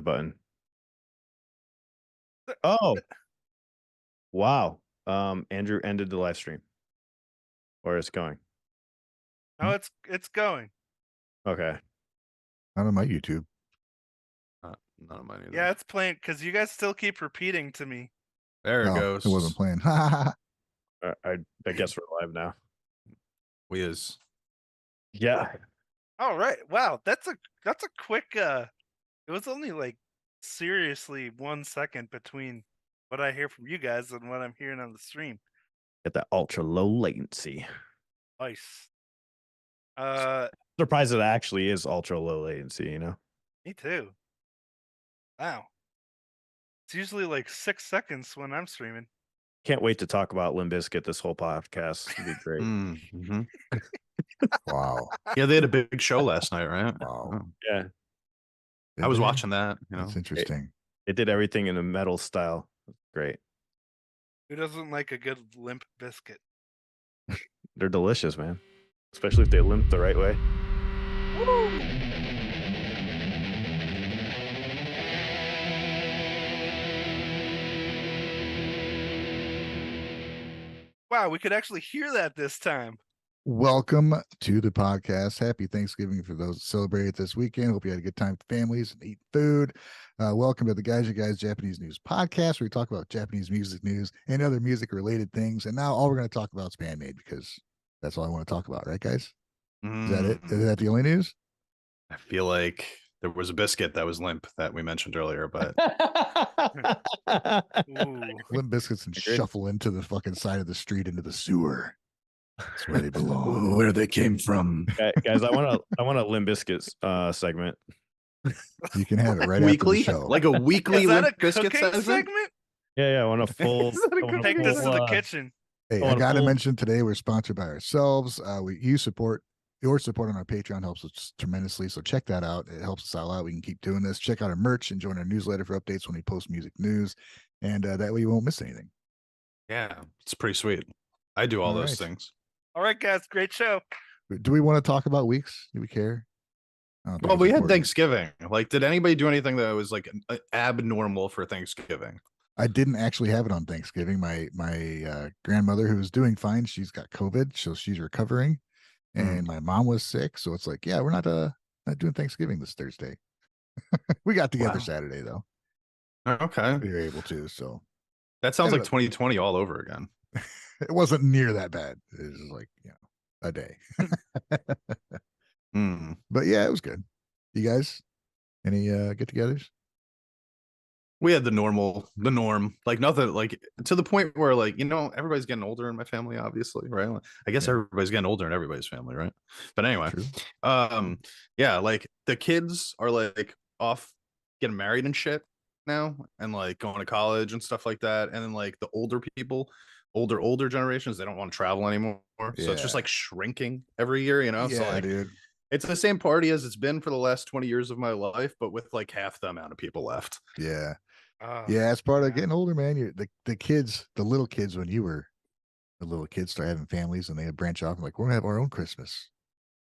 button. Oh, wow. Andrew ended the live stream. Or it's going. No, it's going. Okay. Not on my YouTube. Not on mine either. Yeah, it's playing because you guys still keep repeating to me. There it goes. It wasn't playing. I guess we're live now. We is. Yeah. All right. Wow, that's a quick it was only like seriously 1 second between what I hear from you guys and what I'm hearing on the stream. Get that ultra low latency. Nice. Surprised it actually is ultra low latency, you know? Me too. Wow. It's usually like 6 seconds when I'm streaming. Can't wait to talk about Limp Bizkit this whole podcast. It'd be great. Mm-hmm. Wow. Yeah, they had a big show last night, right? Wow. Oh. Yeah. I was watching that. That's interesting. It did everything in a metal style. Great. Who doesn't like a good Limp Biscuit? They're delicious, man. Especially if they limp the right way. Wow, we could actually hear that this time. Welcome to the podcast. Happy Thanksgiving for those that celebrated this weekend. Hope you had a good time with families and eat food. Welcome to the Guys You Guys Japanese News Podcast, where we talk about Japanese music news and other music related things. And now all we're going to talk about is BAND-MAID, because that's all I want to talk about, right, guys? Is that it? Is that the only news? I feel like there was a biscuit that was limp that we mentioned earlier, but Limp Biscuits and shuffle into the fucking side of the street into the sewer. That's where they belong. where they came from. Guys, I want a Limp Bizkit segment. You can have it right weekly, after the show. like a weekly Is that Limp a Bizkit cooking segment? Yeah, I want a full. Take this to the kitchen. Hey, I got to mention today we're sponsored by ourselves. Your support on our Patreon helps us tremendously. So check that out. It helps us all out. We can keep doing this. Check out our merch and join our newsletter for updates when we post music news. And that way you won't miss anything. Yeah, it's pretty sweet. I do all those right. things. All right, guys, great show. Do we want to talk about weeks? Do we care? Well, we had Thanksgiving. Like, did anybody do anything that was like abnormal for Thanksgiving? I didn't actually have it on Thanksgiving. My grandmother, who was doing fine, she's got COVID, so she's recovering. And my mom was sick, so it's like, yeah, we're not doing Thanksgiving this Thursday. We got together Saturday though. Okay, we were able to. So that sounds like 2020 all over again. It wasn't near that bad. It was like, a day. But yeah, it was good. You guys, any get-togethers? We had the norm, like nothing, like to the point where, like, everybody's getting older in my family, obviously, right? I guess everybody's getting older in everybody's family, right? But anyway, yeah, like the kids are like off getting married and shit now, and like going to college and stuff like that. And then like the older people, older generations, they don't want to travel anymore. So it's just like shrinking every year, so like, dude. It's the same party as it's been for the last 20 years of my life, but with like half the amount of people left. Yeah. Yeah, it's part of getting older, man. You're the kids, the little kids, when you were the little kids, start having families and they branch off and like, we're gonna have our own Christmas.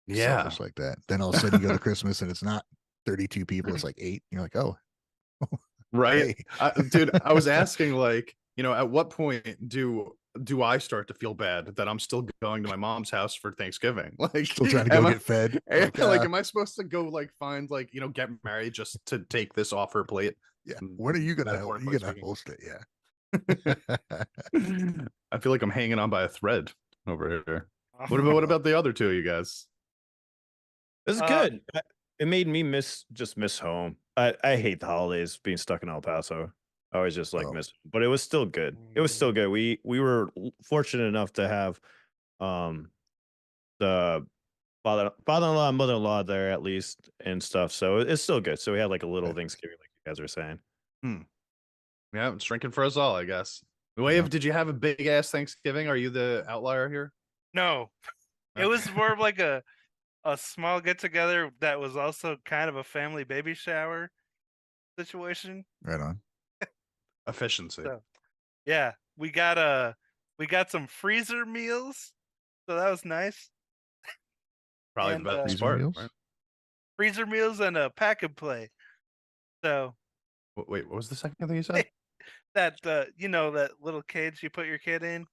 Yeah. Selfish like that. Then all of a sudden you go to Christmas and it's not 32 people, it's like 8. You're like, oh. Right. Hey. Dude, I was asking, like, at what point do I start to feel bad that I'm still going to my mom's house for Thanksgiving? Like, still trying to go get fed. Like, am I supposed to go like find like, get married just to take this off her plate? Yeah. When are you gonna host it? Yeah. I feel like I'm hanging on by a thread over here. What about the other two of you guys? This is good. It made me miss home. I hate the holidays, being stuck in El Paso. I always just like miss, but it was still good. It was still good. We were fortunate enough to have the father-in-law and mother-in-law there at least and stuff. So it's still good. So we had like a little Thanksgiving, like you guys were saying. Yeah, it's drinking for us all, I guess. Wave, did you have a big ass Thanksgiving? Are you the outlier here? No, it was more of like a small get together that was also kind of a family baby shower situation. Right on. Efficiency. So, yeah, we got some freezer meals, so that was nice. Probably the best part. Right? Freezer meals and a pack and play. So Wait, what was the second thing you said? that that little cage you put your kid in.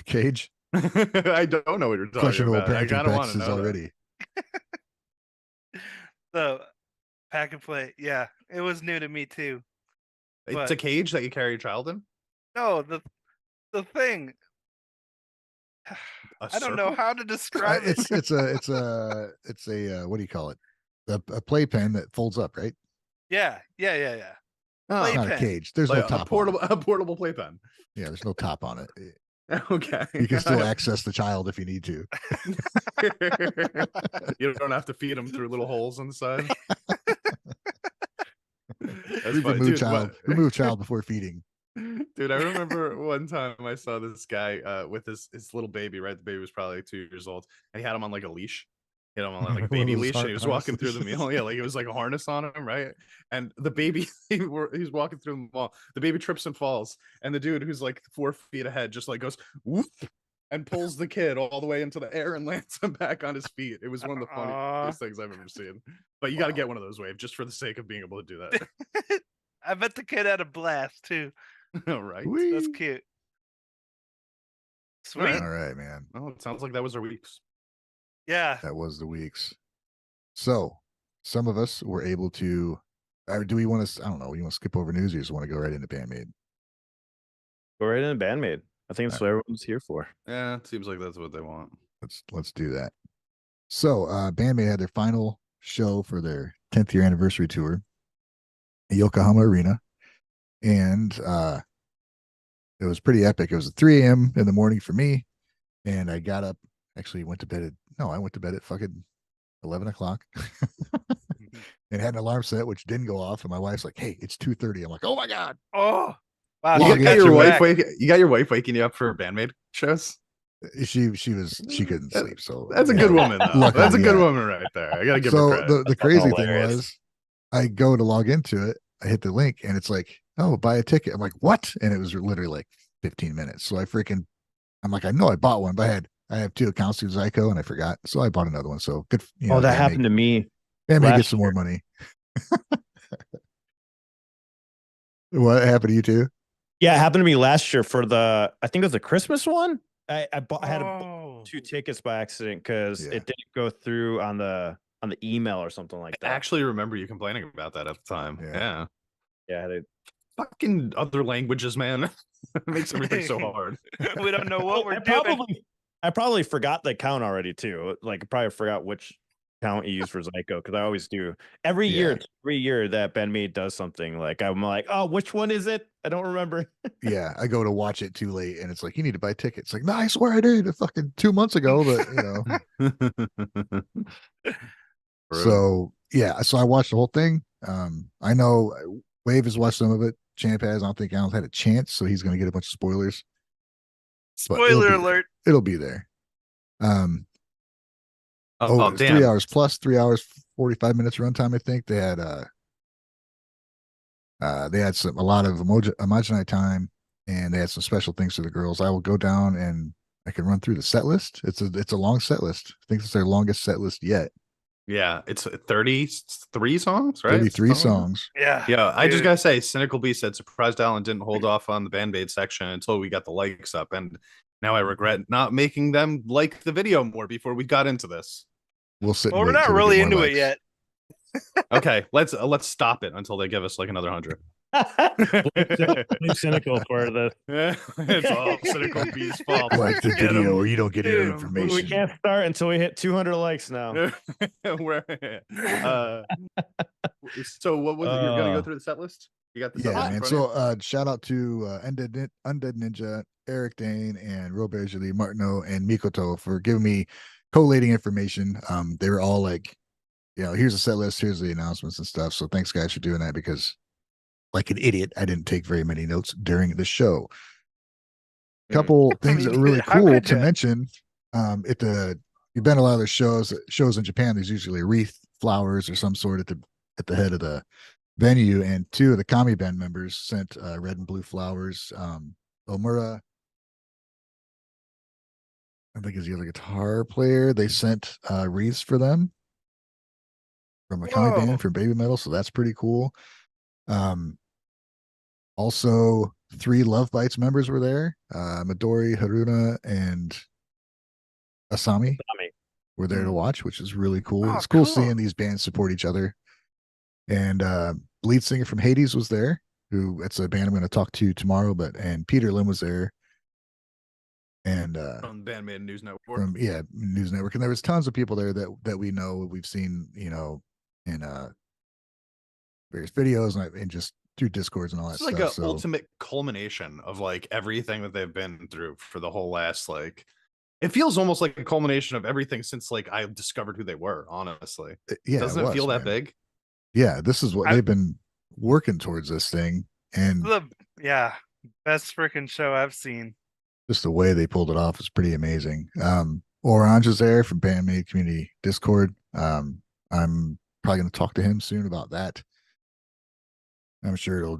Cage. I don't know what you're talking Questionable about. I parenting kind of want to practices know already. So pack and play. Yeah, it was new to me too. It's But a cage that you carry your child in. no, the thing. A I don't know circle? how to describe it. It's a what do you call it? A playpen that folds up, right? Yeah. Oh, It's not a Playpen. cage. There's like no top on it. a portable playpen. Yeah, there's no top on it. Okay. You can still access the child if you need to. You don't have to feed them through little holes on the side. That's funny. Remove child before feeding. Dude, I remember one time I saw this guy with his little baby, right? The baby was probably 2 years old, and he had him on like a leash. He had him on like a One of baby those leash, and he was walking through the leashes. meal. Yeah, like it was like a harness on him, right? And the baby, he's walking through the mall. The baby trips and falls, and the dude who's like 4 feet ahead just like goes whoop and pulls the kid all the way into the air and lands him back on his feet. It was one of the funniest things I've ever seen. But you got to get one of those, Wave, just for the sake of being able to do that. I bet the kid had a blast too. All right. That's cute. Sweet. All right, man. Well, it sounds like that was our weeks. Yeah. That was the weeks. So some of us were able to, or do we want to, I don't know, you want to skip over news or you just want to go right into BAND-MAID? Go right into BAND-MAID. I think that's what everyone's here for. Yeah, it seems like that's what they want. Let's do that. So BAND-MAID had their final show for their 10th year anniversary tour at Yokohama Arena. And it was pretty epic. It was at 3 a.m. in the morning for me. And I got up, actually went to bed I went to bed at fucking 11 o'clock and had an alarm set, which didn't go off. And my wife's like, hey, it's 2:30. I'm like, oh my God. Oh, wow. Log You got in. your wife waking you up for BAND-MAID shows? She couldn't sleep. So that's a good woman, though. Luckily, That's a good woman right there. I gotta give her credit. So the crazy thing hilarious. was I go to log into it, I hit the link and it's like, oh, buy a ticket. I'm like, what? And it was literally like 15 minutes. So I'm like, I know I bought one, but I have 2 accounts through Zyco and I forgot. So I bought another one. So good. That happened to me. BAND-MAID get some more money. What happened to you too? Yeah, it happened to me last year for I think it was the Christmas one. I had 2 tickets by accident because it didn't go through on the email or something like that. I actually remember you complaining about that at the time. Yeah. Yeah. Fucking other languages, man. It makes everything so hard. We don't know what we're doing. I probably forgot the account already too. Like I probably forgot which account you use for Zyco because I always do. Every year that BAND-MAID does something, like I'm like, oh, which one is it? I don't remember. Yeah, I go to watch it too late, and it's like you need to buy tickets. Like, no, I swear I did fucking 2 months ago, but So yeah, so I watched the whole thing. I know Wave has watched some of it. Champ has. I don't think Alan's had a chance, so he's going to get a bunch of spoilers. Spoiler alert! It'll be there. Damn. 3 hours plus 3 hours 45 minutes runtime. I think they had a lot of homogenized time, and they had some special things for the girls. I will go down and I can run through the set list. It's a long set list. I think it's their longest set list yet. Yeah, it's 33 songs, right? 33 songs. Yeah. Yeah, I just gotta say, Cynical B said, surprised Alan didn't hold off on the BAND-MAID section until we got the likes up, and now I regret not making them like the video more before we got into this. We'll sit. Well, we're not really into it yet. Okay, let's stop it until they give us like another 100. Cynical for this. It's all Cynical B's fault. Like the video, or you don't get any information. We can't start until we hit 200 likes now. So what was it? You're gonna go through the set list? You got the set list man. So shout out to Undead Ninja, Eric Dane, and Robert Julie Martineau and Mikoto for giving me collating information. They were all like, here's the set list, here's the announcements and stuff. So thanks guys for doing that, because like an idiot, I didn't take very many notes during the show. Couple things that are really cool to mention. You've been to a lot of the shows in Japan. There's usually a wreath, flowers, or some sort at the head of the venue. And 2 of the Kami band members sent red and blue flowers. Omura, I think, is the other guitar player. They sent wreaths for them from a Kami band for Baby Metal. So that's pretty cool. Also, 3 Love Bites members were there. Midori, Haruna, and Asami were there to watch, which is really cool. Oh, It's cool cool. seeing these bands support each other. And lead singer from Hades was there, who it's a band I'm going to talk to tomorrow. And Peter Lim was there, and from BAND-MAID News Network. From News Network, and there was tons of people there that we know, we've seen, in various videos and just through Discords and all that It's stuff. like an So ultimate culmination of like everything that they've been through for the whole last like. It feels almost like a culmination of everything since like I discovered who they were. Honestly, yeah, doesn't it feel that big? Yeah, this is what they've been working towards, this thing, and best freaking show I've seen. just the way they pulled it off is pretty amazing. Orange is there from BAND-MAID Community Discord. I'm probably going to talk to him soon about that. I'm sure that'll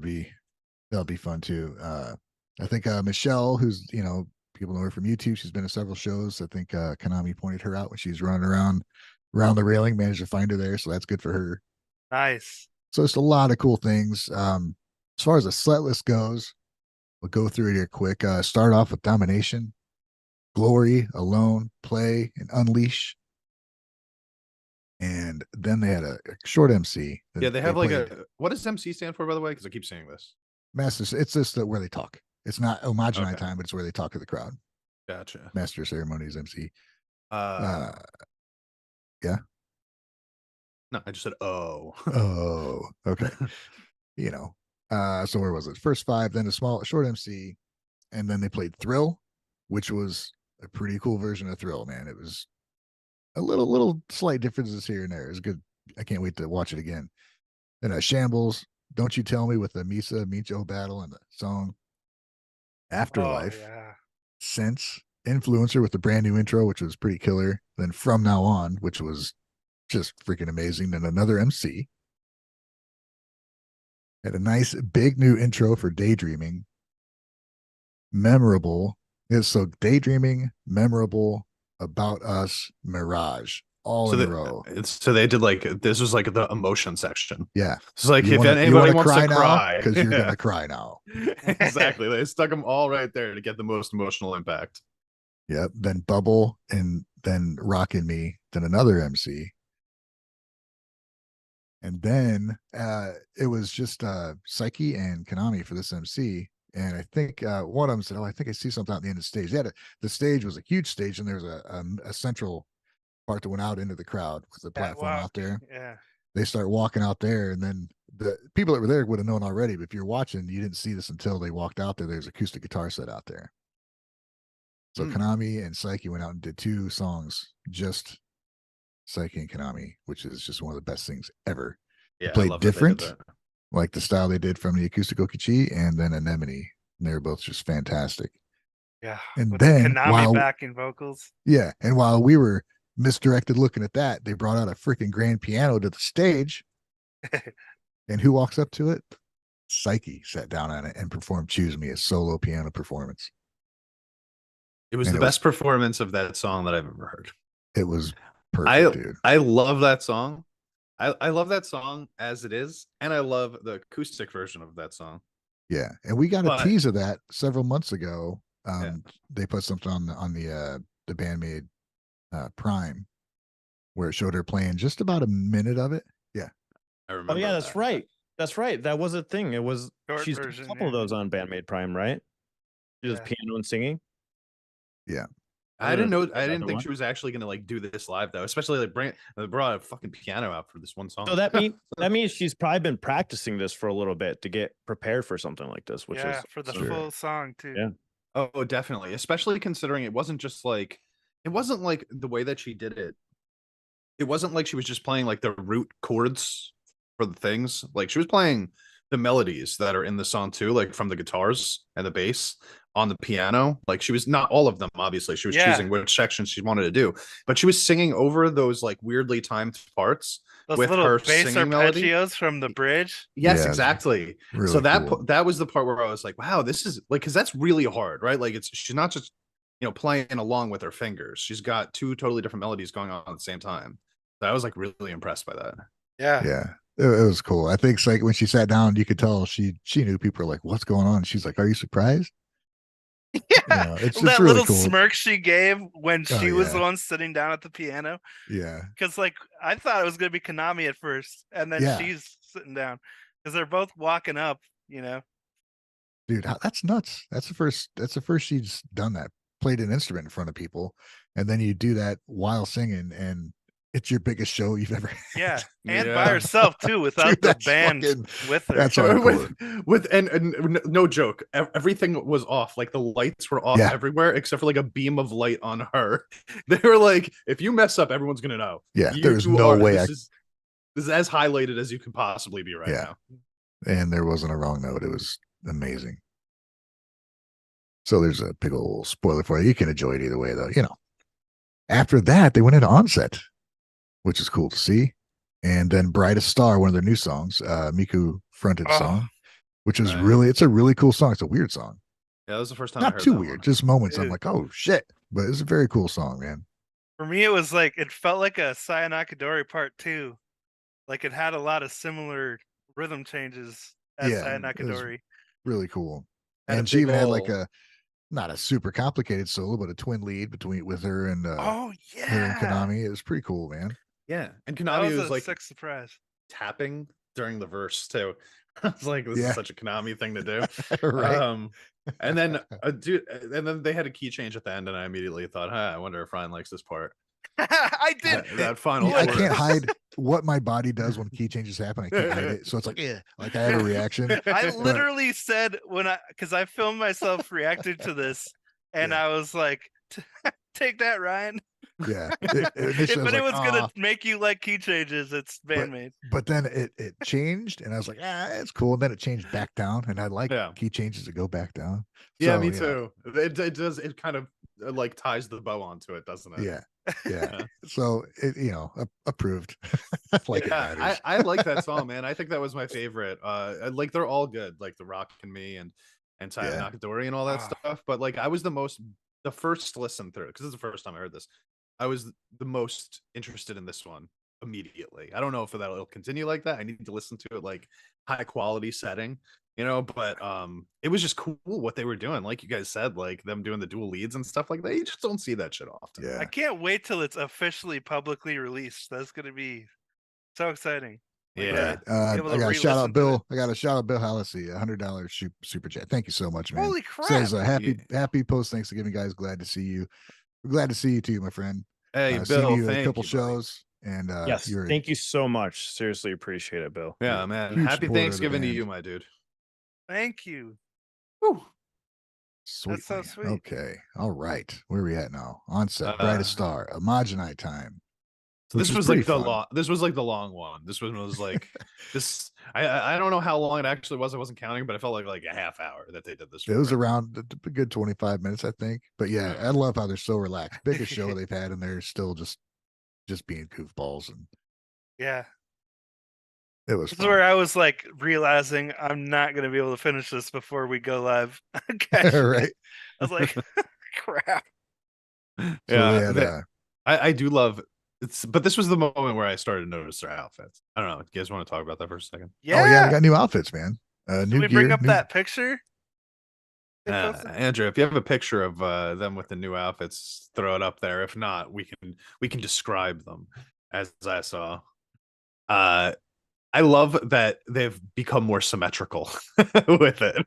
be fun too. I think Michelle, who's people know her from YouTube, she's been to several shows. I think Konami pointed her out when she's running around the railing, managed to find her there, so that's good for her. Nice. So it's a lot of cool things. As far as the set list goes, we'll go through it here quick. Start off with Domination, Glory, Alone, Play, and Unleash. And then they had a short MC. Yeah, they have like what does MC stand for, by the way? Because I keep saying this. Masters. It's just where they talk. It's not Homogenized time, but it's where they talk to the crowd. Gotcha. Master Ceremonies MC. Yeah. No, I just said oh, okay. So where was it? First 5, then a short MC, and then they played Thrill, which was a pretty cool version of Thrill, man. It was a little slight differences here and there. It's good. I can't wait to watch it again. Then Shambles, Don't You Tell Me, with the Misa Micho battle and the song Afterlife. Sense, Influencer with the brand new intro, which was pretty killer. Then From Now On, which was just freaking amazing. Then another MC. Had a nice big new intro for Daydreaming. Memorable. So Daydreaming, Memorable, About Us, Mirage, all in a row. So they did like, this was like the emotion section. Yeah. It's like, if anybody wants to cry, because you're gonna cry now. Exactly. They stuck them all right there to get the most emotional impact. Yep. Then Bubble, and then Rockin' Me, then another MC. And then it was just Psyche and Konami for this MC. And I think one of them said, I think I see something at the end of the stage. The stage was a huge stage, and there's a central part that went out into the crowd with the platform out there. Yeah. They start walking out there, and then the people that were there would have known already, but if you're watching, you didn't see this until they walked out there. There's acoustic guitar set out there. So Konami and Psyche went out and did 2 songs, just Psyche and Konami, which is just one of the best things ever. Yeah, they played different, like the style they did from the Acoustic Okichi and then Anemone. And they were both just fantastic. Yeah. And then Konami backing vocals. Yeah. And while we were misdirected looking at that, they brought out a freaking grand piano to the stage. And who walks up to it? Psyche sat down on it and performed Choose Me, a solo piano performance. It was the best performance of that song that I've ever heard. It was perfect, dude. I love that song. I love that song as it is, and I love the acoustic version of that song. Yeah, and we got a tease of that several months ago. They put something on the BAND-MAID Prime where it showed her playing just about a minute of it. Yeah, I remember. Oh yeah, that's right. That's right. That was a thing. It was she's done a couple of those on BAND-MAID Prime, right? Just piano and singing. Yeah. I didn't think she was actually gonna like do this live though, especially like brought a fucking piano out for this one song. So that means she's probably been practicing this for a little bit to get prepared for something like this, which is for the full song too. Yeah. Oh, definitely. Especially considering it wasn't like the way that she did it. It wasn't like she was just playing like the root chords for the things. Like she was playing the melodies that are in the song too, like from the guitars and the bass on the piano. Like she was not all of them, obviously. She was choosing which sections she wanted to do, but she was singing over those like weirdly timed parts with little her bass singing arpeggios from the bridge. Yes, exactly. Really so that cool. That was the part where I was like, wow, this is like, because that's really hard, right? Like she's not just playing along with her fingers. She's got 2 totally different melodies going on at the same time. So I was like really impressed by that. Yeah. Yeah. it was cool. I think it's like when she sat down, you could tell she knew people were like, "What's going on?" She's like, "Are you surprised?" Yeah, it's that really little cool. smirk she gave when Oh, she was the yeah. one sitting down at the piano. Yeah, Because like I thought it was gonna be Konami at first, and then Yeah. she's sitting down because they're both walking up. You know, dude, that's nuts. That's the first she's done that. Played an instrument in front of people, and then you do that while singing, and it's your biggest show you've ever had. yeah, and Yeah. by herself too, without Dude, the that's band fucking- with her. that's hardcore. with and no joke, everything was off. Like the lights were off Yeah. everywhere except for like a beam of light on her. They were like, if you mess up, everyone's gonna know. Yeah, You there's no way this is as highlighted as you can possibly be right Yeah. now. And there wasn't a wrong note. It was amazing. So there's a big old spoiler for you. You can enjoy it either way, though. After that, they went into Onset, which is cool to see. And then Brightest Star, one of their new songs, Miku fronted song, which is it's a really cool song. It's a weird song. Yeah, that was the first time I Not heard too that weird, one. just moments I'm like, oh shit. But it's a very cool song, man. For me, it was like it felt like a Sayanakadori Part 2. Like it had a lot of similar rhythm changes as Sayanakadori. Really cool. Had a And she big even had like ol'- not a super complicated solo, but a twin lead with her and Oh her and yeah, Konami. It was pretty cool, man. Yeah, and that Konami was was a like sick surprise. tapping during the verse too. I was like, this is such a Konami thing to do. Right. And then dude, and then they had a key change at the end, and I immediately thought, I wonder if Ryan likes this part. I did. That final. I chorus. can't hide what my body does when key changes happen. I can't hide it. So it's like, like I have a reaction. I literally said because I filmed myself reacting to this, and I was like, "Take that, Ryan." Yeah. But it was gonna make you like key changes. It's BAND-MAID. But then it changed, and I was like, it's cool. And then it changed back down, and I like key changes to go back down. Yeah, me too. It does. It kind of like ties the bow onto it, doesn't it? Yeah. So it approved. Like it matters. I like that song, man. I think that was my favorite. Like they're all good, like the Rock and Me and Saya Nakadori and all that stuff. But like I was the first listen through, because this is the first time I heard this. I was the most interested in this one immediately. I don't know if that'll continue like that. I need to listen to it like high quality setting, but it was just cool what they were doing. Like you guys said, like them doing the dual leads and stuff like that. You just don't see that shit often. Yeah. I can't wait till it's officially publicly released. That's gonna be so exciting. Yeah. I got a shout out Bill. I got a shout out Bill Hallisey, $100 super chat. Thank you so much, man. Holy crap. Says happy post Thanksgiving, guys. Glad to see you. Glad to see you too, my friend. Hey, Bill, you thank a couple you, shows. And yes, thank you so much. Seriously appreciate it, Bill. Yeah, man. Happy Thanksgiving to you, my dude. Thank you. Woo. Sweet. That's so sweet. Okay. All right. Where are we at now? Onset, Brightest Star, Homogenite Time. So this was like the long one. This one was like this. I don't know how long it actually was. I wasn't counting, but it felt like a half hour that they did this. It was around a good 25 minutes, I think. But yeah, I love how they're so relaxed. Biggest show they've had, and they're still just being goofballs. And yeah, it was. This is where I was like realizing I'm not going to be able to finish this before we go live. Right. I was like, crap. Yeah, I do love. But this was the moment where I started to notice their outfits. I don't know. You guys want to talk about that for a second? Yeah. Oh yeah, we got new outfits, man. New we gear, bring up that picture? Andrew, if you have a picture of them with the new outfits, throw it up there. If not, we can describe them as I saw. I love that they've become more symmetrical with it.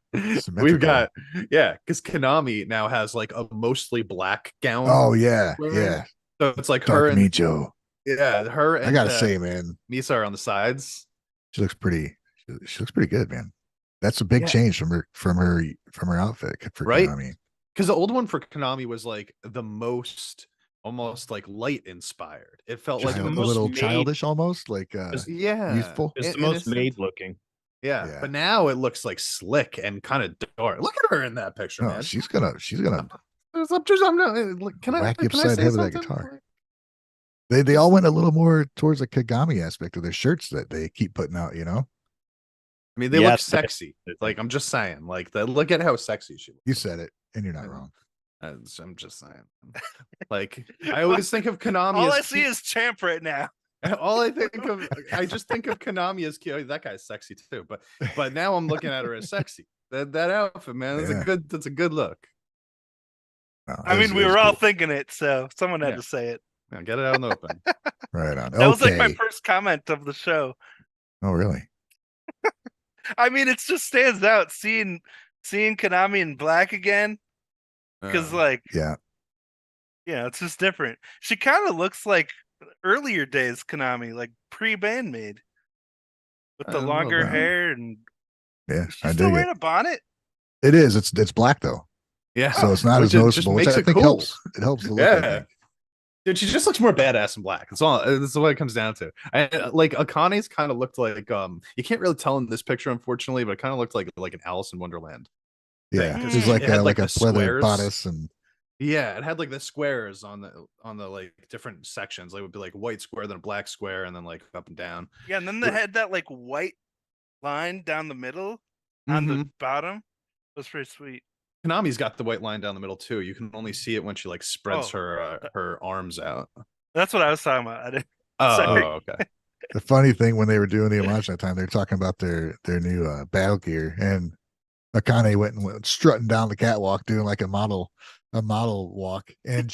We've got because Konami now has like a mostly black gown. Oh yeah, yeah. So it's like Dark her and Micho. Yeah, her and I gotta say, man, Misa are on the sides. She looks pretty. She looks pretty good, man. That's a big change from her outfit for Konami. Because the old one for Konami was like the most almost like light inspired. It felt like a little childish, almost like youthful. It's the most maid looking. Yeah, but now it looks like slick and kind of dark. Look at her in that picture, man. She's gonna. Can I upside say head with something? that guitar? They all went a little more towards the Kagami aspect of their shirts that they keep putting out. I mean, they look sexy. Like I'm just saying, like look at how sexy she looks. You said it, and you're not wrong. I'm just saying. Like I always think of Konami. All I see is Champ right now. All I think of, I just think of Konami as cute. That guy's sexy too, but now I'm looking at her as sexy. That outfit, man, that's a good look. No, I mean, we were all thinking it, so someone had Yeah. to say it. Yeah, get it out in the open. Right on. That was like my first comment of the show. Oh, really? I mean, it just stands out seeing Konami in black again, because yeah, it's just different. She kind of looks like earlier days Konami, like pre-BAND-MAID, with the longer hair, and she's still wearing a bonnet. It is. It's black though. Yeah, so it's not as noticeable, which I think helps. It helps the look. I think. Dude, she just looks more badass in black. That's what it comes down to. Like Akane's kind of looked like you can't really tell in this picture, unfortunately, but it kind of looked like an Alice in Wonderland. Yeah, it was like a pleather bodice, and yeah, it had like the squares on the like different sections. Like it would be like white square, then a black square, and then like up and down. Yeah, and then they had that like white line down the middle on the bottom. It was pretty sweet. Konami's got the white line down the middle too. You can only see it when she like spreads her arms out. That's what I was talking about. I didn't. Okay. The funny thing, when they were doing the homage that time, they were talking about their new battle gear, and Akane went strutting down the catwalk doing like a model walk, and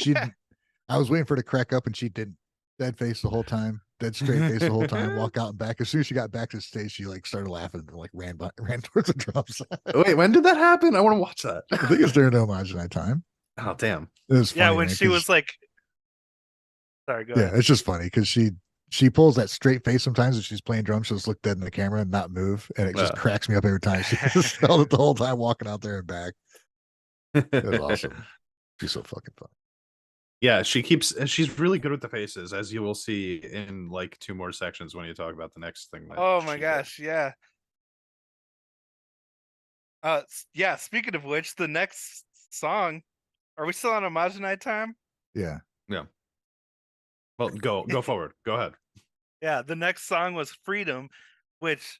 I was waiting for her to crack up, and she didn't. Dead face the whole time, dead straight face the whole time. Walk out and back. As soon as she got back to the stage, she like started laughing and like ran towards the drums. Wait, when did that happen? I want to watch that. I think it's during the homage night time. Oh damn! It was funny, when she was like, sorry, go ahead. Yeah, it's just funny because she pulls that straight face sometimes if she's playing drums. She'll just look dead in the camera and not move, and it just cracks me up every time. She just held it the whole time walking out there and back. It was awesome. She's so fucking fun. Yeah, she's really good with the faces, as you will see in like 2 more sections when you talk about the next thing. Oh my gosh, yeah. Yeah, speaking of which, the next song, are we still on homage night time? Yeah. Well, go forward. Go ahead. Yeah, the next song was Freedom, which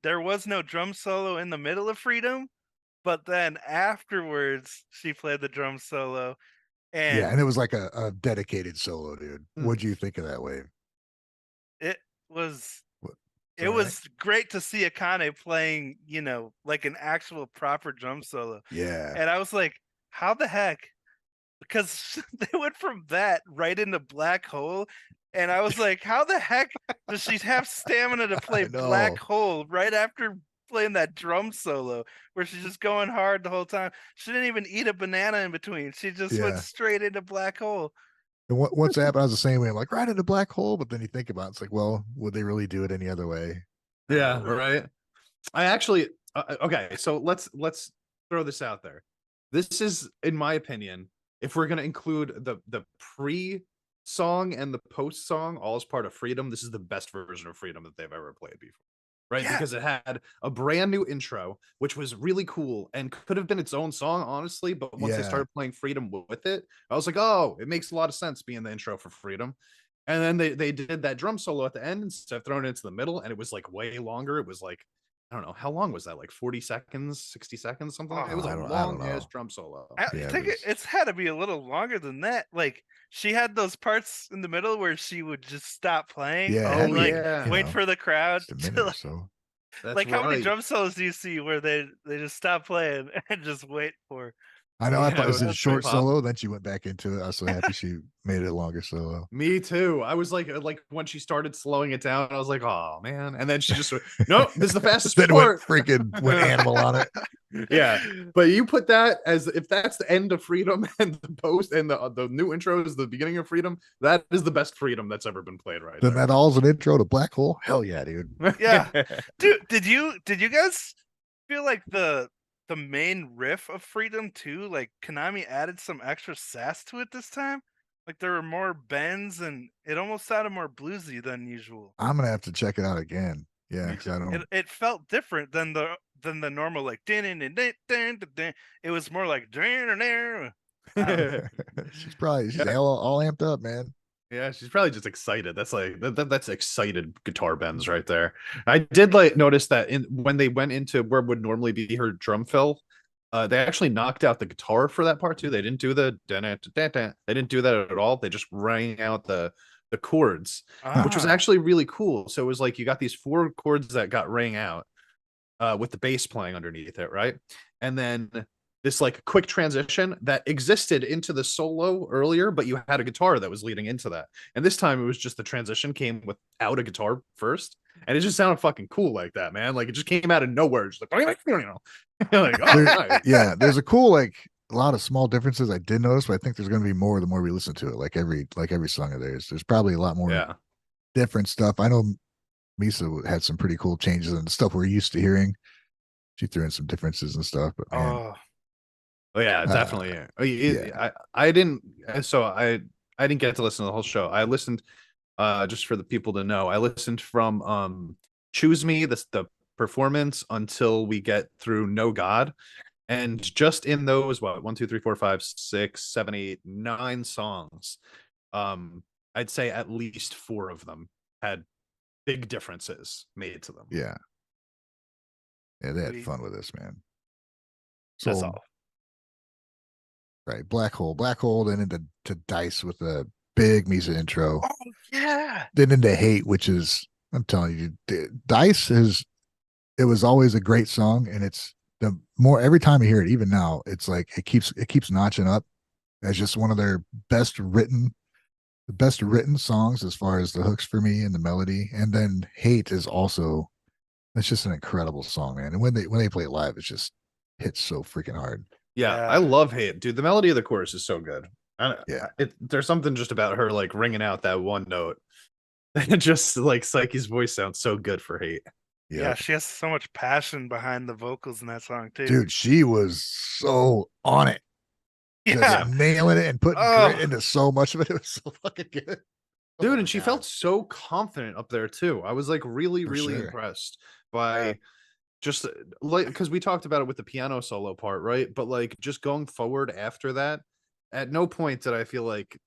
there was no drum solo in the middle of Freedom, but then afterwards she played the drum solo. And it was like a dedicated solo, dude. What'd you think of that, Wave? It was great to see Akane playing, like an actual proper drum solo. Yeah. And I was like, how the heck? Because they went from that right into Black Hole. And I was like, how the heck does she have stamina to play Black Hole right after playing that drum solo where she's just going hard the whole time? She didn't even eat a banana in between. She just went straight into Black Hole. And once that happened, I was the same way. I'm like, right into Black Hole. But then you think about it, it's like, well, would they really do it any other way? Yeah, right. I actually okay, so let's throw this out there. This is, in my opinion, if we're gonna include the pre-song and the post-song all as part of Freedom, this is the best version of Freedom that they've ever played before. Right? Yeah. Because it had a brand new intro, which was really cool and could have been its own song, honestly. But once they started playing Freedom with it, I was like, oh, it makes a lot of sense being the intro for Freedom. And then they did that drum solo at the end instead of throwing it into the middle, and it was like way longer. It was like, I don't know, how long was that? Like 40 seconds, 60 seconds, something like that. It was a long ass drum solo. I think it's had to be a little longer than that. Like, she had those parts in the middle where she would just stop playing and wait for the crowd to like, how many drum solos do you see where they just stop playing and just wait for? I know. I thought it was a short solo. Then she went back into it. I was so happy she made it a longer solo. Me too. I was like when she started slowing it down, I was like, oh man. And then she just went, no, this is the fastest part. Went animal on it. Yeah, but you put that as if that's the end of Freedom, and the post and the new intro is the beginning of Freedom. That is the best Freedom that's ever been played, right? Then that all's an intro to Black Hole. Hell yeah, dude. Yeah, dude. Did you guys feel like the main riff of Freedom too? Like, Konami added some extra sass to it this time. Like, there were more bends, and it almost sounded more bluesy than usual. I'm gonna have to check it out again. Yeah, because I don't. It felt different than the normal, like it was more like she's all amped up, man. Yeah, she's probably just excited. That's like that's excited guitar bends right there. I did notice that when they went into where would normally be her drum fill, they actually knocked out the guitar for that part too. They didn't do the they didn't do that at all. They just rang out the the chords, which was actually really cool. So it was like you got these 4 chords that got rang out with the bass playing underneath it, right? And then this like quick transition that existed into the solo earlier, but you had a guitar that was leading into that. And this time it was just the transition came without a guitar first. And it just sounded fucking cool like that, man. Like it just came out of nowhere. Just like, you know, like, oh, nice. Yeah, there's a cool, like a lot of small differences I did notice, but I think there's going to be more the more we listen to it. Like every song of theirs, there's probably a lot more different stuff. I know Misa had some pretty cool changes and stuff we're used to hearing. She threw in some differences and stuff, but man. Oh yeah, definitely. I didn't. So I didn't get to listen to the whole show. I listened, just for the people to know. I listened from "Choose Me," the performance, until we get through "No God," and just in those 1, 2, 3, 4, 5, 6, 7, 8, 9 songs, I'd say at least 4 of them had big differences made to them. Yeah, they had fun with this, man. So, that's all. Right, Black Hole, then into Dice with a big Misa intro. Oh yeah. Then into Hate, which is, I'm telling you, Dice it was always a great song, and it's the more every time you hear it, even now, it's like it keeps notching up as just one of their best written songs as far as the hooks for me and the melody. And then Hate is also, it's just an incredible song, man. And when they play it live, it just hits so freaking hard. Yeah, I love Hate, dude. The melody of the chorus is so good. There's something just about her like ringing out that one note. Just like Psyche's voice sounds so good for Hate. Yep. Yeah, she has so much passion behind the vocals in that song too. Dude, she was so on it. Just nailing it and putting grit into so much of it. It was so fucking good. Dude, and she felt so confident up there too. I was like really impressed by just like, because we talked about it with the piano solo part, right? But like just going forward after that, at no point did I feel like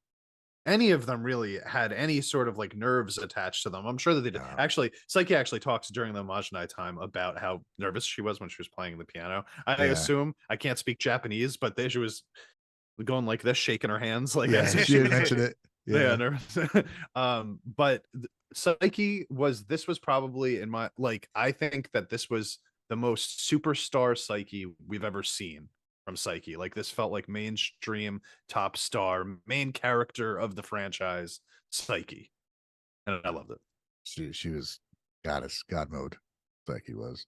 any of them really had any sort of like nerves attached to them. I'm sure that they did. Actually, Psyche actually talks during the Homogenei time about how nervous she was when she was playing the piano. I assume, I can't speak Japanese, but she was going like this, shaking her hands like she did mention it. Nervous. But Psyche this was probably in my, like, I think that this was the most superstar Psyche we've ever seen from Psyche. Like this felt like mainstream, top star, main character of the franchise Psyche, and I loved it. She was goddess, god mode. Psyche was.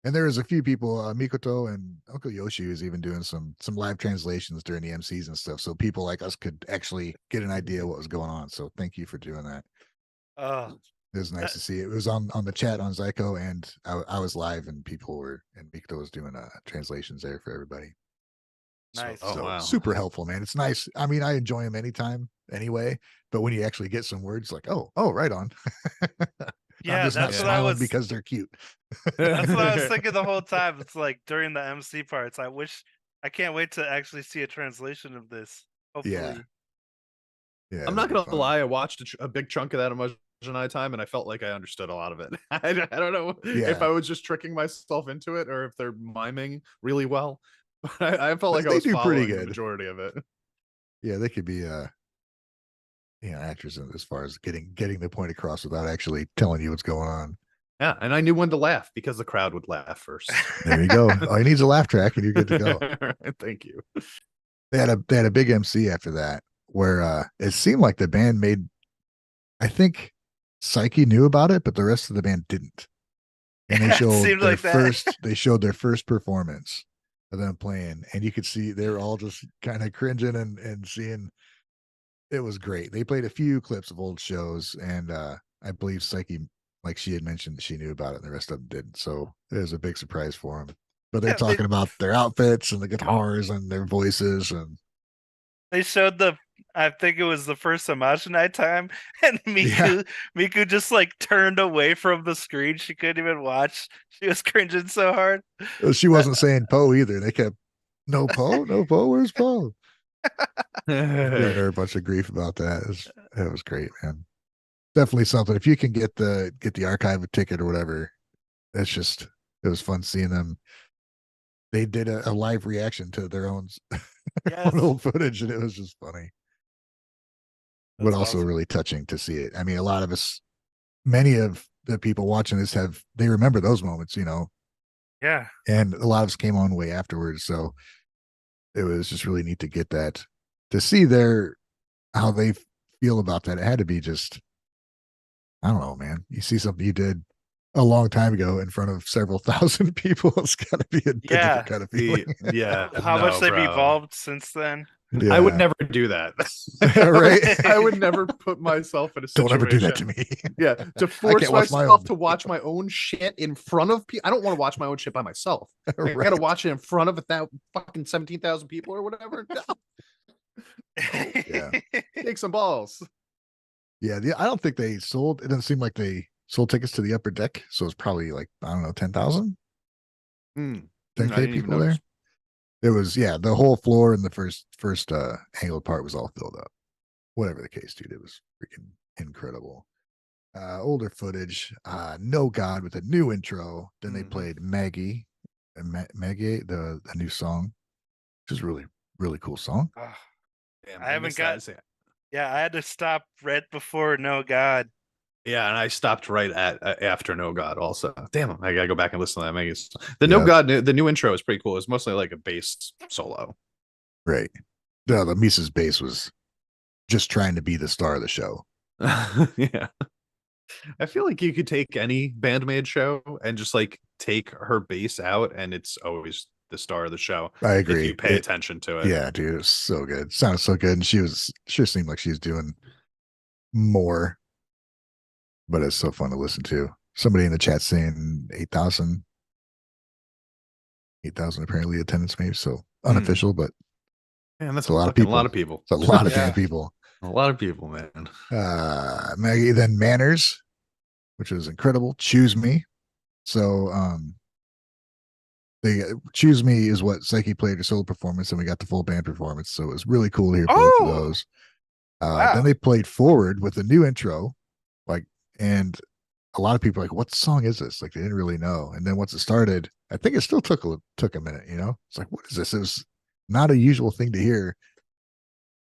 And there was a few people, Mikoto and Uncle Yoshi was even doing some live translations during the MCs and stuff, so people like us could actually get an idea what was going on. So thank you for doing that. It was nice to see it. It was on the chat on Zyko, and I was live, and Mikoto was doing translations there for everybody. Nice. So super helpful, man. It's nice. I mean, I enjoy them anytime anyway, but when you actually get some words like, oh, right on. Yeah, I'm just that's not what I smiling was, because they're cute. That's what I was thinking the whole time. It's like during the MC parts, I can't wait to actually see a translation of this. Hopefully. Yeah. I'm not gonna lie. I watched a big chunk of that Homogenei time, and I felt like I understood a lot of it. I don't know if I was just tricking myself into it or if they're miming really well. But I felt like I was following the majority of it. Yeah, they could be actors as far as getting the point across without actually telling you what's going on. Yeah, and I knew when to laugh because the crowd would laugh first. There you go. All you need is a laugh track and you're good to go. Thank you. They had a big MC after that where it seemed like the band made, I think Psyche knew about it, but the rest of the band didn't. And they showed their first performance of them playing, and you could see they were all just kind of cringing and seeing. It was great. They played a few clips of old shows, and I believe Psyche, like she had mentioned, she knew about it, and the rest of them didn't. So it was a big surprise for them. But they're talking about their outfits and the guitars and their voices, and they showed I think it was the first Homogenei time, and Miku just like turned away from the screen. She couldn't even watch. She was cringing so hard. She wasn't saying Poe either. They kept, no Poe, where's Poe? Giving her a bunch of grief about that. It was great, man. Definitely something. If you can get the archive ticket or whatever, it was fun seeing them. They did a live reaction to their own, own old footage, and it was just funny. but also really touching to see it. I mean, a lot of us, many of the people watching this they remember those moments, Yeah. And a lot of us came on way afterwards. So it was just really neat to get that, to see how they feel about that. It had to be just, I don't know, man. You see something you did a long time ago in front of several thousand people. It's got to be a different kind of feeling. Yeah. How much they've evolved since then. Yeah. I would never do that. Right? I would never put myself in a situation. Don't ever do that to me. Yeah, to force myself to watch my own shit in front of people. I don't want to watch my own shit by myself. Right. I got to watch it in front of fucking 17,000 people or whatever. No. Yeah. Take some balls. Yeah, I don't think they sold. It doesn't seem like they sold tickets to the upper deck, so it's probably like, I don't know, 10,000, 10K people there. It was, the whole floor in the first angled part was all filled up. Whatever the case, dude, it was freaking incredible. Older footage, No God with a new intro. Then they played Maggie, the new song, which is really, really cool song. Damn, I haven't got. Yeah, I had to stop right before No God. Yeah, and I stopped right after No God also. Damn, I gotta go back and listen to that. Maybe No God, the new intro is pretty cool. It's mostly like a bass solo. Right. The Misa's bass was just trying to be the star of the show. Yeah. I feel like you could take any BAND-MAID show and just like take her bass out, and it's always the star of the show. I agree. If you pay attention to it. Yeah, dude, it was so good. Sounded so good, and sure seemed like she was doing more. But it's so fun to listen to. Somebody in the chat saying 8,000 apparently attendance, maybe, so unofficial, but man, that's a lot of people. A lot of people. It's a lot of damn people. A lot of people, man. Maggie, then Manners, which was incredible. Choose Me. So they Choose Me is what Psyche played her solo performance, and we got the full band performance. So it was really cool to hear both of those. Wow. Then they played Forward with a new intro, and a lot of people were like, what song is this? Like, they didn't really know. And then once it started, I think it still took a minute, It's like, what is this? It was not a usual thing to hear,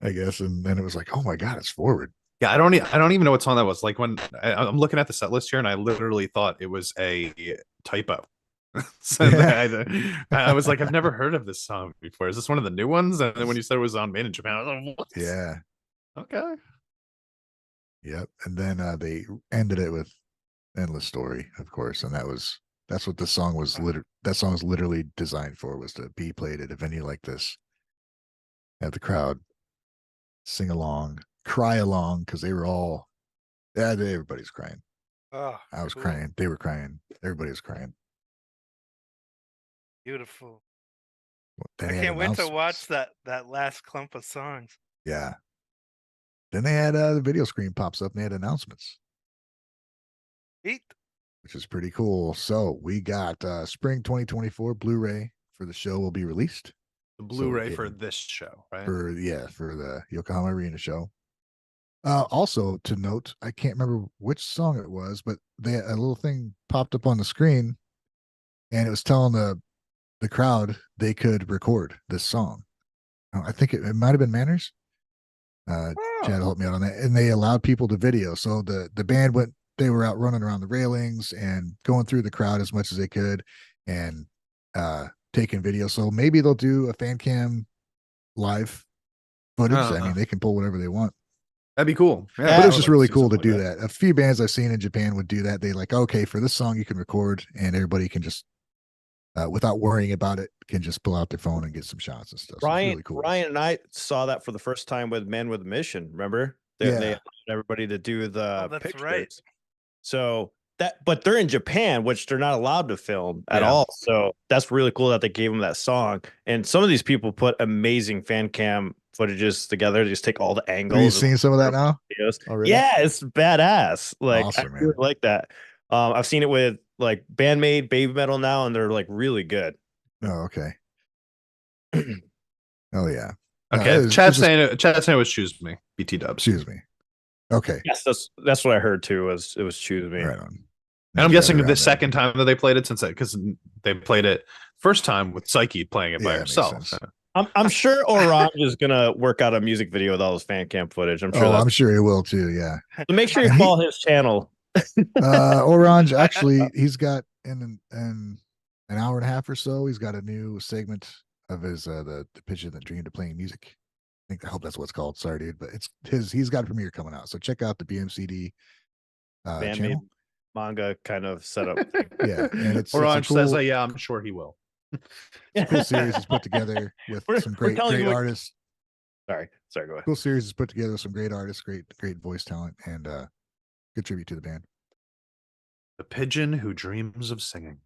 I guess. And then it was like, oh my God, it's Forward. Yeah, I don't even know what song that was. Like, when I'm looking at the set list here, and I literally thought it was a typo. So I was like, I've never heard of this song before. Is this one of the new ones? And then when you said it was on Made in Japan, I was like, what? Yeah. Okay. Yep. And then they ended it with Endless Story, of course. And that's what the song was. That song was literally designed for, was to be played at a venue like this. Have the crowd sing along, cry along, because they were all, everybody's crying. Oh, I was crying. They were crying. Everybody was crying. Beautiful. I can't wait to watch that last clump of songs. Yeah. Then they had the video screen pops up and they had announcements. Which is pretty cool. So we got spring 2024 Blu-ray for the show will be released. The Blu-ray for this show, right? For the Yokohama Arena show. Also to note, I can't remember which song it was, but a little thing popped up on the screen, and it was telling the crowd they could record this song. I think it might have been Manners. Chad helped me out on that, and they allowed people to video. So the band they were out running around the railings and going through the crowd as much as they could, and taking video. So maybe they'll do a fan cam live footage. I mean, they can pull whatever they want. That'd be cool. Yeah, but it's just really cool to do that. A few bands I've seen in Japan would do that. They like, okay, for this song you can record, and everybody can just without worrying about it, can just pull out their phone and get some shots and stuff. Ryan, so really cool. Ryan and I saw that for the first time with Men with a Mission. Remember? They allowed everybody to do the pictures. Right. So but they're in Japan, which they're not allowed to film at all. So that's really cool that they gave them that song. And some of these people put amazing fan cam footages together. They just take all the angles. Have you seen some of that now? Oh, really? Yeah, it's badass. Like, awesome, I really like that. I've seen it with like BAND-MAID, Baby Metal now, and they're like really good. Oh, okay. Oh yeah. Okay. Chad saying it was Choose Me. BT Dubs. Choose Me. Okay. Yes, that's what I heard too. It was Choose Me. Right on. And I'm guessing the second time that they played it, because they played it first time with Psyche playing it by herself. I'm sure Orange is gonna work out a music video with all his fan cam footage. I'm sure. I'm sure he will too. Yeah. So make sure you And follow his channel. Orange actually, he's got in an hour and a half or so. He's got a new segment of his the Pigeon that dreamed of playing music. I hope that's what it's called. Sorry, dude, but it's his. He's got a premiere coming out, so check out the BMCD BAND-MAID channel. manga kind of setup. Yeah, and Orange cool, says, "Yeah, I'm sure he will." It's a cool series is put together with some great artists. Sorry, go ahead. Cool series is put together with some great artists, great voice talent, and good tribute to the band. The pigeon who dreams of singing.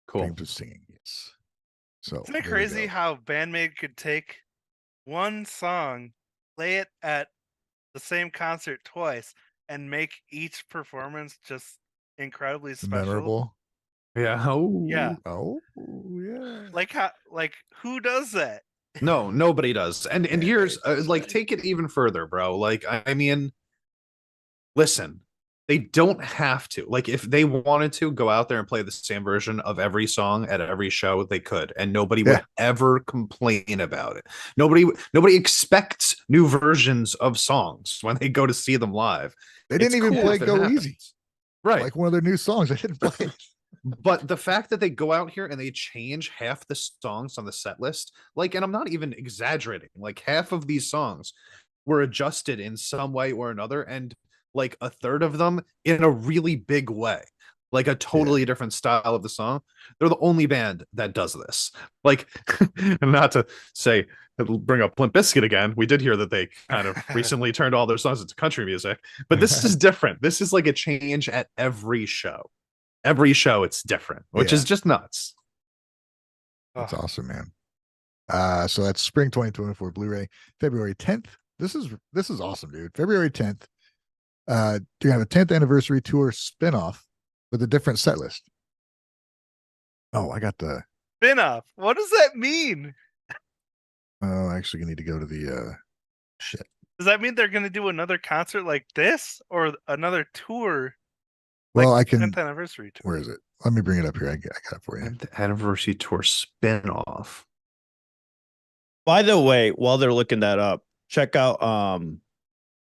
Cool. Dreams of singing, yes. So isn't it crazy how BAND-MAID could take one song, play it at the same concert twice, and make each performance just incredibly special? Memorable. Yeah. Oh. Yeah. Oh, yeah. Like who does that? No, nobody does. And here's like, take it even further, bro. Like, I mean, listen, they don't have to. Like, if they wanted to go out there and play the same version of every song at every show, they could, and nobody would ever complain about it. Nobody expects new versions of songs when they go to see them live. They didn't even play Go Easy. Right. Like one of their new songs. They didn't play it. But the fact that they go out here and they change half the songs on the set list, like, and I'm not even exaggerating, like half of these songs were adjusted in some way or another, and like a third of them in a really big way, like a totally different style of the song. They're the only band that does this. Like, not to say, bring up Limp Bizkit again. We did hear that they kind of recently turned all their songs into country music, but this is different. This is like a change at every show. Every show it's different, which is just nuts. That's awesome, man. So that's spring 2024 Blu-ray, February 10th. This is awesome, dude. February 10th. Do you have a 10th anniversary tour spinoff with a different set list? Oh, I got the spinoff. What does that mean? Oh, actually, you need to go to the shit. Does that mean they're going to do another concert like this or another tour? Well, like I can. 10th anniversary tour. Where is it? Let me bring it up here. I got it for you. 10th anniversary tour spinoff. By the way, while they're looking that up, check out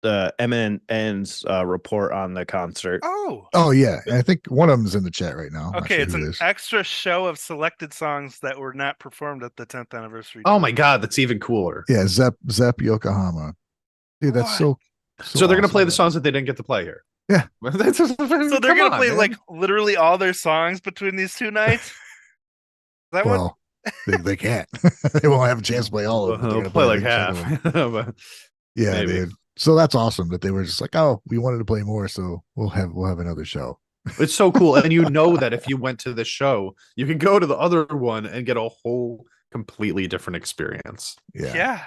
the MNN's report on the concert. Oh yeah, and I think one of them's in the chat right now. Okay, it's an extra show of selected songs that were not performed at the 10th anniversary. Oh my god, that's even cooler. Yeah, Zep Yokohama. Dude, that's so they're gonna play the sons that they didn't get to play here. Yeah. So they're gonna play like literally all their songs between these two nights. Well, they can't. They won't have a chance to play all of them. They'll play like half. Yeah, maybe. Dude. So that's awesome that they were just like, oh, we wanted to play more, so we'll have another show. It's so cool, and you know that if you went to this show, you can go to the other one and get a whole completely different experience. Yeah.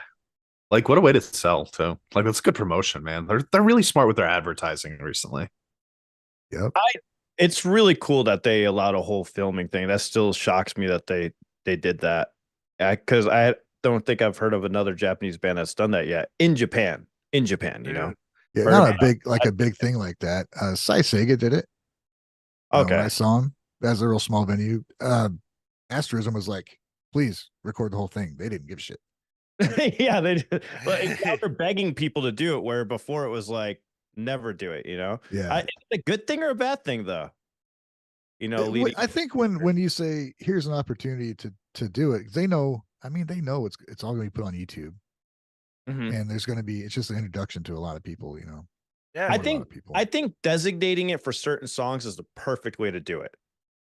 Like, what a way to sell too. Like, that's good promotion, man. They're really smart with their advertising recently. Yep. It's really cool that they allowed a whole filming thing. That still shocks me that they did that. Because I don't think I've heard of another Japanese band that's done that yet in Japan. You know. Yeah, not a big thing like that. Sai Sega did it. Okay. When I saw him, that's a real small venue. Asterism was like, please record the whole thing. They didn't give a shit. Yeah, they did. But they're begging people to do it, where before it was like, never do it, you know? Yeah. Is it a good thing or a bad thing, though? You know, I think when you say here's an opportunity to do it, they know. I mean, they know it's all going to be put on YouTube, and there's going to be. It's just an introduction to a lot of people, you know. Yeah, I think designating it for certain songs is the perfect way to do it,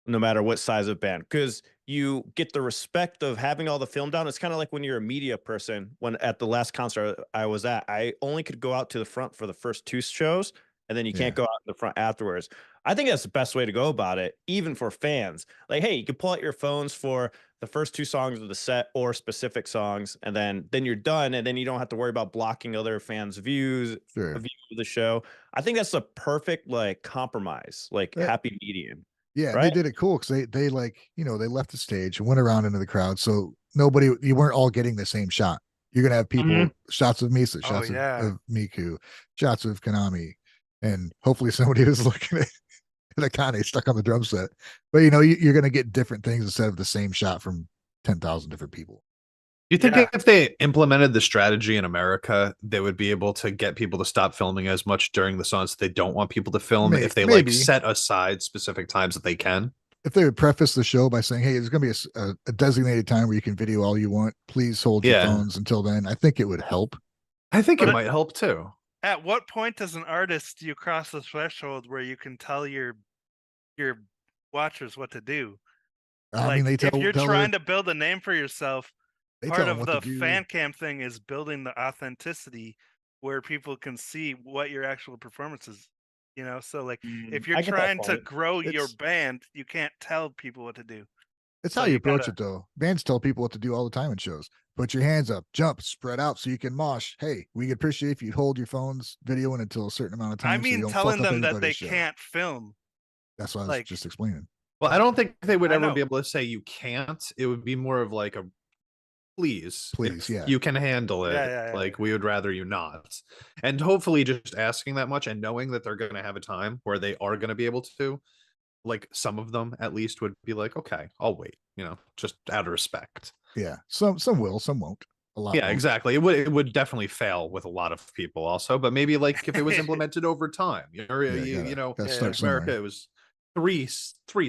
no matter what size of band, because you get the respect of having all the film down. It's kind of like when you're a media person. When at the last concert I was at, I only could go out to the front for the first two shows, and then you can't go out in the front afterwards. I think that's the best way to go about it, even for fans. Like, hey, you can pull out your phones for the first two songs of the set or specific songs, and then you're done, and then you don't have to worry about blocking other fans' views of the show. I think that's the perfect like compromise, like happy medium. Yeah, right? They did it cool because they like, you know, they left the stage and went around into the crowd, so you weren't all getting the same shot. You're gonna have people shots of Misa, shots of Miku, shots of Konami, and hopefully somebody was looking at Akane stuck on the drum set. But you know, you're gonna get different things instead of the same shot from 10,000 different people. you think if they implemented the strategy in America, they would be able to get people to stop filming as much during the songs that they don't want people to film if they like set aside specific times that they can? If they would preface the show by saying, hey, there's going to be a designated time where you can video all you want. Please hold your phones until then. I think it would help. I think it might help too. At what point does an artist do you cross the threshold where you can tell your watchers what to do? I mean, if you're trying to build a name for yourself, part of the fan cam thing is building the authenticity where people can see what your actual performance is. You know, so like if you're trying to grow your band, you can't tell people what to do. It's how you approach it, though. Bands tell people what to do all the time in shows. Put your hands up, jump, spread out so you can mosh. Hey, we appreciate if you hold your phones videoing until a certain amount of time. I mean, telling them that they can't film. That's what I was just explaining. Well, I don't think they would ever be able to say you can't. It would be more of like a please, you can handle it. Like we would rather you not. And hopefully just asking that much and knowing that they're going to have a time where they are going to be able to, like some of them at least would be like, okay, I'll wait, you know, just out of respect. Yeah. Some will, some won't. A lot. Yeah, exactly. It would definitely fail with a lot of people also, but maybe like if it was implemented over time, you know, in America, it was three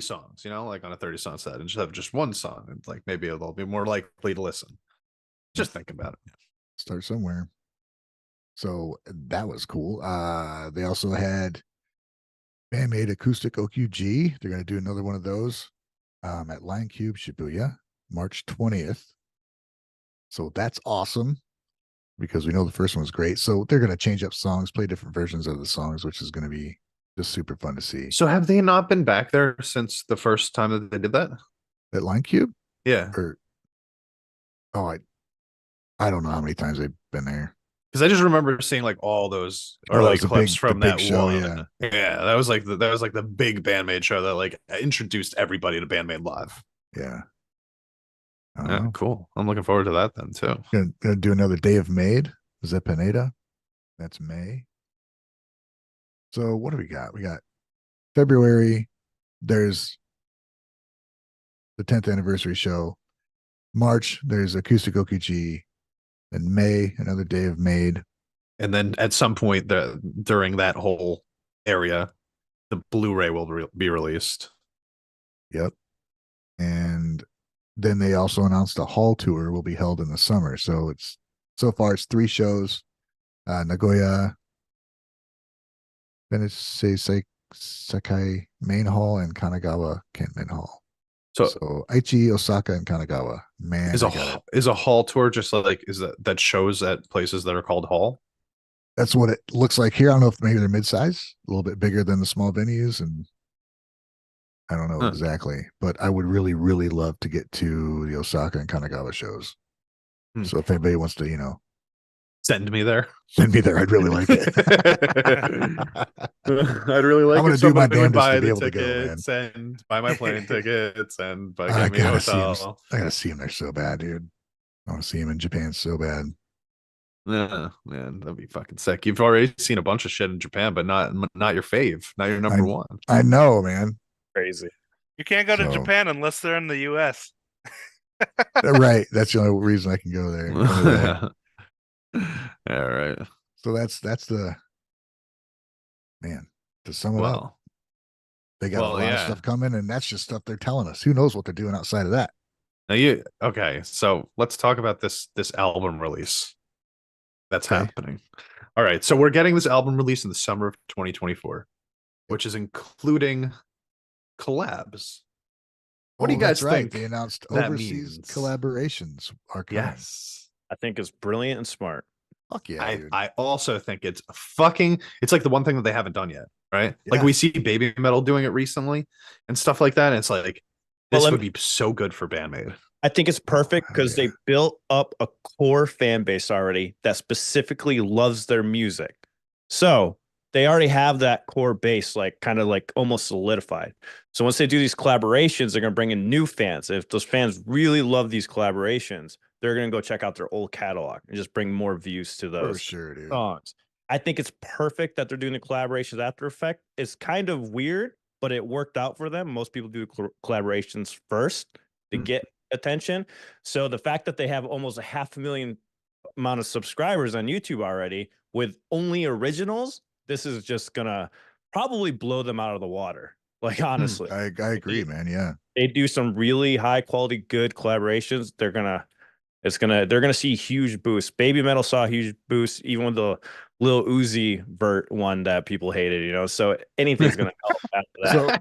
songs, you know, like on a 30-song set, and just have just one song, and like maybe they'll be more likely to listen. Just think about it. Start somewhere. So that was cool. They also had BAND-MAID Acoustic OQG. They're going to do another one of those at Line Cube Shibuya, March 20th. So that's awesome because we know the first one was great. So they're going to change up songs, play different versions of the songs, which is going to be just super fun to see. So have they not been back there since the first time that they did that? At Line Cube? Yeah. I don't know how many times they've been there. Because I just remember seeing like all those early clips from that show. Yeah, that was like the big BAND-MAID show that like introduced everybody to BAND-MAID live. Yeah. Cool. I'm looking forward to that then too. Gonna do another Day of Maid. Zepaneda. That's May. So what do we got? We got February. There's the 10th anniversary show. March, there's Acoustic OQG. In May, another Day of Maid. And then at some point during that whole area, the Blu-ray will be released. Yep. And then they also announced a hall tour will be held in the summer. So so far it's 3 shows. Nagoya, Benessei Sekai Main Hall, and Kanagawa Kenmen Hall. So Aichi, Osaka, and Kanagawa. Man, is a hall tour just like that shows at places that are called hall? That's what it looks like here. I don't know if maybe they're mid-size, a little bit bigger than the small venues, and I don't know exactly. But I would really, really love to get to the Osaka and Kanagawa shows. So if anybody wants to, you know, send me there. I'd really like it. I'd really like. I'm going to do my damnedest to be able to go, man. And buy my plane tickets and get me a hotel. I gotta see him there so bad, dude. I want to see him in Japan so bad. Yeah, man, that'd be fucking sick. You've already seen a bunch of shit in Japan, but not your fave, not your number one. I know, man. Crazy. You can't go to Japan unless they're in the U.S. Right. That's the only reason I can go there. All right. So that's the man. To sum it up, they got a lot of stuff coming, and that's just stuff they're telling us. Who knows what they're doing outside of that? Now so let's talk about this album release that's happening. All right. So we're getting this album release in the summer of 2024, which is including collabs. What do you guys think? They announced overseas collaborations are coming. Yes. I think it's brilliant and smart. Fuck yeah, I also think it's like the one thing that they haven't done yet, right? Yeah. Like we see Baby Metal doing it recently and stuff like that. And it's like, this would be so good for BAND-MAID. I think it's perfect because they built up a core fan base already that specifically loves their music. So they already have that core base, like kind of like almost solidified. So once they do these collaborations, they're going to bring in new fans. If those fans really love these collaborations, they're going to go check out their old catalog and just bring more views to those songs. I think it's perfect that they're doing the collaborations after effect. It's kind of weird, but it worked out for them. Most people do collaborations first to get attention. So the fact that they have almost a 500,000 amount of subscribers on YouTube already with only originals, this is just gonna probably blow them out of the water. Like, honestly, I agree, man. Yeah, they do some really high quality, good collaborations. They're gonna see huge boosts. Baby Metal saw a huge boost, even with the Lil Uzi Vert one that people hated, you know. So anything's gonna help after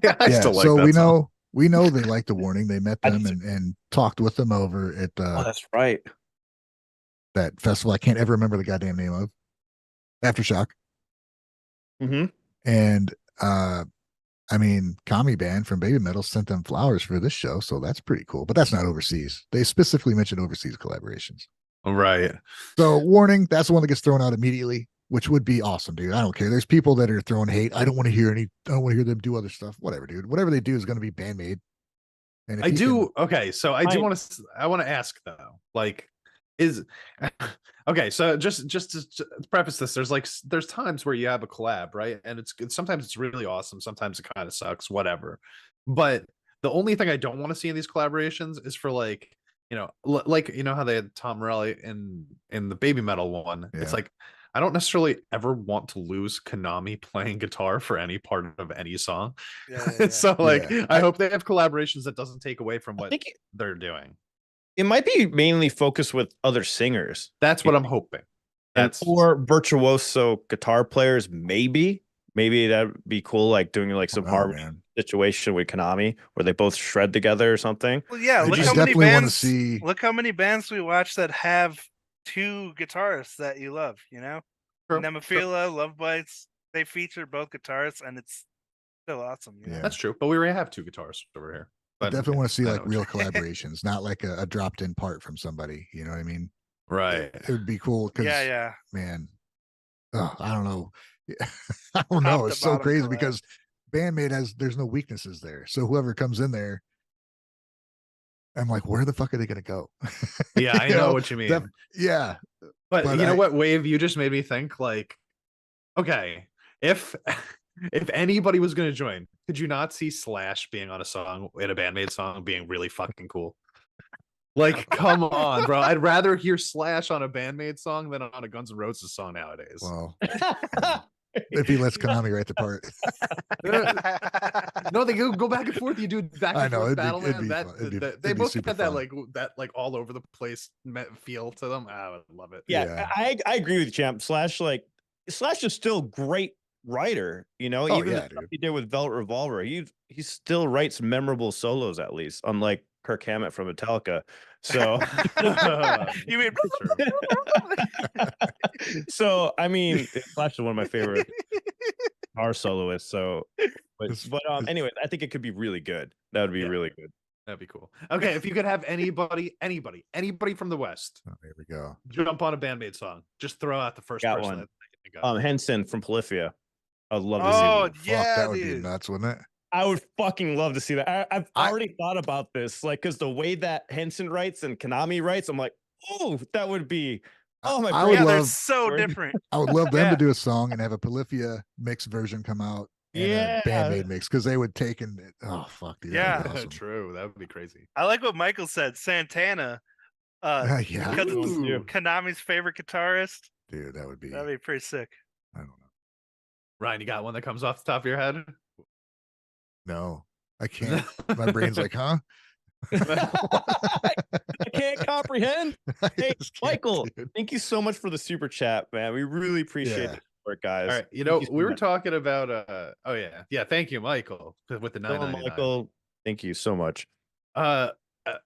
that. So I still like so that we know they like the Warning. They met I them just- and talked with them over at Oh, that's right. that festival. I can't ever remember the goddamn name of Aftershock. Mm-hmm. And I mean, Kami Band from Baby Metal sent them flowers for this show, so that's pretty cool. But that's not overseas. They specifically mentioned overseas collaborations. Right. So, Warning, that's the one that gets thrown out immediately, which would be awesome, dude. I don't care. There's people that are throwing hate. I don't want to hear them do other stuff. Whatever, dude. Whatever they do is going to be BAND-MAID. And if I you do. Okay, so I do I- want to. I want to ask though, like, is okay. So just to preface this, there's times where you have a collab, right? And it's sometimes it's really awesome. Sometimes it kind of sucks. Whatever. But the only thing I don't want to see in these collaborations is for like, like how they had Tom Morelli in the Baby Metal one. Yeah. It's like I don't necessarily ever want to lose Konami playing guitar for any part of any song. So like, Yeah. I hope they have collaborations that doesn't take away from I what think they're doing. it might be mainly focused with other singers. That's what I'm hoping. And That's or virtuoso guitar players, maybe that'd be cool, like doing like some Oh, harmony man. situation with Konami where they both shred together or something. Well, yeah. I Look just how many definitely wanna bands. see- Look how many bands we watch that have two guitarists that you love. You know, True. Nemophila, Love Bites. They feature both guitarists, and it's still awesome. You know? Yeah. that's true. But we already have two guitarists over here. I But definitely want to see I like know what real you- collaborations, not like a dropped in part from somebody. You know what I mean? right. It would be cool because, Yeah. man, I don't know. I don't Top know. to It's so bottom crazy collab. because BAND-MAID there's no weaknesses there. So whoever comes in there, I'm like, where the fuck are they going to go? Yeah, I You know what you mean. Yeah. But but you know I- what, Wave? You just made me think. Like, okay, if if anybody was going to join, could you not see Slash being on a song in a BAND-MAID song being really fucking cool? Like, come on, bro. I'd rather hear Slash on a BAND-MAID song than on a Guns N' Roses song nowadays. Well, if he lets Konami write the part, No, they go back and forth. You do back I and know, forth it'd be- battle, it'd man. be That, fun. It'd be- that- they it'd be both super got that fun. like all over the place feel to them. I would love it. Yeah, I agree with you, Champ. Slash is still great writer, you know, Oh, even yeah, the stuff dude. he did with Velvet Revolver, he still writes memorable solos, at least, unlike Kirk Hammett from Metallica. So You mean so I mean, Slash is one of my favorite guitar soloists. So but anyways, I think it could be really good. That would be Yeah. really good. That'd be cool. Okay, if you could have anybody from the West oh, there we go. jump on a BAND-MAID song, just throw out the first Got person one. that they can think of. Henson from Polyphia. I'd love to see Oh that. Fuck, yeah, that would be dude. nuts, wouldn't it? I would fucking love to see that. I've I- already thought about this, like, because the way that Henson writes and Konami writes, I'm like, oh, that would be. Oh my! I would Yeah, brain- they're love- so Word. different. I would love them Yeah. to do a song and have a Polyphia mix version come out and Yeah. a BAND-MAID mix because they would take and oh fuck, dude, that'd be Yeah. awesome. True, that would be crazy. I like what Michael said. Santana, Yeah, because it's Ooh. Konami's favorite guitarist. dude, that would be. That'd be pretty sick. I don't know. Ryan, you got one that comes off the top of your head? No, I can't. My brain's like, huh? I can't comprehend. I Hey, just can't, Michael, dude. thank you so much for the super chat, man. We really appreciate Yeah. the support, guys. All right, you Thank know, you so we were much. talking about oh yeah, thank you, Michael, with the Dylan, 999. Michael, thank you so much.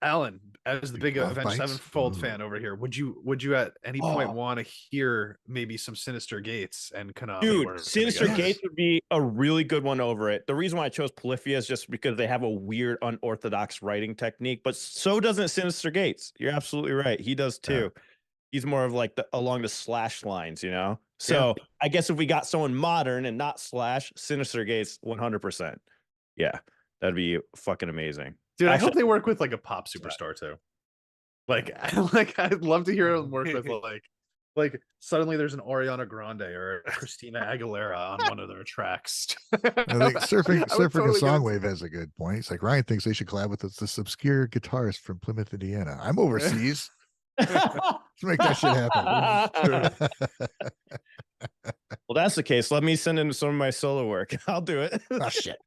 Alan, as the big Love Avenged Bites? Sevenfold Ooh. fan over here, would you at any point Oh. want to hear maybe some Sinister Gates and Konami? Dude, working Sinister together? Gates would be a really good one over it. The reason why I chose Polyphia is just because they have a weird, unorthodox writing technique, but so doesn't Sinister Gates. You're absolutely right. He does too. He's more of like along the Slash lines, you know? So I guess if we got someone modern and not Slash, Sinister Gates 100%. Yeah, that'd be fucking amazing. Dude, I Actually- hope they work with like a pop superstar too. Like, I'd love to hear them work with Like suddenly there's an Ariana Grande or a Christina Aguilera on one of their tracks. I think Surfing I would a totally get Songwave has a good point. It's like Ryan thinks they should collab with this obscure guitarist from Plymouth, Indiana. I'm overseas. Let's make that shit happen. Well, that's the case. Let me send in some of my solo work. I'll do it. Oh shit.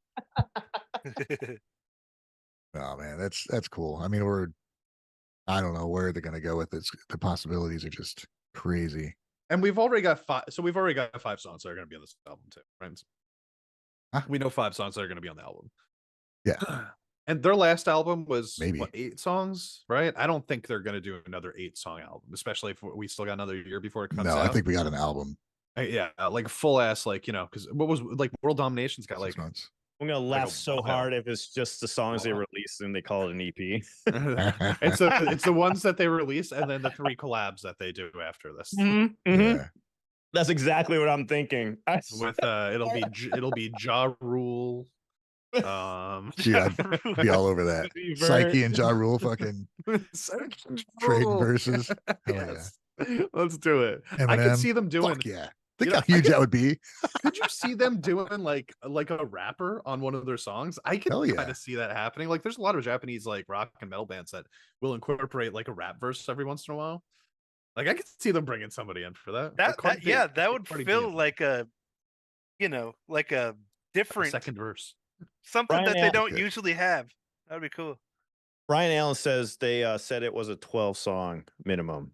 Oh man, that's cool. I mean, I don't know where they're gonna go with this. The possibilities are just crazy. And we've already got 5. So we've already got 5 songs that are going to be on this album too, right? Huh? We know 5 songs that are going to be on the album. Yeah. And their last album was Maybe. what, 8 songs, right? I don't think they're going to do another 8-song album, especially if we still got another year before it comes out. No, I think we got an album. Yeah, like full ass, like, you know, because what was like World Domination's got 6 like months. I'm gonna laugh so while. hard if it's just the songs they release and they call it an EP. it's the ones that they release and then the 3 collabs that they do after this. Yeah. That's exactly what I'm thinking. With it'll be Ja Rule. Gee, I'd be all over that. Psyche and Ja Rule fucking trading verses. Yes. Yeah. Let's do it. Eminem, I could see them doing. Fuck yeah. Think how huge that would be. Could you see them doing like a rapper on one of their songs? I can kind of see that happening. Like there's a lot of Japanese like rock and metal bands that will incorporate like a rap verse every once in a while. Like I could see them bringing somebody in for that. That would feel like a, you know, like a different second verse, something Brian that they don't usually have. That'd be cool. Brian Allen says they said it was a 12-song minimum.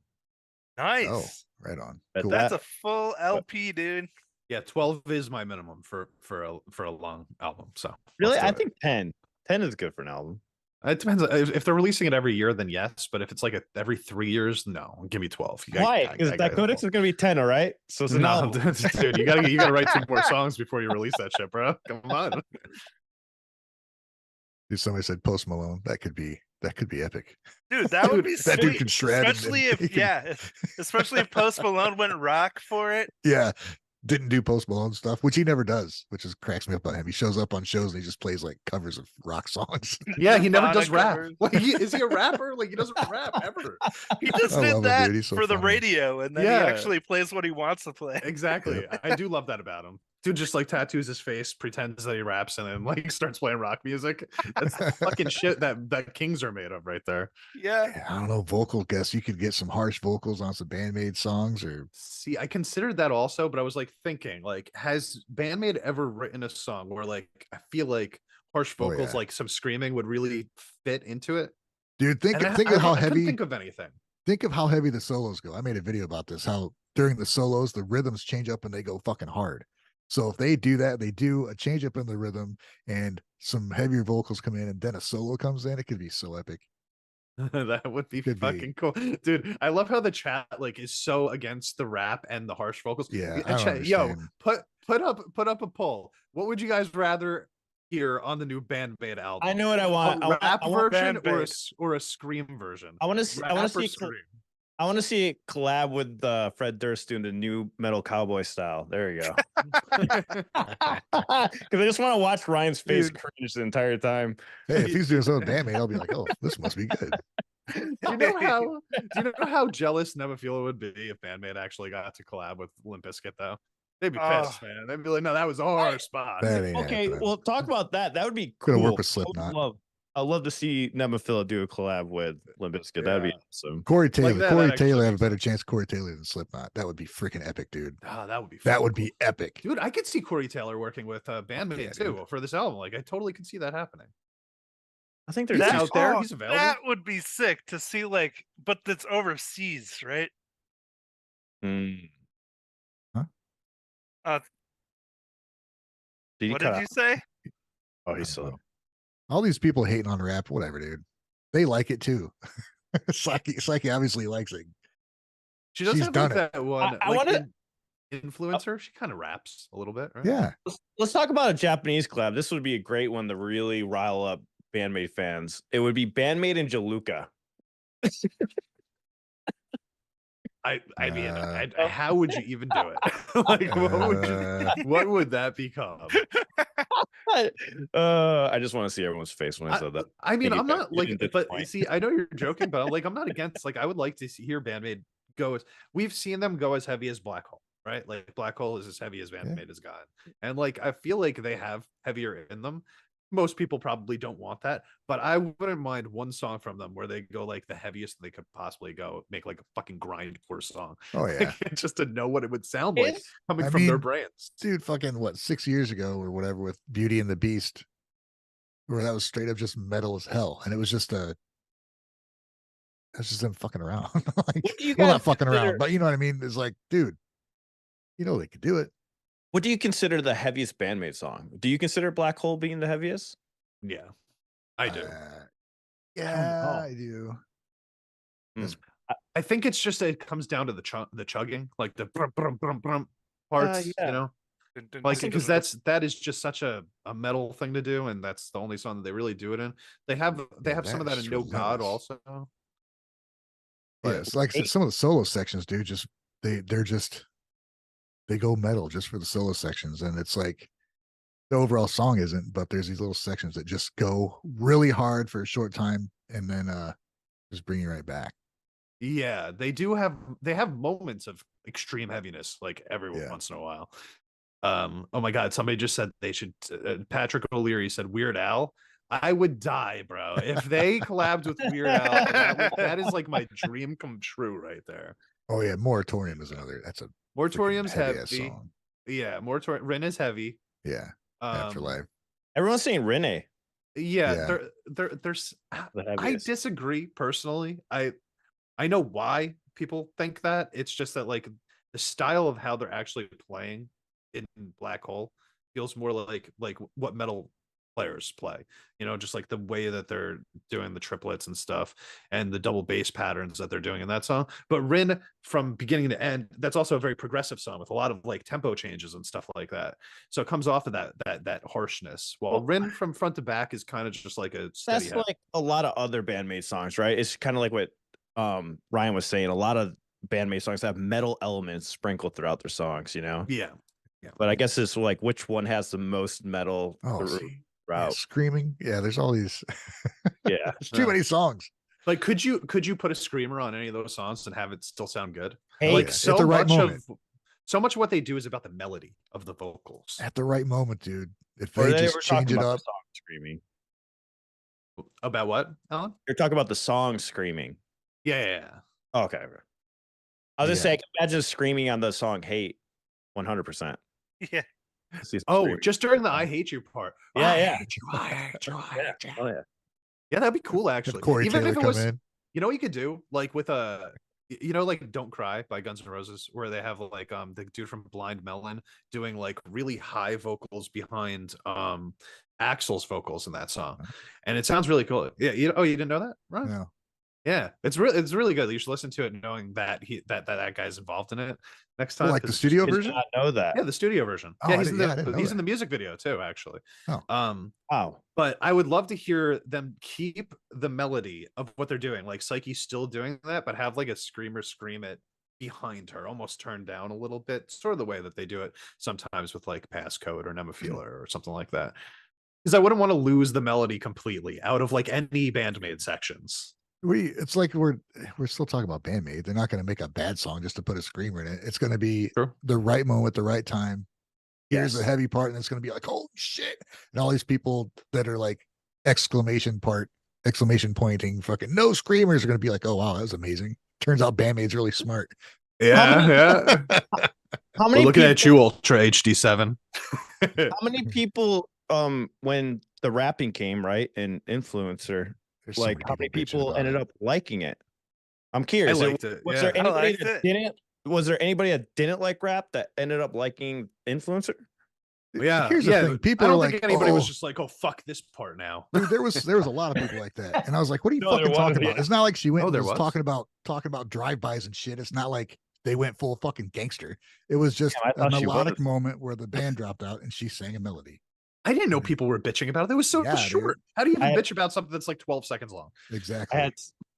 Nice. Oh, right on. Cool. That's a full LP, dude. Yeah, 12 is my minimum for a long album. So really, I think 10 is good for an album. It depends. If they're releasing it every year, then yes. But if it's like every 3 years, no. Give me 12. Why? Because that codex is gonna be 10, all right? So it's no, dude, you gotta write 2 more songs before you release that shit, bro. Come on. Dude, somebody said Post Malone. That could be epic. Dude, that would be that sweet. Dude can shred. Especially especially if Post Malone went rock for it. Yeah. Didn't do Post Malone stuff, which he never does, which is cracks me up about him. He shows up on shows and he just plays like covers of rock songs. Yeah, he never does rap. Like, is he a rapper? Like he doesn't rap ever. He just did that for the radio, and then he actually plays what he wants to play. Exactly. I do love that about him. Dude just like tattoos his face, pretends that he raps, and then like starts playing rock music. That's the fucking shit that kings are made of right there. Yeah. I don't know, vocal guess you could get some harsh vocals on some BAND-MAID songs or see, I considered that also, but I was like thinking, like, has BAND-MAID ever written a song where like I feel like harsh vocals, like some screaming would really fit into it? Dude, think of how heavy. Think of anything. Think of how heavy the solos go. I made a video about this, how during the solos the rhythms change up and they go fucking hard. So if they do that, they do a change up in the rhythm and some heavier vocals come in and then a solo comes in, it could be so epic. That would be fucking cool. Dude, I love how the chat like is so against the rap and the harsh vocals. Yeah. Yo, put up a poll. What would you guys rather hear on the new BAND-MAID album? I know what I want. A rap version or a scream version? I want to see I want to see it collab with Fred Durst doing the new metal cowboy style. There you go. Because I just want to watch Ryan's face cringe the entire time. Hey, if he's doing something BAND-MAID, I'll be like, oh, this must be good. Do you know how jealous Nemophila would be if BAND-MAID actually got to collab with Limp Bizkit though? They'd be pissed, man. They'd be like, no, that was our spot. Okay, well, talk about that. That would be cool. Gonna work with Slipknot. I'd love to see Nemophila do a collab with Limp Bizkit. That'd be awesome. Corey Taylor. Corey Taylor have a better chance of Corey Taylor than Slipknot. That would be freaking epic, dude. Oh, that would be be epic. Dude, I could see Corey Taylor working with BAND-MAID too for this album. Like I totally could see that happening. I think there's out there. He's available. That would be sick to see, like, but that's overseas, right? Huh? What did you say? Oh, he's so. All these people hating on rap, whatever, dude. They like it too. Psyche obviously likes it. She's have done like that one. I want to influencer. She kind of raps a little bit, right? Yeah. Let's talk about a Japanese collab. This would be a great one to really rile up BAND-MAID fans. It would be BAND-MAID and Jaluka. I mean, how would you even do it? Like, what would that become? I just want to see everyone's face when I said that. I mean, I'm not like, but see, I know you're joking, but I'm not against. Like, I would like to hear BAND-MAID we've seen them go as heavy as Black Hole, right? Like Black Hole is as heavy as BAND-MAID has gotten. And like I feel like they have heavier in them. Most people probably don't want that, but I wouldn't mind one song from them where they go like the heaviest they could possibly go, make like a fucking grindcore song. Oh yeah. Just to know what it would sound like coming from their brands. Dude, fucking what, 6 years ago or whatever with Beauty and the Beast, where that was straight up just metal as hell. And it was just that's just them fucking around. Like, well, not fucking around, but you know what I mean? It's like, dude, you know they could do it. What do you consider the heaviest BAND-MAID song? Do you consider Black Hole being the heaviest? Yeah, I do. Yeah, I do. I think it's just it comes down to the chugging, like the brum, brum, brum, brum parts, you know, like because that is just such a metal thing to do, and that's the only song that they really do it in. They have some of that in No God also. But yeah, it's like some of the solo sections, dude. Just they go metal just for the solo sections, and it's like the overall song isn't, but there's these little sections that just go really hard for a short time and then just bring you right back. Yeah, they have moments of extreme heaviness like every once in a while. Oh my god, somebody just said they should Patrick O'Leary said Weird Al. I would die, bro, if they collabed with Weird Al. That is like my dream come true right there. Oh yeah, Moratorium is another. That's a Moratorium's heavy song. Yeah, Moratorium. Ren is heavy. Yeah, Afterlife. Everyone's saying Rene. Yeah, there's. I disagree personally. I know why people think that. It's just that like the style of how they're actually playing in Black Hole feels more like what metal players play, you know, just like the way that they're doing the triplets and stuff and the double bass patterns that they're doing in that song. But Rin, from beginning to end, that's also a very progressive song with a lot of like tempo changes and stuff like that, so it comes off of that harshness, while Rin from front to back is kind of just like a steady that's like a lot of other BAND-MAID songs, right? It's kind of like what Ryan was saying. A lot of BAND-MAID songs have metal elements sprinkled throughout their songs, you know. Yeah. But I guess it's like which one has the most metal route. Yeah, screaming. Yeah, there's all these. Yeah, there's too many songs. Like, could you put a screamer on any of those songs and have it still sound good? Hey, like so at the right moment. So much of what they do is about the melody of the vocals at the right moment, dude. If they just change it up, screaming. About what, Alan? You're talking about the song screaming. Yeah. Okay. I was just saying, imagine screaming on the song "Hate," 100%. Yeah. Oh, just during the "I hate you" part. Yeah, I hate you, I hate you, I hate you. Oh yeah. Yeah, that'd be cool actually. Even if it was, you know what you could do? Like with like "Don't Cry" by Guns N' Roses, where they have like the dude from Blind Melon doing like really high vocals behind Axl's vocals in that song. And it sounds really cool. Yeah, you didn't know that? Right. No. Yeah, it's really good. You should listen to it knowing that that guy's involved in it next time. Like the studio version? I know that. Yeah, the studio version. Oh, yeah, he's in the music video too, actually. Oh. Wow. But I would love to hear them keep the melody of what they're doing. Like Psyche's still doing that, but have like a screamer scream it behind her, almost turned down a little bit, sort of the way that they do it sometimes with like Passcode or Nemophila or something like that. Because I wouldn't want to lose the melody completely out of like any BAND-MAID sections. It's like we're still talking about BAND-MAID. They're not going to make a bad song just to put a screamer in it. It's going to be the right moment, the right time. Here's the heavy part, and it's going to be like, holy shit. And all these people that are like exclamation pointing, fucking no screamers are going to be like, oh wow, that was amazing. Turns out BAND-MAID's really smart. Yeah. How many looking at you, Ultra HD7? How many people when the rapping came, right, and Influencer, There's like how many people ended up liking it? I'm curious. I liked it. Was there anybody that didn't? Was there anybody that didn't like rap that ended up liking Influencer? Yeah, here's the thing. People I don't are think like, anybody was just like, oh fuck this part now. Dude, there was a lot of people like that, and I was like, what are you fucking talking about? It's not like she went and was talking about drive-bys and shit. It's not like they went full fucking gangster. It was just a melodic moment where the band dropped out and she sang a melody. I didn't know people were bitching about it. It was so short. Dude. How do you even bitch about something that's like 12 seconds long? Exactly.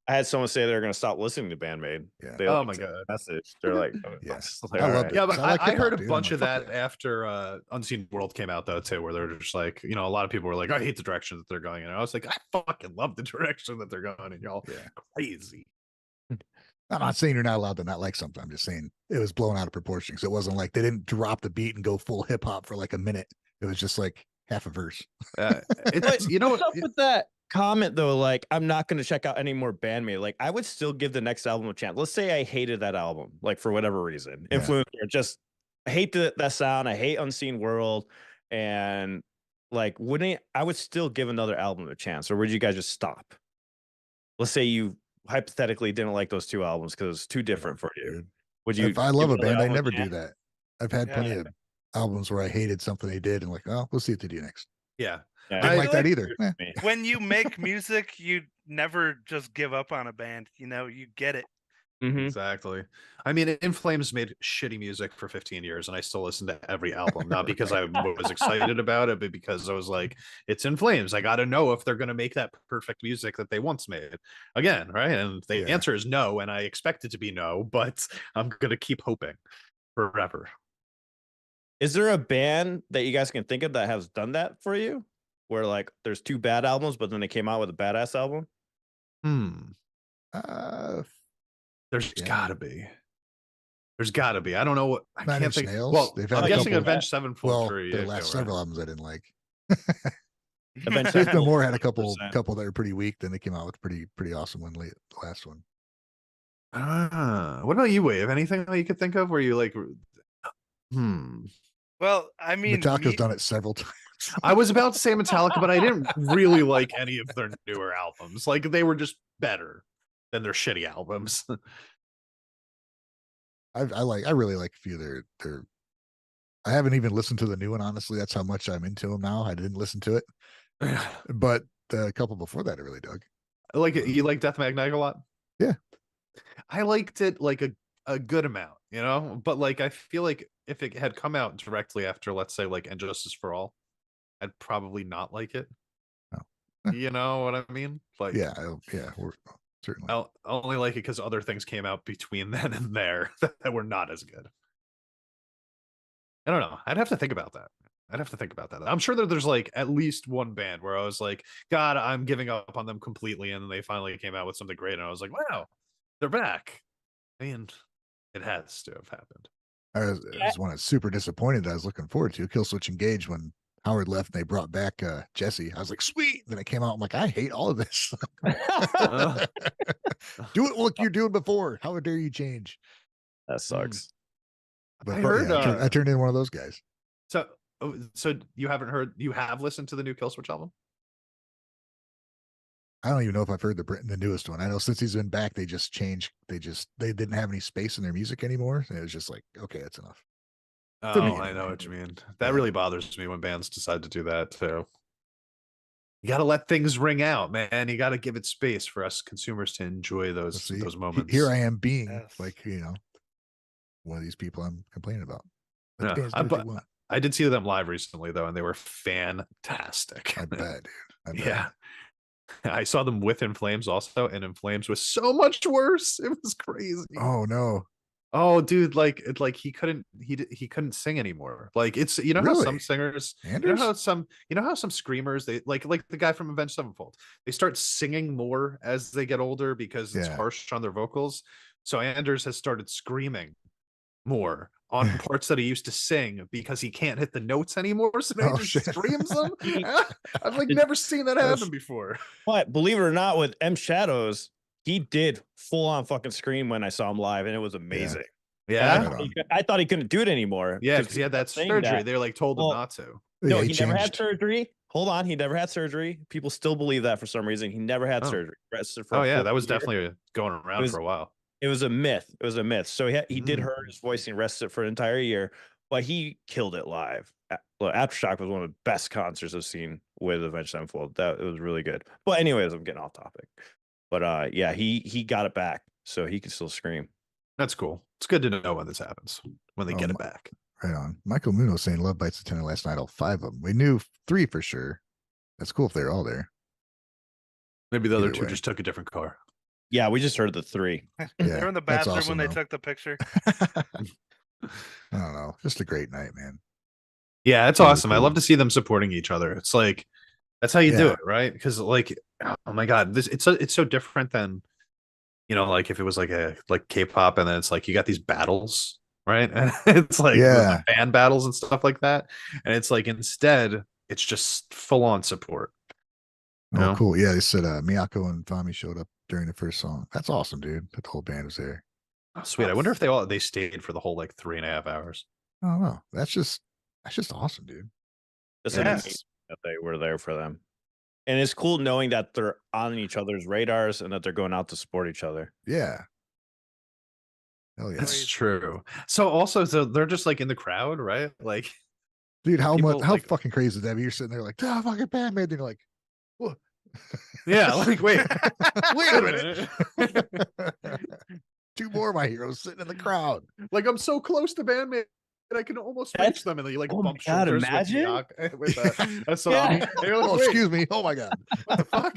I had someone say they're going to stop listening to BAND-MAID. Yeah. Oh my god, message. They're like, yes. Like, I love it. Yeah, but I heard a bunch of like, that after Unseen World came out though too, where they're just like, a lot of people were like, I hate the direction that they're going in. And I was like, I fucking love the direction that they're going in, y'all. Yeah. Crazy. I'm not saying you're not allowed to not like something. I'm just saying it was blown out of proportion. So it wasn't like they didn't drop the beat and go full hip hop for like a minute. It was just like half a verse. It's you know what's up with that comment though? Like, I'm not going to check out any more BAND-MAID. Like, I would still give the next album a chance. Let's say I hated that album, like for whatever reason, influence or just I hate that sound. I hate Unseen World, and like, I would still give another album a chance, or would you guys just stop? Let's say you hypothetically didn't like those two albums because it's too different for you. Would you? If I love a band, I never chance? do that. I've had plenty of albums where I hated something they did and like, oh, we'll see what they do next. Yeah. Didn't like that either. When you make music, you never just give up on a band. You know, you get it. Exactly. I mean, In Flames made shitty music for 15 years, and I still listen to every album, not because I was excited about it, but because I was like, it's In Flames. I got to know if they're going to make that perfect music that they once made again, right? And the answer is no, and I expect it to be no, but I'm going to keep hoping forever. Is there a band that you guys can think of that has done that for you? Where like there's two bad albums, but then they came out with a badass album? There's gotta be. There's gotta be. I don't know what I can't think. Nails. Well, They've I'm had guessing Avenged Sevenfold. Their last several albums I didn't like. Avenged Faith No More had a 100%. couple that were pretty weak. Then they came out with pretty awesome one late. The last one. What about you, Wave? Anything that you could think of where you like? Well, I mean, Metallica's done it several times. I was about to say Metallica, but I didn't really like any of their newer albums. Like they were just better than their shitty albums. I really like a few of their. I haven't even listened to the new one, honestly. That's how much I'm into them now. I didn't listen to it, but the couple before that I really dug. Like you like Death Magnetic a lot? Yeah, I liked it like a good amount, you know. But like I feel like if it had come out directly after, let's say, like And Justice for All, I'd probably not like it. Oh. You know what I mean? Like we're certainly. I'll only like it because other things came out between then and there that were not as good. I don't know. I'd have to think about that. I'm sure that there's like at least one band where I was like, God, I'm giving up on them completely, and then they finally came out with something great, and I was like, wow, they're back. And it has to have happened. I was one that's super disappointed that I was looking forward to Killswitch Engage when Howard left and they brought back Jesse. I was like, sweet. Then it came out. I'm like, I hate all of this. Do it like you're doing before. How dare you change? That sucks. But I heard I turned in one of those guys. So you have listened to the new Killswitch album? I don't even know if I've heard the newest one. I know since he's been back, they just changed. They didn't have any space in their music anymore. And it was just like, okay, that's enough. Oh, I know what you mean. That really bothers me when bands decide to do that too. You got to let things ring out, man. You got to give it space for us consumers to enjoy those moments. Here I am being like, one of these people I'm complaining about. I did see them live recently though, and they were fantastic. I bet, dude. Yeah. I saw them with In Flames also, and In Flames was so much worse. It was crazy. Oh no. Oh, dude, like he couldn't sing anymore. Like it's how some singers, you know how some screamers, they like the guy from Avenged Sevenfold, they start singing more as they get older because it's harsh on their vocals. So Anders has started screaming more on parts that he used to sing because he can't hit the notes anymore. So he just screams them. I've like never seen that happen before. But believe it or not, with M Shadows, he did full on fucking scream when I saw him live, and it was amazing. Yeah. I thought he couldn't do it anymore. Yeah, because he had that surgery. They're like told him not to. No, he never had surgery. Hold on, he never had surgery. People still believe that for some reason. He never had surgery. That was definitely going around for a while. It was a myth. So he did hurt his voice and rested for an entire year, but he killed it live. Aftershock was one of the best concerts I've seen with Avenged Sevenfold. It was really good. But anyways, I'm getting off topic. But he got it back, so he can still scream. That's cool. It's good to know when this happens, when they get it back. Right on. Michael Muno saying Love Bites attended last night, all 5 of them. We knew 3 for sure. That's cool if they're all there. Maybe the other 2 just took a different car. Yeah, we just heard the 3. They're in the bathroom awesome, when they took the picture. I don't know. Just a great night, man. Yeah, it's awesome. Cool. I love to see them supporting each other. It's like that's how you do it, right? Because like, oh my god, it's so different than you know, like if it was like a like K-pop, and then it's like you got these battles, right? And it's like Yeah. the fan battles and stuff like that. And it's like instead, it's just full on support. You Oh, know? cool. Yeah, they said Miyako and Fami showed up during the first song. That's awesome, dude. That the whole band was there. Oh, sweet. I wonder if they stayed for the whole like 3.5 hours. I don't know. That's just awesome, dude. Just Yeah. amazing that they were there for them. And it's cool knowing that they're on each other's radars and that they're going out to support each other. Yeah. Hell yeah. That's true. So they're just like in the crowd, right? Like, Dude, how people, like, fucking crazy is that? You're sitting there like, oh, fucking BAND-MAID. And you're like, whoa. yeah, like wait, Wait a minute. 2 more of my heroes sitting in the crowd. Like I'm so close to BAND-MAID that I can almost reach them, and then you like oh my bump God, shoulders imagine? with a song. Yeah. And you're like, Oh, wait, excuse me. Oh my God. what the fuck?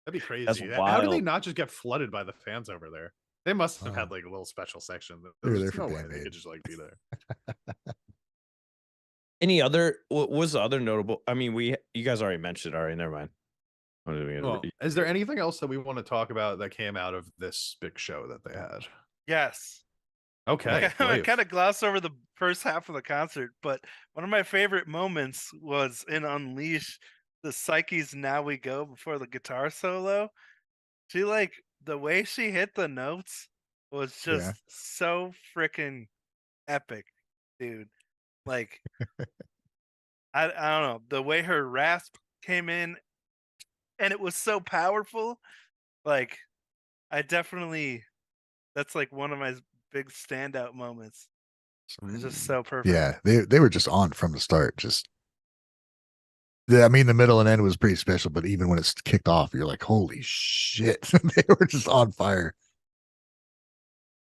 That'd be crazy. How do they wild. not just get flooded by the fans over there? They must have Oh. had like a little special section. They were There's there for no way they BAND-MAID. could just like be there. Any other, what was the other notable? I mean, you guys already mentioned it already. Never mind. Well, is there anything else that we want to talk about that came out of this big show that they had? Yes. Okay. I kind of glossed over the first half of the concert, but one of my favorite moments was in Unleash, the Psyche's Now We Go before the guitar solo. She like the way she hit the notes was just so freaking epic, dude. Like I don't know, the way her rasp came in and it was so powerful. Like I definitely that's like one of my big standout moments. It's just so perfect. Yeah, they were just on from the start. Just I mean, the middle and end was pretty special, but even when it's kicked off, you're like, holy shit. They were just on fire.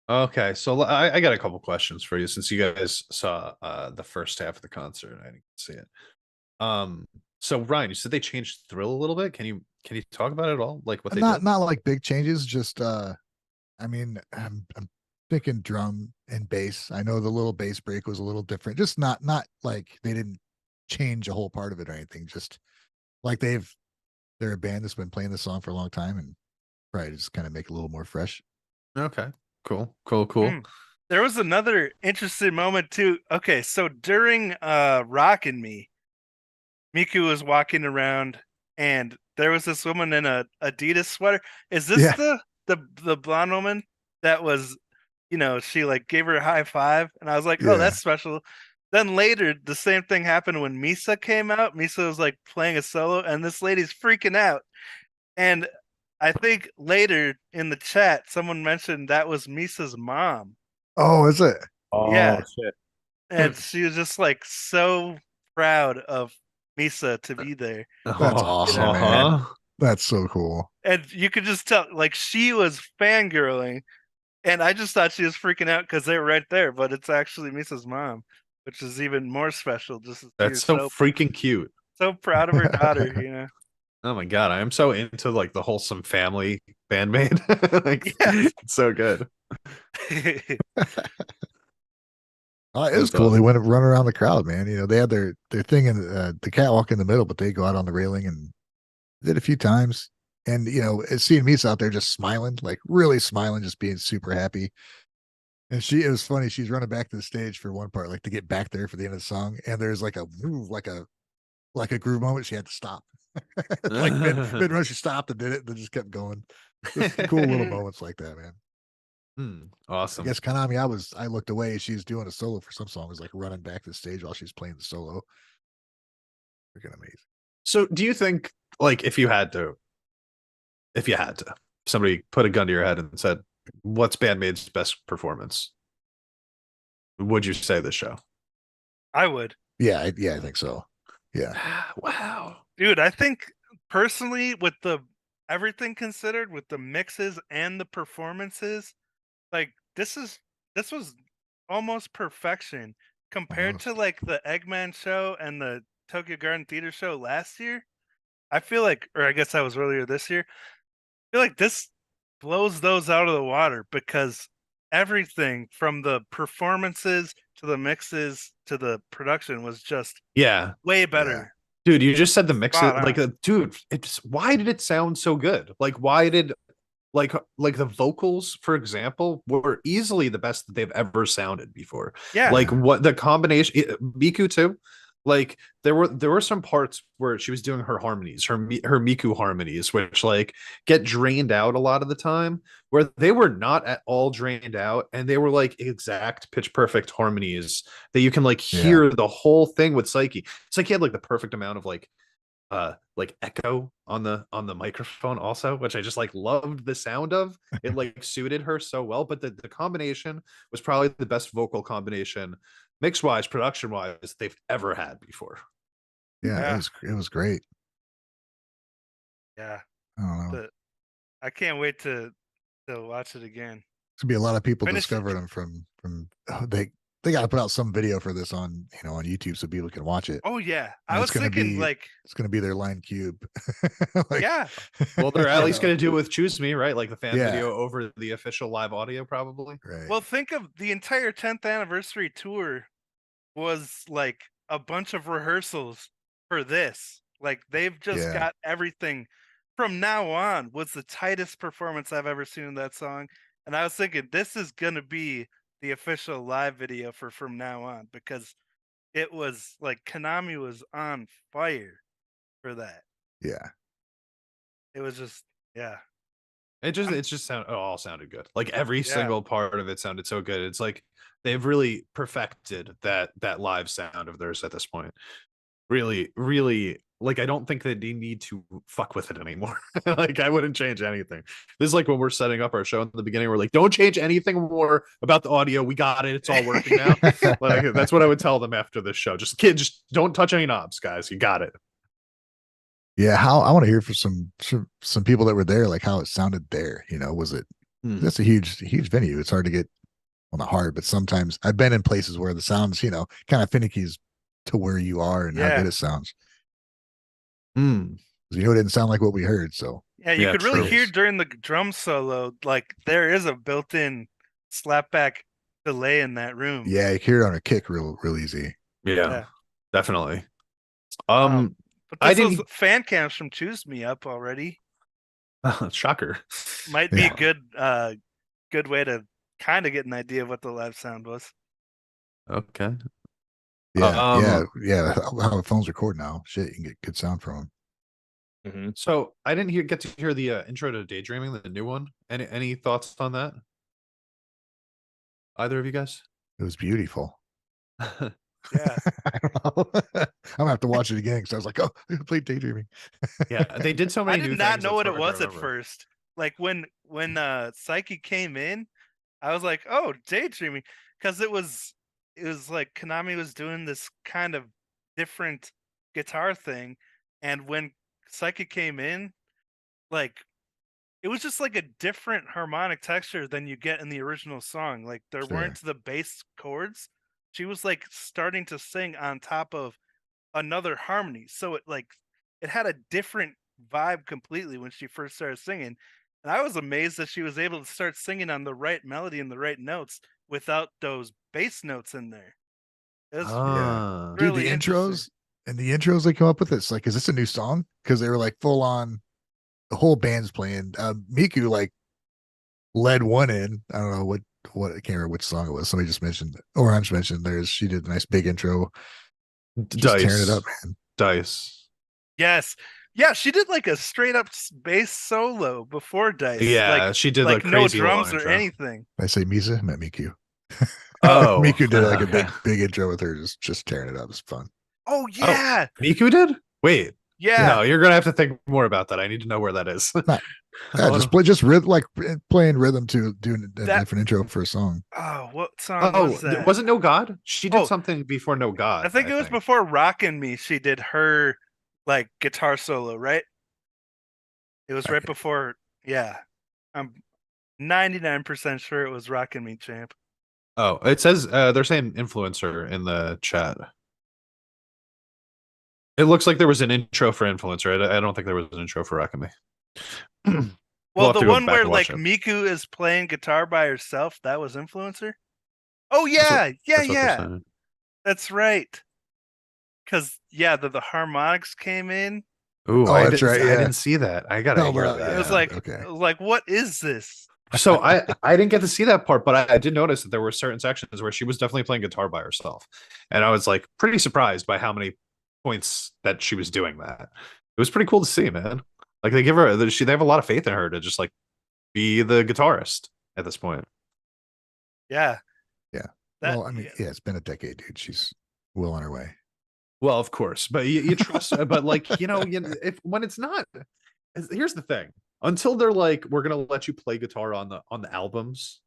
Okay, so I got a couple questions for you since you guys saw the first half of the concert. I didn't see it. So Ryan, you said they changed Thrill a little bit. Can you talk about it at all? Like what they did? Not like big changes, just I mean, I'm thinking drum and bass. I know the little bass break was a little different. Just not like they didn't change a whole part of it or anything. Just like they're a band that's been playing this song for a long time and probably just kind of make it a little more fresh. Okay. Cool. There was another interesting moment too. Okay, so during Rockin' Me, Miku was walking around and there was this woman in a Adidas sweater. Is this the blonde woman that was, you know, she like gave her a high five and I was like, oh, that's special. Then later the same thing happened when Misa came out. Misa was like playing a solo and this lady's freaking out. And I think later in the chat, someone mentioned that was Misa's mom. Oh, is it? Oh, Yeah. shit. And she was just like so proud of Misa to be there. That's awesome, man. That's so cool. And you could just tell, like, she was fangirling. And I just thought she was freaking out because they were right there. But it's actually Misa's mom, which is even more special. Just That's so freaking cute. So proud of her daughter, you know. Oh my God, I am so into like the wholesome family BAND-MAID. Like, it's so good. Oh, it was cool. Awesome. They went and run around the crowd, man. You know, they had their thing in the catwalk in the middle, but they go out on the railing and did a few times. And you know, seeing Misa out there just smiling, like really smiling, just being super happy. And it was funny. She's running back to the stage for one part, like to get back there for the end of the song. And there's like a groove moment. She had to stop. Like mid run, she stopped and did it, and then just kept going. Just cool little moments like that, man. Awesome. I guess Kanami, I looked away. She's doing a solo for some song. Was like running back to the stage while she's playing the solo. Freaking amazing. So, do you think, like, if you had to, somebody put a gun to your head and said, "What's BAND-MAID's best performance?" Would you say this show? I would. Yeah, I think so. Yeah. Wow, dude. I think personally, with the everything considered, with the mixes and the performances, like this was almost perfection compared to like the Eggman show and the Tokyo Garden Theater show last year. I feel like, or I guess that was earlier this year. I feel like this blows those out of the water because everything from the performances to the mixes to the production was just way better Dude, you just said the mix Spot it like on. dude, why did it sound so good? Like why did like the vocals, for example, were easily the best that they've ever sounded before. Yeah. Like what the combination, Miku too. Like there were some parts where she was doing her harmonies, her Miku harmonies, which like get drained out a lot of the time, where they were not at all drained out, and they were like exact pitch perfect harmonies that you can like hear the whole thing with Psyche. Psyche had like the perfect amount of like echo on the microphone also, which I just like loved the sound of. It like suited her so well, but the combination was probably the best vocal combination, mix wise, production wise, they've ever had before. Yeah, Yeah. it was great. Yeah. I don't know. I can't wait to watch it again. There's gonna be a lot of people Finish- discovering them from they got to put out some video for this on on YouTube so people can watch it. Oh yeah, And I it's was gonna thinking be- like, It's gonna be their line cube. Like, yeah, Well, they're I at least know. going to do it with Choose Me, right? Like the fan Yeah. video over the official live audio, probably. Right. well, think of the entire 10th anniversary tour was like a bunch of rehearsals for this. Like they've just got everything. From now on was the tightest performance I've ever seen in that song, and I was thinking this is gonna be the official live video for From Now On, because it was like Konami was on fire for that. Yeah. It was just, yeah. It all sounded good. Like every Yeah. single part of it sounded so good. It's like they've really perfected that live sound of theirs at this point. Really, really, like I don't think that they need to fuck with it anymore. Like I wouldn't change anything. This is like when we're setting up our show in the beginning, we're like, don't change anything more about the audio. We got it. It's all working now. Like that's what I would tell them after this show. Just don't touch any knobs, guys. You got it. Yeah, how I want to hear from some people that were there, like how it sounded there. Was it? That's a huge venue. It's hard to get, well, not hard, but sometimes I've been in places where the sounds, kind of finicky to where you are and how good it sounds. It didn't sound like what we heard. So yeah, you could really true. hear during the drum solo, like there is a built-in slapback delay in that room. yeah, you can hear it on a kick real easy. Yeah. Definitely. But I this was didn't. fan cams from Choose Me up already. Shocker. Might be a good way to kind of get an idea of what the live sound was. Okay. Yeah, how the phone's record now. Shit, you can get good sound from them. So I didn't get to hear the intro to Daydreaming, the new one. Any thoughts on that? Either of you guys? It was beautiful. Yeah. I don't know. I'm gonna have to watch it again because I was like, oh, I played Daydreaming. Yeah, they did so I many did new not things. know that's what it hard to was at remember. first. Like when Psyche came in, I was like, oh, Daydreaming, because it was like Konami was doing this kind of different guitar thing, and when Psyche came in, like it was just like a different harmonic texture than you get in the original song. Like there weren't the bass chords. She was like starting to sing on top of another harmony. So it had a different vibe completely when she first started singing. And I was amazed that she was able to start singing on the right melody and the right notes without those bass notes in there. It was Dude, really the interesting. intros they come up with, it's like, is this a new song? Because they were like full on, the whole band's playing. Miku like led one in. I don't know what I can't remember which song it was. Somebody just mentioned, or I'm just mentioned. She did a nice big intro, just tearing it up, man. Dice. Yes. Yeah, she did like a straight up bass solo before Dice. Yeah, like, she did like like no crazy drums or intro. anything. Did I say Misa? I meant Miku. Oh, Miku did like okay. a big intro with her, just tearing it up. It's fun. Oh yeah. Miku did? Wait. Yeah. No, you're gonna have to think more about that. I need to know where that is. Just playing rhythm to doing a different intro for a song. Oh, what song was that? Was it No God? She did something before No God. I think it was before Rockin' Me. She did her like guitar solo, right? It was right before. Yeah, I'm 99% sure it was Rockin' Me, champ. Oh, it says they're saying influencer in the chat. It looks like there was an intro for influencer. I don't think there was an intro for Rock and Me. Well, the one where like Miku is playing guitar by herself, that was influencer. Oh yeah, yeah. That's right. because the harmonics came in. Ooh, Oh, that's right. I Yeah. didn't see that. I gotta No, hear but, that. It was yeah, like, okay. what is this? So I didn't get to see that part, but I did notice that there were certain sections where she was definitely playing guitar by herself, and I was like pretty surprised by how many points that she was doing that. It was pretty cool to see, man. Like they have a lot of faith in her to just like be the guitarist at this point. Yeah. Yeah. That, Well, I mean, yeah, it's been a decade, dude. She's well on her way. Well, of course, but you trust, but like if when it's not, here's the thing: until they're like, we're gonna let you play guitar on the albums,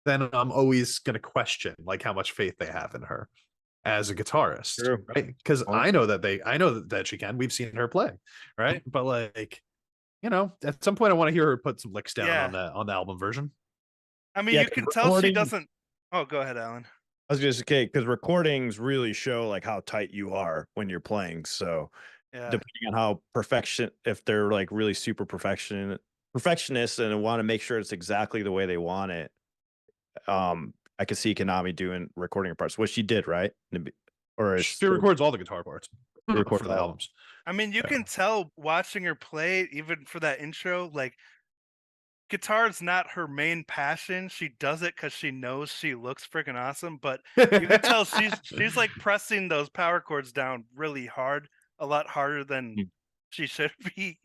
then I'm always gonna question like how much faith they have in her as a guitarist, True. right? Because I know that she can. We've seen her play, right? But like, at some point, I want to hear her put some licks down on the album version. I mean, Yeah, you can tell she doesn't. Oh, go ahead, Alan. I was just okay because recordings really show like how tight you are when you're playing. So depending on how if they're like really super perfectionists and want to make sure it's exactly the way they want it. I could see Konami doing recording parts, which she did, right? Or She records all the guitar parts for the albums. I mean, you can tell watching her play, even for that intro, like guitar is not her main passion. She does it because she knows she looks freaking awesome. But you can tell she's like pressing those power chords down really hard, a lot harder than she should be,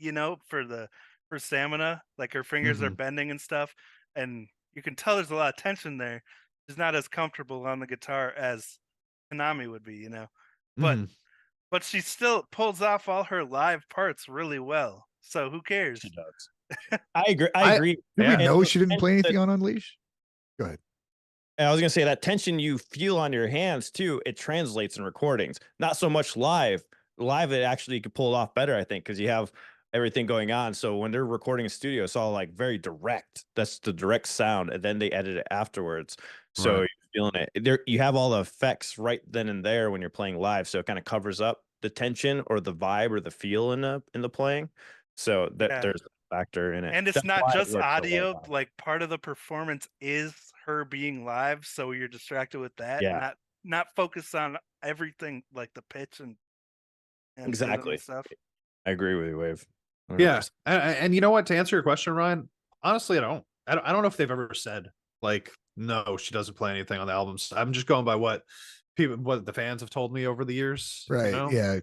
for stamina. Like her fingers are bending and stuff, and you can tell there's a lot of tension there. She's not as comfortable on the guitar as Konami would be, but she still pulls off all her live parts really well. So who cares? She does. I agree. I agree. Did we know she didn't play anything on Unleash? Go ahead. I was gonna say that tension you feel on your hands too, it translates in recordings. Not so much live. Live, it actually could pull it off better, I think, because you have everything going on. So when they're recording in studio, it's all like very direct. That's the direct sound, and then they edit it afterwards. So you're feeling it. There, you have all the effects right then and there when you're playing live. So it kind of covers up the tension or the vibe or the feel in the playing. So that there's a factor in it. And it's That's not why it just works so audio, well. like part of the performance is her being live, so you're distracted with that. Yeah. Not focused on everything like the pitch and Exactly. and stuff. I agree with you, Wave. 100%. Yeah, and you know what? To answer your question, Ryan, honestly, I don't know if they've ever said like, no, she doesn't play anything on the albums. I'm just going by what the fans have told me over the years. Right. You know? Yeah.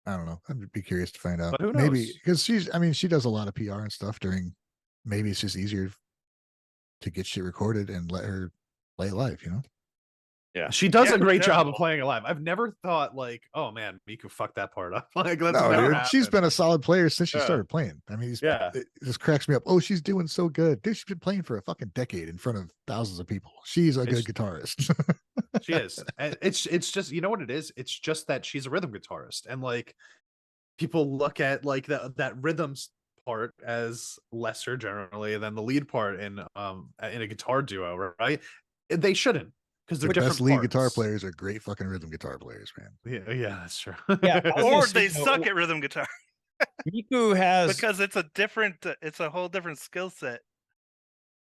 I don't know. I'd be curious to find out. But who knows? Maybe because she does a lot of PR and stuff maybe it's just easier to get shit recorded and let her play it live, Yeah. She does a great job of playing it live. I've never thought like, oh man, Miku fucked that part up. Like, that's never happened. She's been a solid player since she started playing. I mean, it just cracks me up. Oh, she's doing so good. Dude, she's been playing for a fucking decade in front of thousands of people. She's a good guitarist. She is. And it's just, you know what it is? It's just that she's a rhythm guitarist. And like people look at like that rhythms part as lesser generally than the lead part in a guitar duo, right? They shouldn't. Because they're different best lead parts. Guitar players are great fucking rhythm guitar players, man. Yeah, that's true. Yeah, or they suck at rhythm guitar. Miku has because it's a whole different skill set.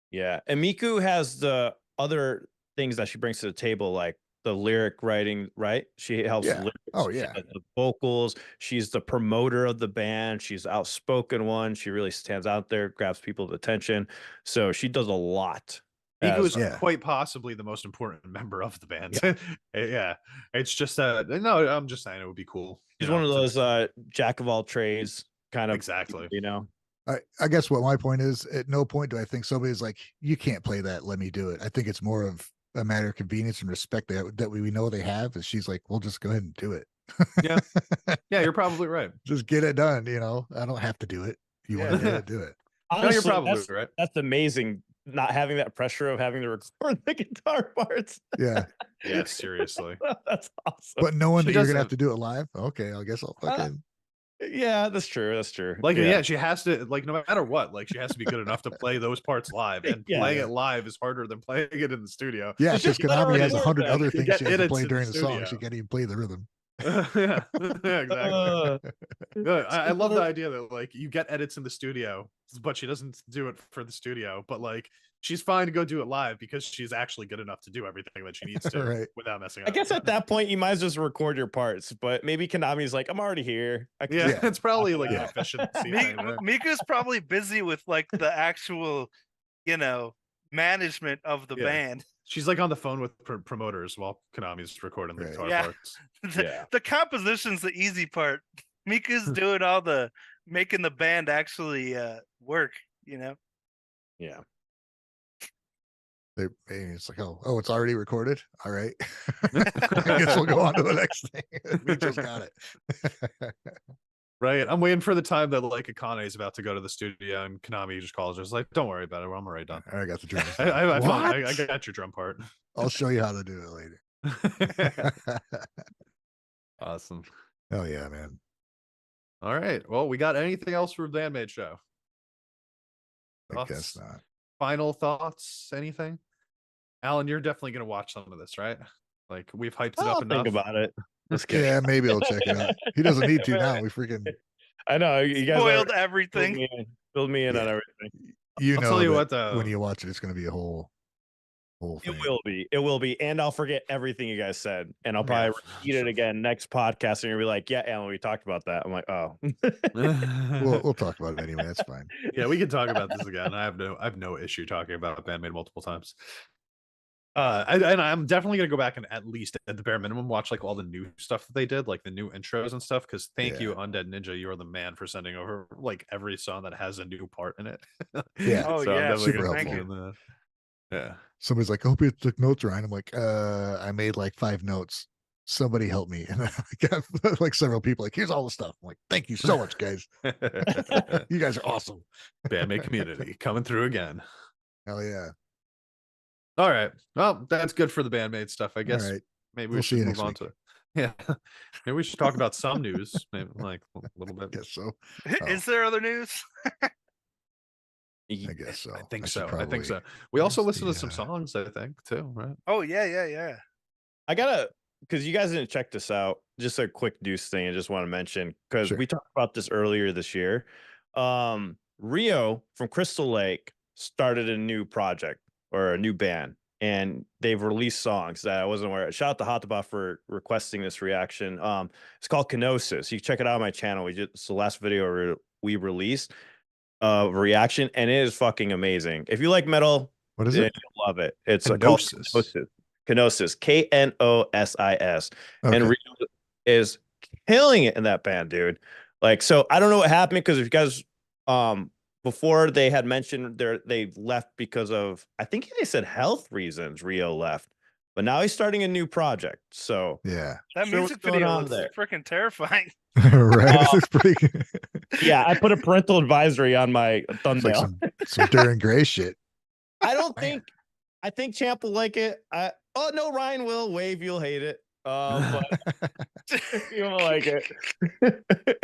Yeah, and Miku has the other things that she brings to the table, like the lyric writing, right? She helps with lyrics. Oh yeah, the vocals. She's the promoter of the band. She's the outspoken one. She really stands out there, grabs people's attention. So she does a lot. Miku is quite possibly the most important member of the band. Yeah, it's just no, I'm just saying it would be cool. She's one of those jack of all trades kind of exactly. I guess what my point is, at no point do I think somebody's like, you can't play that, let me do it. I think it's more of a matter of convenience and respect that we know they have. Is she's like, we'll just go ahead and do it. Yeah, you're probably right. Just get it done. I don't have to do it. You want to do it. Honestly, no, you're probably right. That's amazing. Not having that pressure of having to record the guitar parts. Yeah. Yeah, seriously. That's awesome. But knowing that you're gonna have to do it live. Okay, I guess I'll fucking. Yeah, that's true. That's true. Like, yeah, she has to, like, no matter what, like, she has to be good enough to play those parts live. And playing it live is harder than playing it in the studio. Yeah, because Konami has 100 other things she has to play during the song. studio. She can't even play the rhythm. Yeah, exactly. I love the Similar- idea that like you get edits in the studio, but she doesn't do it for the studio. But like she's fine to go do it live because she's actually good enough to do everything that she needs to Right. without messing I up. guess at that point you might as well just record your parts, but maybe Konami's like, I'm already here. I can Yeah, just- it's probably like Yeah. an efficiency thing. Right? Mika's probably busy with like the actual, management of the Yeah. band. She's like on the phone with promoters while Konami's recording the Right. guitar Yeah. parts. Yeah. The composition's the easy part. Mika's doing all the making the band actually work. Yeah. It's like, oh, it's already recorded. All right. I guess we'll go on to the next thing. We just got it. Right. I'm waiting for the time that like Akane is about to go to the studio and Konami just calls her. It's like, don't worry about it. I'm already done. I got the drums. I What? got your drum part. I'll show you how to do it later. Awesome. Oh yeah, man. All right. Well, we got anything else for the BAND-MAID show? I guess not. Final thoughts? Anything? Alan, you're definitely gonna watch some of this, right? Like we've hyped it I'll up enough. think about it. Just kidding. Yeah, maybe I'll check it out. He doesn't need to now. We freaking I know you guys Spoiled are everything. Filled me in on Yeah. everything. I'll tell you that what, though. when you watch it, it's gonna be a whole thing. It will be, and I'll forget everything you guys said, and I'll probably repeat it again next podcast, and you'll be like, "Yeah, Alan, we talked about that." I'm like, "Oh." We'll talk about it anyway. That's fine. Yeah, we can talk about this again. I have no issue talking about BAND-MAID multiple times. I'm definitely gonna go back and at least at the bare minimum watch like all the new stuff that they did, like the new intros and stuff. Because thank you, Undead Ninja, you are the man for sending over like every song that has a new part in it. Yeah. Oh So I'm yeah, definitely super gonna thank helpful. you. Yeah. Somebody's like, I hope you took notes, Ryan. I'm like, I made like 5 notes. Somebody help me. And I got like several people like, here's all the stuff. I'm like, thank you so much, guys. You guys are awesome. BAND-MAID community coming through again. Hell yeah. All right. Well, that's good for the BAND-MAID stuff. I guess All right. maybe We'll we see should you move next on week. to yeah. Maybe we should talk about some news, maybe like a little bit. Guess so. Is there other news? I guess so. I think should so. I think so. probably- We also Where's listened to the, some songs, I think, too, right? Oh yeah. I gotta, because you guys didn't check this out. Just a quick news thing. I just want to mention because Sure. we talked about this earlier this year. Rio from Crystal Lake started a new project or a new band, and they've released songs that I wasn't aware of. Shout out to Hotaba for requesting this reaction. It's called Kenosis. You can check it out on my channel. It's the last video we released reaction, and it is fucking amazing. If you like metal, what is then it? you'll love it. It's called Kenosis. Kenosis, Knosis, Okay. and Rio is killing it in that band, dude. Like, so I don't know what happened because if you guys, before they had mentioned they left because of, I think they said health reasons. Rio left, but now he's starting a new project. So Yeah. That Sure, music what's going video on looks there? freaking terrifying. Right. This looks pretty good. yeah, I put a parental advisory on my It's thumbnail. like some Duran Gray shit. I don't Man. think. I think Champ will like it. Oh no, Ryan will. Wave, you'll hate it. But you won't like it.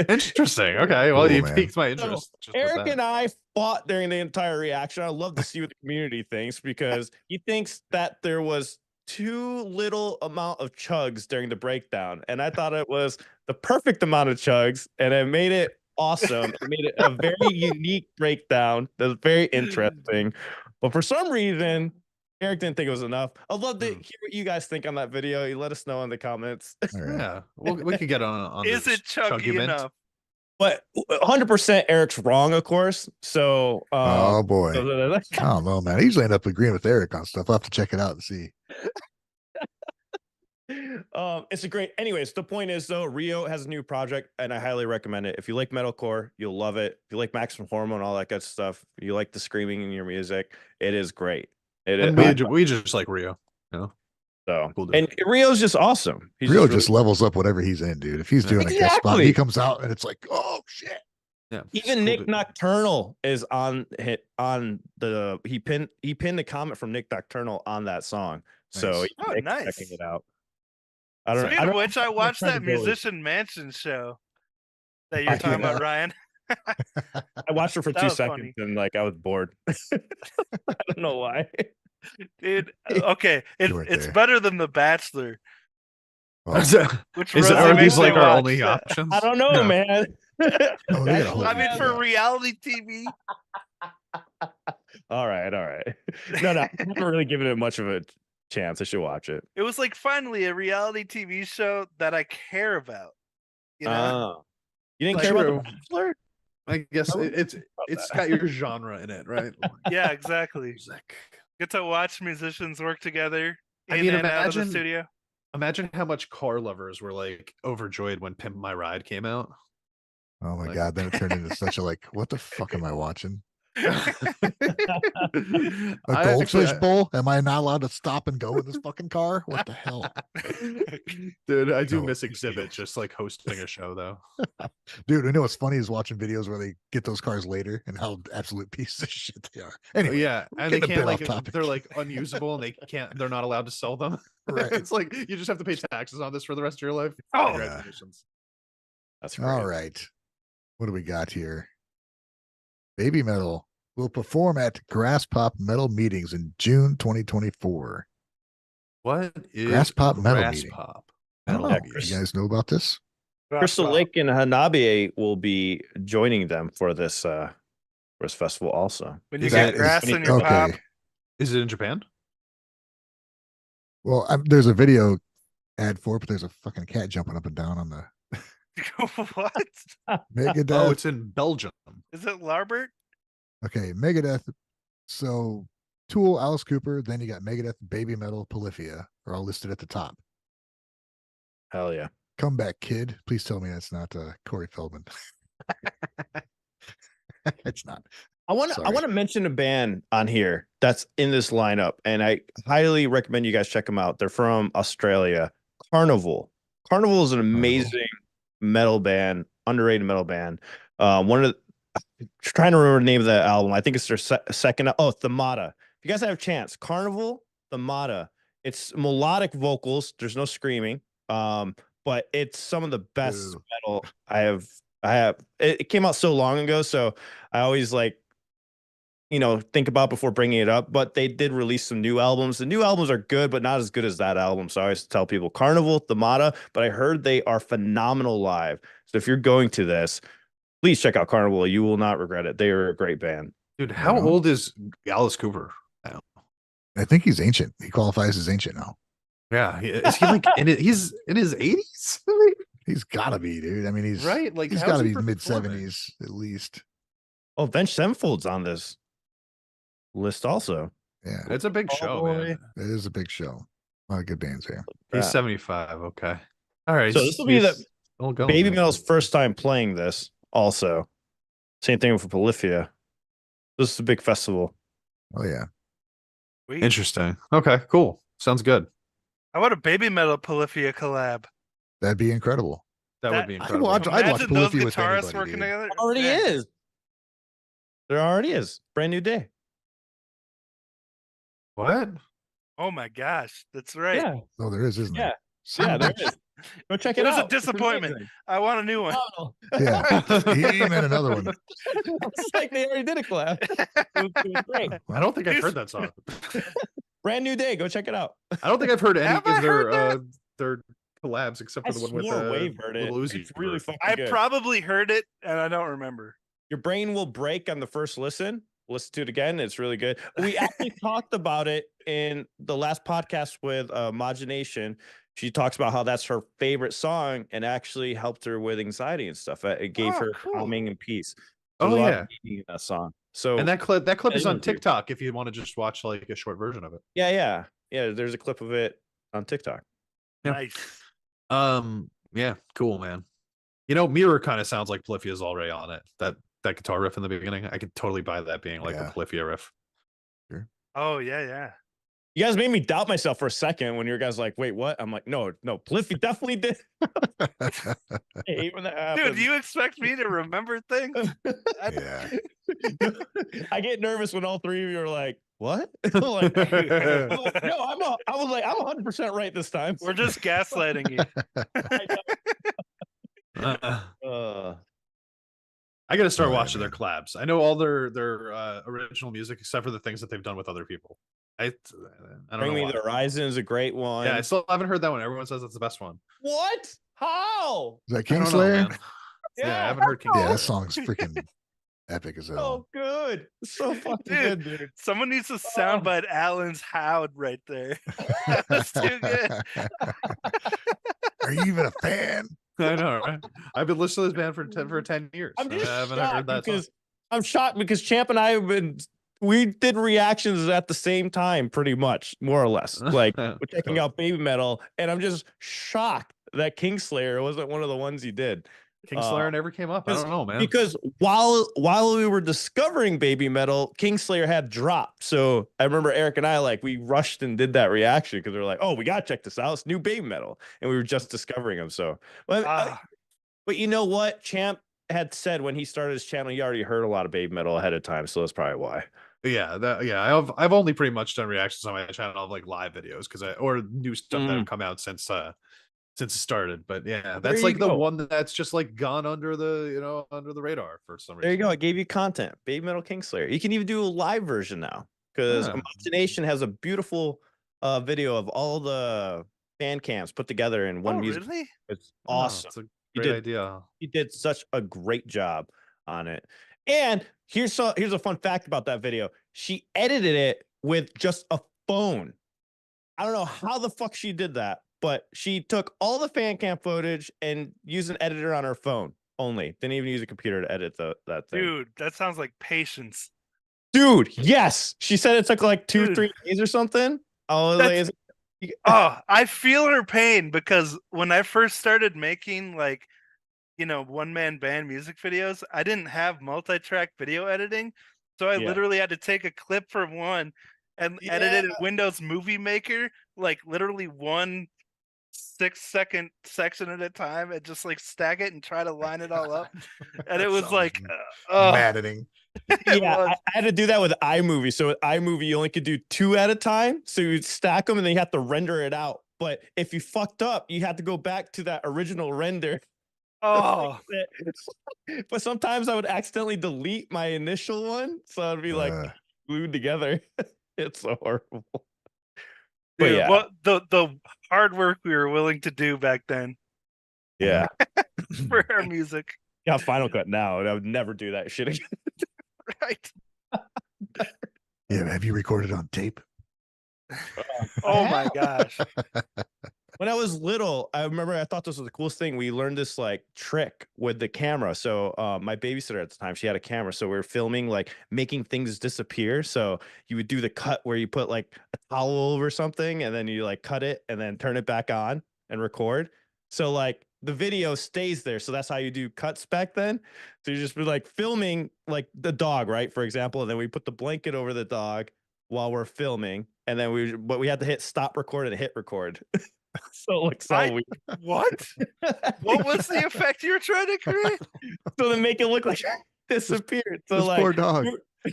Interesting. Okay. Well, Cool, you man. piqued my So, interest. just with Eric that. and I fought during the entire reaction. I love to see what the community thinks because he thinks that there was too little amount of chugs during the breakdown, and I thought it was the perfect amount of chugs, and it made it awesome. It made it a very unique breakdown that was very interesting. But for some reason, Eric didn't think it was enough. I'd love to hear what you guys think on that video. You let us know in the comments. All right. Yeah, we could get on. Is this it chunky mint. enough? But 100% Eric's wrong, of course. So, Oh boy. I don't know, man. I usually end up agreeing with Eric on stuff. I'll have to check it out and see. It's a great. Anyways, the point is though, Rio has a new project, and I highly recommend it. If you like metalcore, you'll love it. If you like Maximum Hormone, all that good stuff, you like the screaming in your music, it is great. And we just like Rio, you know. So Cool dude. and Rio's just awesome. He's Rio really- just levels up whatever he's in, dude. If he's doing a guest spot, Exactly. he comes out and it's like, oh shit. Yeah. even cool Nick dude. Nocturnal is on the he pinned the comment from Nick Nocturnal on that song. So Nice. Oh, Nick's nice. checking it out. I don't Speaking know. of which, I watched that credibility. Musician Mansion show that you're I talking know. about, Ryan. I watched it for That 2 was seconds funny. and like I was bored. I don't know why. Dude, okay, You weren't it's there. better than The Bachelor. Oh, Which Is it, Rosie are makes these me like our watch. only options? I don't know, Yeah. man. Oh, they got a Actually, whole I mean, lot. for reality TV. all right. No, I haven't really given it much of a chance. I should watch it. It was like finally a reality TV show that I care about. You know, You didn't Like- care about True. The Bachelor? I guess I wouldn't it's got your genre in it, right? yeah, exactly. Music. Get to watch musicians work together I in mean, and out of the imagine- studio. Imagine how much car lovers were like overjoyed when Pimp My Ride came out. Oh my Like- god! Then it turned into such a like, what the fuck am I watching? A goldfish bowl? Am I not allowed to stop and go in this fucking car? What the hell, Dude, I do No, miss Exhibit just like hosting a show though. dude? I know what's funny is watching videos where they get those cars later and how absolute pieces of shit they are. Anyway, Yeah, and they getting a can't bit like off topic. they're like unusable and they're not allowed to sell them. Right. It's like you just have to pay taxes on this for the rest of your life. Oh, Congratulations. That's great. all right. What do we got here? Baby Metal will perform at Grass Pop Metal Meetings in June 2024. What is Grass Pop Metal Grass Meeting? Pop? I don't Metal know. Meeting. You guys know about this? Crystal Lake and Hanabiye will be joining them for this festival also. When you Is got that- grass in your Okay. pop. Is it in Japan? Well, there's a video ad for it, but there's a fucking cat jumping up and down on the What? Megadeth. Oh, it's in Belgium. Is it Larbert? Okay, Megadeth. So Tool, Alice Cooper, then you got Megadeth, Baby Metal, Polyphia are all listed at the top. Hell yeah. Comeback Kid. Please tell me that's not Corey Feldman. It's not. I want to mention a band on here that's in this lineup, and I highly recommend you guys check them out. They're from Australia. Carnival. Carnival is an amazing metal band, underrated metal band. One of trying to remember the name of the album. I think it's their second. Oh, Themata. If you guys have a chance, Carnival, Themata. It's melodic vocals. There's no screaming. But it's some of the best metal I have. It came out so long ago, so I always think about before bringing it up. But they did release some new albums. The new albums are good, but not as good as that album. So I always tell people Carnival, Themata. But I heard they are phenomenal live. So if you're going to this, please check out Carnival. You will not regret it. They are a great band. Dude, how old is Alice Cooper now? I think he's ancient. He qualifies as ancient now. Yeah, is he like he's in his 80s? He's gotta be, dude. I mean, he's Right, like he's how's gotta he be mid performing? 70s at least. Oh, Avenged Sevenfold's on this list also. Yeah, It's a big show, man. it is a big show. A lot of good bands here. He's Yeah. 75. Okay. All right. So this will be he's the still going, Baby man. Metal's first time playing this also. Same thing with Polyphia. This is a big festival. Oh yeah. Wait, Interesting. Okay, cool. Sounds good. how about a Baby Metal Polyphia collab? That'd be incredible. That That- would be I'd incredible. watch Imagine those Polyphia with guitarists anybody, working dude. together. Already Man. is. There already is. Brand new day. What? Oh my gosh, that's right. Yeah. Oh, there is, isn't Yeah. there? Son Yeah, of a there bitch. is. Go check It it was a out. It's disappointment. amazing. I want a new one. Oh. Yeah. He ain't meant another one. It's like they already did a collab. It was great. I don't think I've heard that song. Brand new day. Go check it out. I don't think I've heard any Have I of heard their collabs except I for the one with swore Wave heard it. Lil Uzi It's really Vert. fucking I good. probably heard it and I don't remember. Your brain will break on the first listen. Listen to it again. It's really good. We actually talked about it in the last podcast with Imagination. She talks about how that's her favorite song and actually helped her with anxiety and stuff. It gave Oh, her cool. calming and peace. Oh, There's a lot yeah. of meaning in that song. So And that clip is on listen to. TikTok if you want to just watch like a short version of it. yeah. There's a clip of it on TikTok. Yeah. Nice. Yeah, cool, man. You know, Mirror kind of sounds like Polyphia's already on it. That guitar riff in the beginning, I could totally buy that being like Yeah. a Polyphia riff. Oh yeah. You guys made me doubt myself for a second when you guys like, wait, what? I'm like, no, Pliffy definitely did. I hate when that happens. Dude, do you expect me to remember things? Yeah. I get nervous when all three of you are like, what? I'm like, no, I was like, I'm 100% right this time. We're just gaslighting you. I got to start Oh, yeah, watching their man. collabs. I know all their original music except for the things that they've done with other people. I don't Bring know Me why. the Horizon is a great one. Yeah, I still haven't heard that one. Everyone says that's the best one. What? How? Is that I don't know, Kingslayer? man. Yeah, I haven't heard King. Yeah, that song's freaking epic as hell. So good. So fucking Dude, good, dude. someone needs to soundbite Alan's Howd right there. That's too good. Are you even a fan? I know, right? I've been listening to this band for 10 years. I'm just I haven't shocked heard that song. because I'm shocked because Champ and I have been we did reactions at the same time, pretty much, more or less. Like we're checking out Baby Metal, and I'm just shocked that Kingslayer wasn't one of the ones he did. Kingslayer never came up. I don't know, man. Because while we were discovering Baby Metal, Kingslayer had dropped. So I remember Eric and I we rushed and did that reaction because we were like, oh, we gotta check this out. It's new Baby Metal, and we were just discovering him. So, but you know what? Champ had said when he started his channel, he already heard a lot of Baby Metal ahead of time, so that's probably why. Yeah, I've only pretty much done reactions on my channel of like live videos or new stuff that have come out since it started. But yeah, that's like the one that's just like gone under the under the radar for some reason. There you go. I gave you content. Baby Metal Kingslayer. You can even do a live version now because Imagination has a beautiful video of all the fan cams put together in one music. Really? It's awesome. It's a great idea. He did such a great job on it. And here's a fun fact about that video. She edited it with just a phone. I don't know how the fuck she did that, but she took all the fan cam footage and used an editor on her phone only. Didn't even use a computer to edit that thing. Dude, that sounds like patience. Dude, yes. She said it took like 2-3 days or something. Oh, I feel her pain because when I first started making one-man band music videos, I didn't have multi-track video editing. So I literally had to take a clip from one and edit it in Windows Movie Maker, like literally 1 6-second section at a time, and just like stack it and try to line it all up. And it was like maddening. Yeah, I had to do that with iMovie. So with iMovie, you only could do 2 at a time. So you'd stack them and then you have to render it out. But if you fucked up, you had to go back to that original render. Oh, but sometimes I would accidentally delete my initial one. So I'd be like glued together. It's so horrible. But dude, what the hard work we were willing to do back then. Yeah. For our music. Yeah, Final Cut now. And I would never do that shit again. Right. Yeah, have you recorded on tape? Oh my gosh. When I was little, I remember I thought this was the coolest thing. We learned this trick with the camera. So my babysitter at the time, she had a camera. So we were filming, making things disappear. So you would do the cut where you put a towel over something and then you cut it and then turn it back on and record. So the video stays there. So that's how you do cuts back then. So you just be filming the dog, right? For example, and then we put the blanket over the dog while we're filming. And then we had to hit stop record and hit record. So it looks so weird. What? What was the effect you were trying to create? So to make it look like it disappeared. So this poor dog.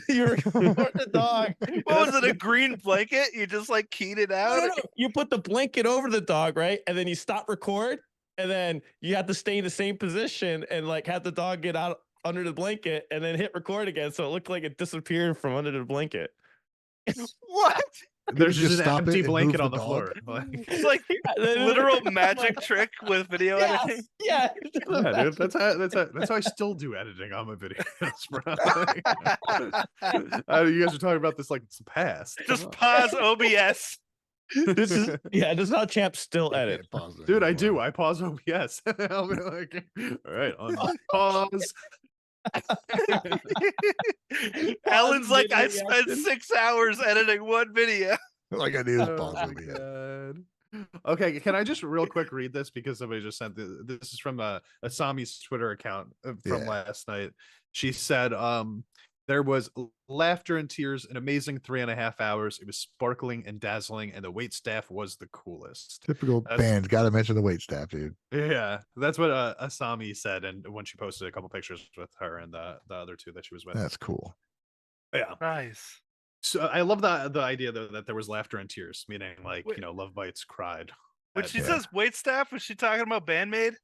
You record the dog. What was it? A green blanket? You just keyed it out? No. You put the blanket over the dog, right? And then you stop record, and then you have to stay in the same position and have the dog get out under the blanket and then hit record again. So it looked like it disappeared from under the blanket. What? There's just an empty blanket on the floor. It's like literal magic trick with video editing. Yeah, dude, that's how I still do editing on my videos, bro. You guys are talking about this like it's the past. Just pause OBS. This is how Champ still edit. Dude, I do. I pause OBS. I'll be like, all right, on pause. Alan's like, I spent 6 hours editing one video. All I gotta do is pause OBS. Okay, can I just real quick read this because somebody just sent this is from Asami's Twitter account from last night. She said there was laughter and tears, an amazing 3.5 hours. It was sparkling and dazzling, and the wait staff was the coolest. Typical band. Gotta mention the wait staff, dude. Yeah, that's what Asami said, and when she posted a couple pictures with her and the other two that she was with. That's cool. Yeah, nice. So I love the idea though that there was laughter and tears, meaning Love Bites cried. When she says wait staff, was she talking about BAND-MAID?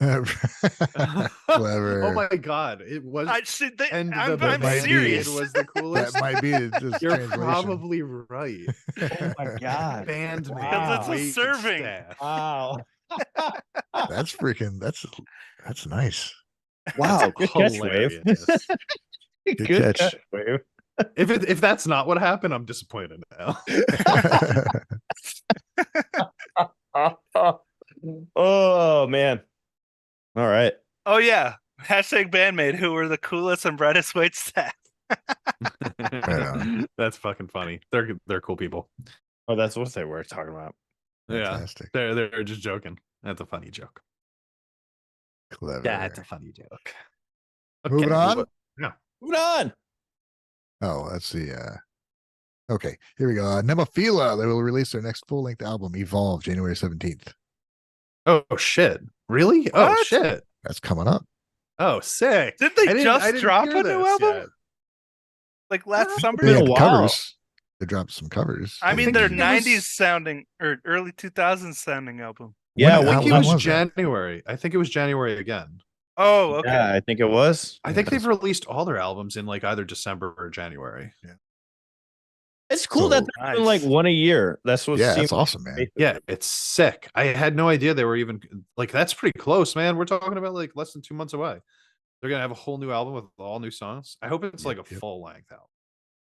Clever. Oh my god, it was. I see. And I'm might be- serious. was the coolest. That might be just You're translation. probably right. Oh my god. BAND-MAID. Because it's a wait serving. staff. Wow. That's freaking. That's nice. Wow. Good catch, Wave. Hilarious. Good catch. Wave. If that's not what happened, I'm disappointed now. Oh man. All right. Oh yeah. Hashtag BAND-MAID, who were the coolest and brightest wait staff. on. That's fucking funny. They're cool people. Oh, that's what they were talking about. Fantastic. Yeah, they're just joking. That's a funny joke. Clever. That's a funny joke. Moving on. Yeah. Moving on. Oh, let's see. Okay, here we go. Nemophila. They will release their next full-length album, Evolve, January 17th. Oh shit! Really? Oh What? shit! That's coming up. Oh, sick! Did they I just didn't drop hear a new this album? yet. Like last summer? They been a had while. covers. They dropped some covers. I mean, think their it was- 90s sounding or early 2000s sounding album. Yeah, When- I when think it when was was that? January. I think it was January again. Oh, okay. Yeah, I think it was. I think they've released all their albums in like either December or January. It's cool So- that they're doing like Nice. one a year. That's what Yeah, seems that's awesome, man. Yeah, it's sick. I had no idea they were even like that's pretty close, man. We're talking about like less than 2 months away. They're gonna have a whole new album with all new songs. I hope it's like a Yep. full length album.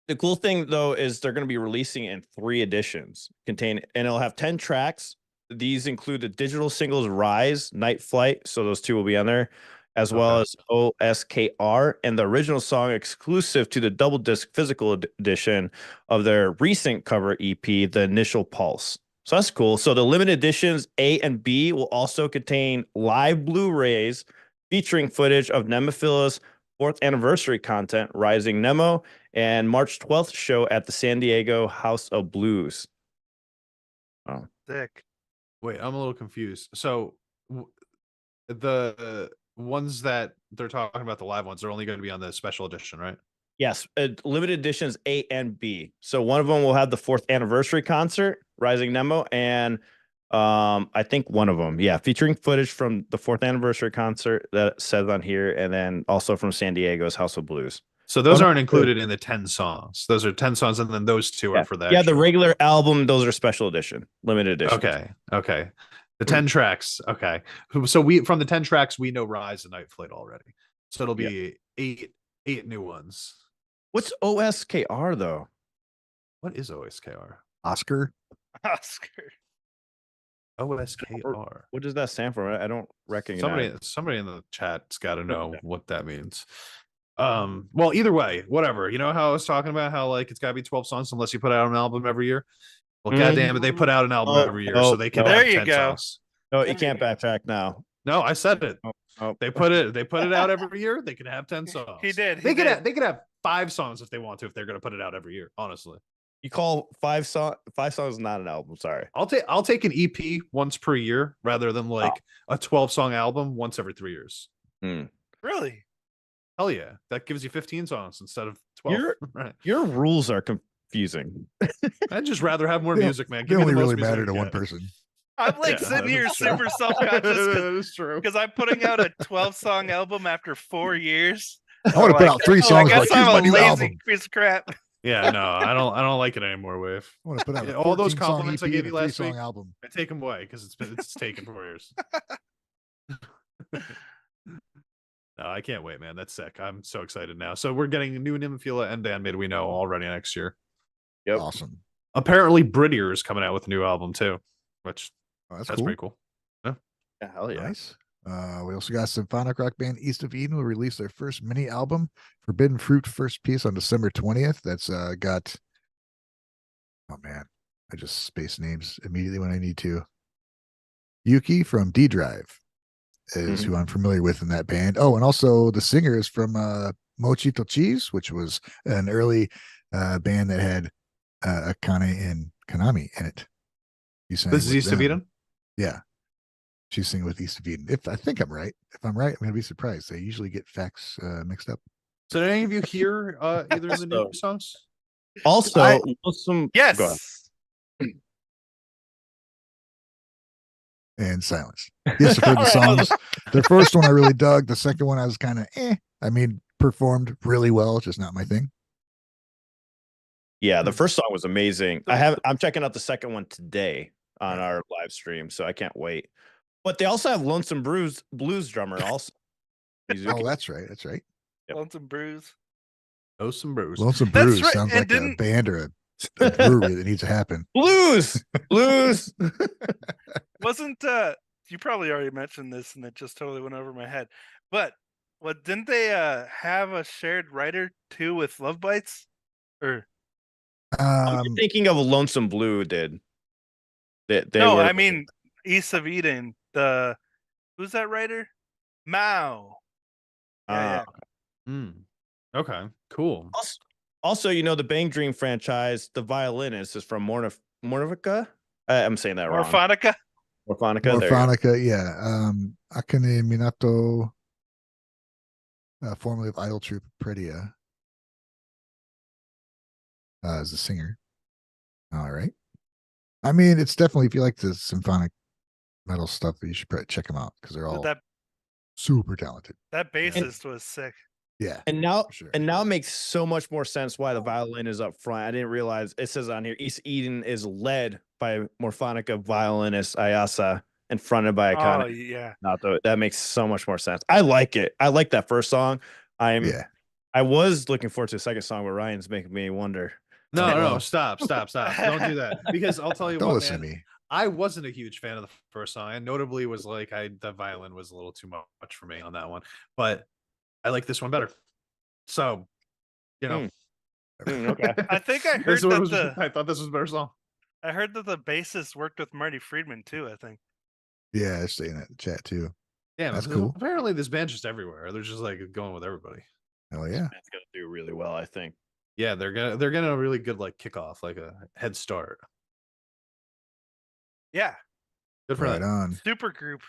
The cool thing though is they're going to be releasing it in 3 editions, and it'll have 10 tracks. These include the digital singles Rise, Night Flight, so those 2 will be on there, as well Okay. as OSKR and the original song exclusive to the double disc physical edition of their recent cover EP, The Initial Pulse. So that's cool. So the limited editions A and B will also contain live Blu-rays featuring footage of Nemophila's 4th anniversary content, Rising Nemo, and March 12th show at the San Diego House of Blues. Oh, Sick. Wait, I'm a little confused. So the ones that they're talking about, the live ones, they're only going to be on the special edition, right? yes, limited editions A and B. So one of them will have the 4th anniversary concert, Rising Nemo, and I think one of them, yeah, featuring footage from the 4th anniversary concert that says on here, and then also from San Diego's House of Blues. So those Oh, no, aren't included in the 10 songs. Those are 10 songs, and then those 2 Yeah, are for that. yeah, the regular album, those are special edition, limited edition. Okay. The 10 tracks. Okay. So we from the 10 tracks, we know Rise and Night Flight already. So it'll be eight new ones. What's OSKR though? What is OSKR? Oscar. Oscar. OSKR. What does that stand for? I don't recognize. Somebody in the chat's got to know what that means. Well, either way, whatever. You know how I was talking about how like it's got to be 12 songs unless you put out an album every year. Well, goddamn it, they put out an album every year, so they can There have you 10 go. songs. No, you can't backtrack now. No, I said it. Oh. They put it out every year. They can have 10 songs. He did. They could have 5 songs if they want to, if they're going to put it out every year. Honestly, You call 5 songs not an album. Sorry. I'll take an EP once per year rather than like a 12-song album once every 3 years. Really? Hell yeah, that gives you 15 songs instead of 12. Right. Your rules are confusing. I'd just rather have more They music, man. They Give me only the most really music matter you to one get. person. I'm like Yeah, sitting here that's true. super self-conscious That is true. because I'm putting out a 12-song album after 4 years. I want to put out 3 I songs. guess Like, here's my I'm a new lazy album. piece of crap. Yeah, no, I don't like it anymore, Wave. I want to put out Yeah, a all those 14-song compliments I EP gave and you a last 3-song week. album. I take them away because it's taken 4 years. No, I can't wait, man. That's sick. I'm so excited now. So we're getting a new Nemophila and BAND-MAID we know already next year. Yep. Awesome. Apparently, Brittier is coming out with a new album too, which Oh, that's that's cool. pretty cool. Yeah, hell yeah. Nice. We also got symphonic rock band East of Eden will release their first mini album, Forbidden Fruit, first piece on December 20th. That's got, oh man, I just space names immediately when I need to. Yuki from D Drive is who I'm familiar with in that band. Oh, and also the singer is from Mochito Cheese, which was an early band that had Akane and Kanami in it. You sang This is with East of them. Eden. Yeah. She's singing with East of Eden. If I think I'm right. If I'm right, I'm going to be surprised. They usually get facts mixed up. So did any of you hear either of the new songs? Also, I- some Yes. Go ahead. and silence. Yes, I've heard the songs. The first one I really dug. The second one I was kind of I mean, performed really well. It's just not my thing. Yeah, the first song was amazing. I'm checking out the second one today on our live stream, so I can't wait. But they also have Lonesome Blues drummer also. Oh, that's right. That's right. Yep. Lonesome Brews. Lonesome Brews right. sounds like a band or a brewery that needs to happen. Blues. Wasn't you probably already mentioned this and it just totally went over my head. But what didn't they have a shared writer too with Love Bites? Or I'm thinking of Lonesome Blue did. They no, were, I mean East of Eden. Who's that writer? Mao. Yeah. Okay, cool. Also, you know, the Bang Dream franchise, the violinist is from Morphica. I'm saying that wrong. Morphonica. Morphonica, yeah. Akane Minato, formerly of Idol Troupe Predia, as a singer. All right. I mean, it's definitely, if you like the symphonic metal stuff, you should probably check them out because they're all super talented. That bassist was sick. Yeah. And now it makes so much more sense why the violin is up front. I didn't realize it says on here East Eden is led by Morphonica violinist Ayasa and fronted by Akane. Oh yeah. That makes so much more sense. I like it. I like that first song. I was looking forward to the second song, but Ryan's making me wonder. No, stop. Don't do that. Because I'll tell you Don't what, listen man, to me. I wasn't a huge fan of the first song. And notably was like the violin was a little too much for me on that one. But I like this one better. So, you know. Okay. I think I heard I thought this was a better song. I heard that the bassist worked with Marty Friedman too, I think. Yeah, I was saying that in the chat too. Yeah, that's cool. Apparently this band's just everywhere. They're just like going with everybody. Oh yeah. It's gonna do really well, I think. Yeah, they're getting a really good like kickoff, like a head start. Yeah. Good for right that. on. Super group.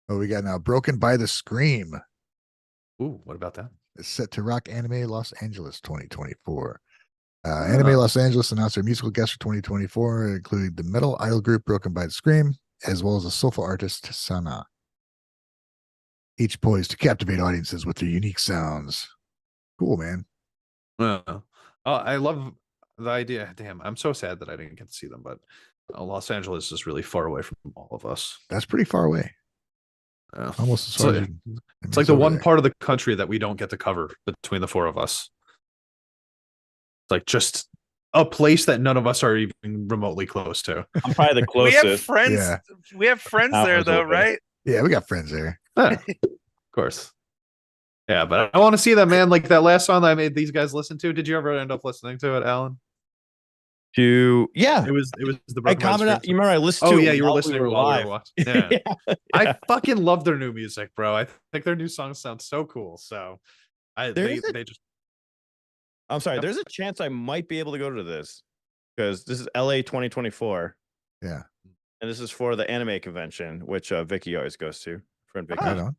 Oh, we got now Broken by the Scream. Ooh, what about that? It's set to rock Anime Los Angeles 2024. Anime Los Angeles announced their musical guest for 2024, including the metal idol group Broken by the Scream, as well as a soulful artist, Sana. Each poised to captivate audiences with their unique sounds. Cool, man. I love the idea. Damn, I'm so sad that I didn't get to see them, but Los Angeles is really far away from all of us. That's pretty far away. Almost as far as it's like the one part of the country that we don't get to cover between the four of us. It's like just a place that none of us are even remotely close to. I'm probably the closest. We have friends. Yeah. We have friends there, though, right? Yeah, we got friends there. Yeah, of course. Yeah, but I want to see that, man. Like that last song that I made these guys listen to. Did you ever end up listening to it, Alan? Yeah, it was the. I commented. You remember I listened to? Oh yeah, you were listening while we were watching. Yeah. Yeah. I fucking love their new music, bro. I think their new songs sound so cool. So, they just. I'm sorry. There's a chance I might be able to go to this because this is LA 2024. Yeah, and this is for the anime convention, which Vicky always goes to. Friend Vicky, anime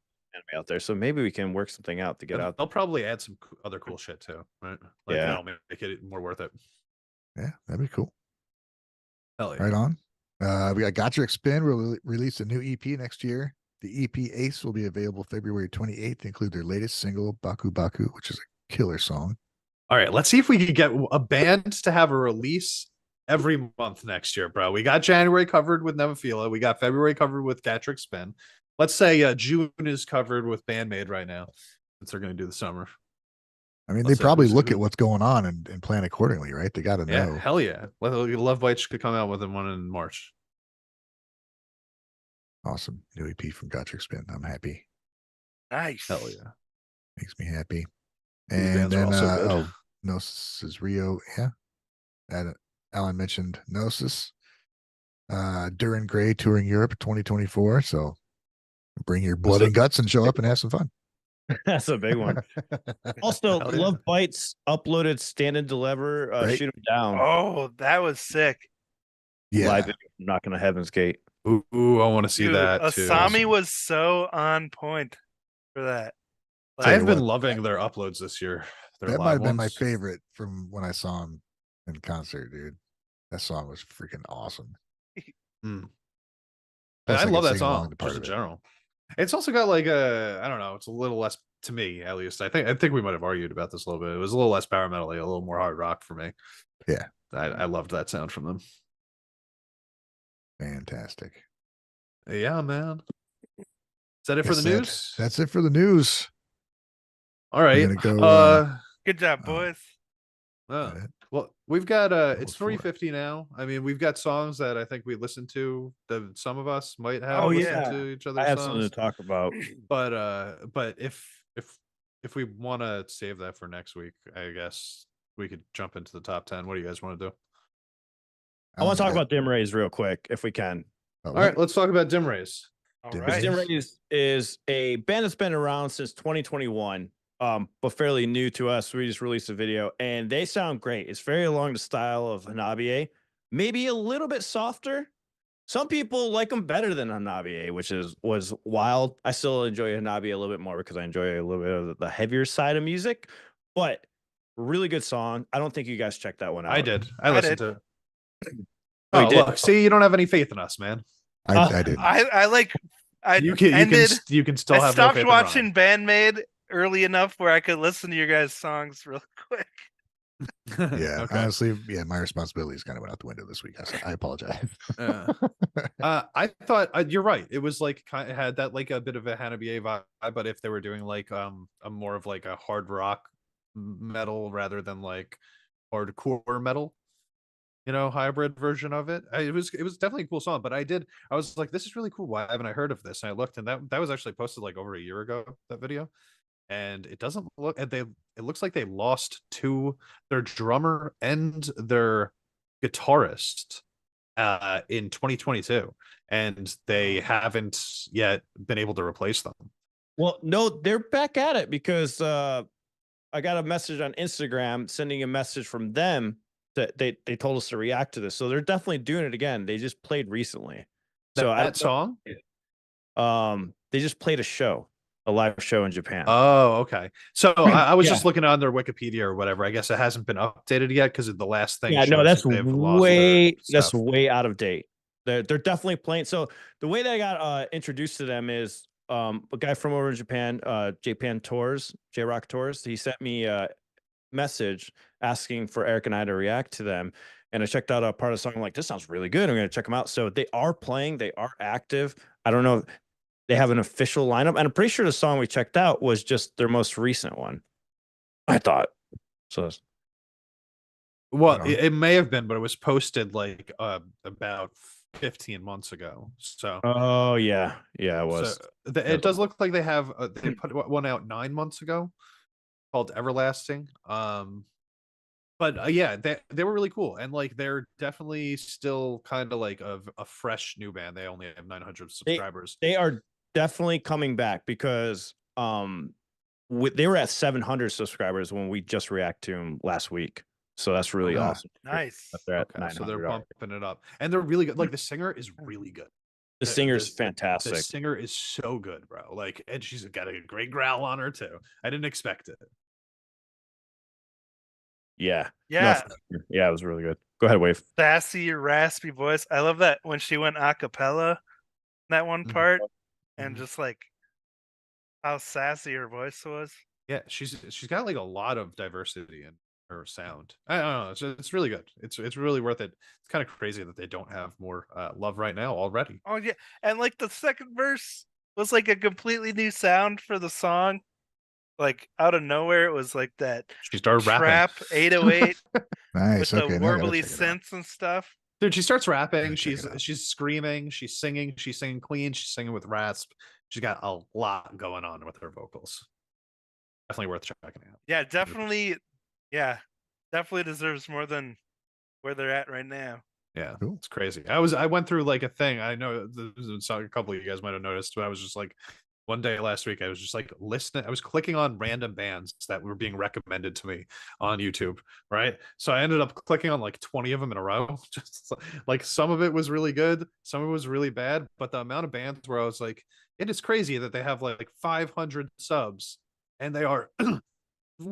out there. So maybe we can work something out to get out. They'll probably add some other cool shit too, right? Like, that'll make it more worth it. Yeah, that'd be cool. Hell yeah. Right on. We got Got Your Spin will release a new EP next year. The EP Ace will be available February 28th to include their latest single, Baku Baku, which is a killer song. All right, let's see if we can get a band to have a release every month next year, bro. We got January covered with Nemophila. We got February covered with Got Your Spin. Let's say June is covered with BAND-MAID right now, since they're going to do the summer. I mean, they probably look at what's going on and plan accordingly, right? They got to know. Yeah, hell yeah. Love Bites could come out with one in March. Awesome. New EP from Got Your Spin. I'm happy. Nice. Hell yeah. Makes me happy. These and then, good. Gnosis is Rio. Yeah. Alan mentioned Gnosis. Duran Gray touring Europe 2024. So bring your blood and guts and show up and have some fun. That's a big one. Also, Love Bites uploaded Stand and Deliver, Shoot 'Em Down. Oh, that was sick. Yeah. Live Knocking on Heaven's Gate. Ooh, I want to see that too. Asami was so on point for that. Like, I've been loving their uploads this year. That might have been my favorite from when I saw him in concert, dude. That song was freaking awesome. Plus, I I love could that sing along song to part just in of it. general. It's also got like a, I don't know, it's a little less, to me at least. I think we might have argued about this a little bit. It was a little less power metal, a little more hard rock for me. Yeah, I loved that sound from them. fantastic. Yeah, man. Is that it for the news? That's it for the news. All right. We're gonna go. Good job, boys. Well, we've got it's for it. 3:50 now. I mean, we've got songs that I think we listened to that some of us might have Oh, listened yeah. to each other's I have songs. something to talk about. But if we want to save that for next week, I guess we could jump into the top 10. What do you guys want to do? I want to talk about Dim Rays real quick, if we can. Oh, All right, let's talk about Dim Rays. All Dim right. Rays. Dim Rays is a band that's been around since 2021, but fairly new to us. We just released a video, and they sound great. It's very along the style of Hanabiye, maybe a little bit softer. Some people like them better than Hanabiye, which was wild. I still enjoy Hanabiye a little bit more because I enjoy a little bit of the heavier side of music, but really good song. I don't think you guys checked that one out. I did. I listened did. to it. Oh, you Oh, did? look, see, you don't have any faith in us, man. I didn't. I like. I You can still I have no stopped faith in watching BAND-MAID early enough where I could listen to your guys' songs real quick. Ron. Yeah, Okay. honestly, yeah, my responsibilities kind of went out the window this week. I apologize. I thought you're right. It was like kind of had that like a bit of a Hanabiye vibe, but if they were doing like a more of like a hard rock metal rather than like hardcore metal, hybrid version of it. It was definitely a cool song. But I was like, this is really cool. Why haven't I heard of this? And I looked, and that was actually posted like over a year ago, that video. And it doesn't look, and it looks like they lost their drummer and their guitarist in 2022, and they haven't yet been able to replace them. Well, no, they're back at it because I got a message on Instagram sending a message from them that they told us to react to this. So they're definitely doing it again. They just played recently. So That song? They just played a live show in Japan. Oh, okay. So I was just looking on their Wikipedia or whatever. I guess it hasn't been updated yet because the last thing. Yeah, no, shows that's that they've lost that's stuff. way out of date. They're definitely playing. So the way that I got introduced to them is a guy from over in Japan, J-Rock Tours. He sent me a message asking for Eric and I to react to them. And I checked out a part of the song. I'm like, this sounds really good. I'm going to check them out. So they are playing. They are active. I don't know. They have an official lineup. And I'm pretty sure the song we checked out was just their most recent one. I thought. So. Well, it may have been, but it was posted like about 15 months ago. So. Oh yeah, it was. So it does look like they have they put one out 9 months ago called Everlasting. But yeah, they were really cool, and like they're definitely still kind of like a fresh new band. They only have 900 subscribers. They are definitely coming back because they were at 700 subscribers when we just reacted to them last week. So that's really awesome. Nice. They're so they're bumping it up, and they're really good. Like the singer is really good. The singer's fantastic. The singer is so good, bro. Like, and she's got a great growl on her too. I didn't expect it. Yeah. Yeah. No, yeah, it was really good. Go ahead, Wave. Sassy, raspy voice. I love that when she went a cappella, that one part, and just like how sassy her voice was. Yeah, she's got like a lot of diversity in her sound. I don't know. It's really good. It's really worth it. It's kind of crazy that they don't have more love right now already. Oh yeah, and like the second verse was like a completely new sound for the song. Like out of nowhere, it was like that. She started trap rapping. 808 Nice. with Okay, the now I gotta warbly check it out. synths and stuff. Dude, she starts rapping. Check it out. She's screaming. She's singing clean. She's singing with rasp. She's got a lot going on with her vocals. Definitely worth checking out. Yeah, definitely. Yeah, definitely deserves more than where they're at right now. Yeah, Cool. It's crazy. I went through like a thing. I know a couple of you guys might have noticed, but I was just like, one day last week, I was just like listening. I was clicking on random bands that were being recommended to me on YouTube, right? So I ended up clicking on like 20 of them in a row. Just like some of it was really good, some of it was really bad, but the amount of bands where I was like, it is crazy that they have like 500 subs, and they are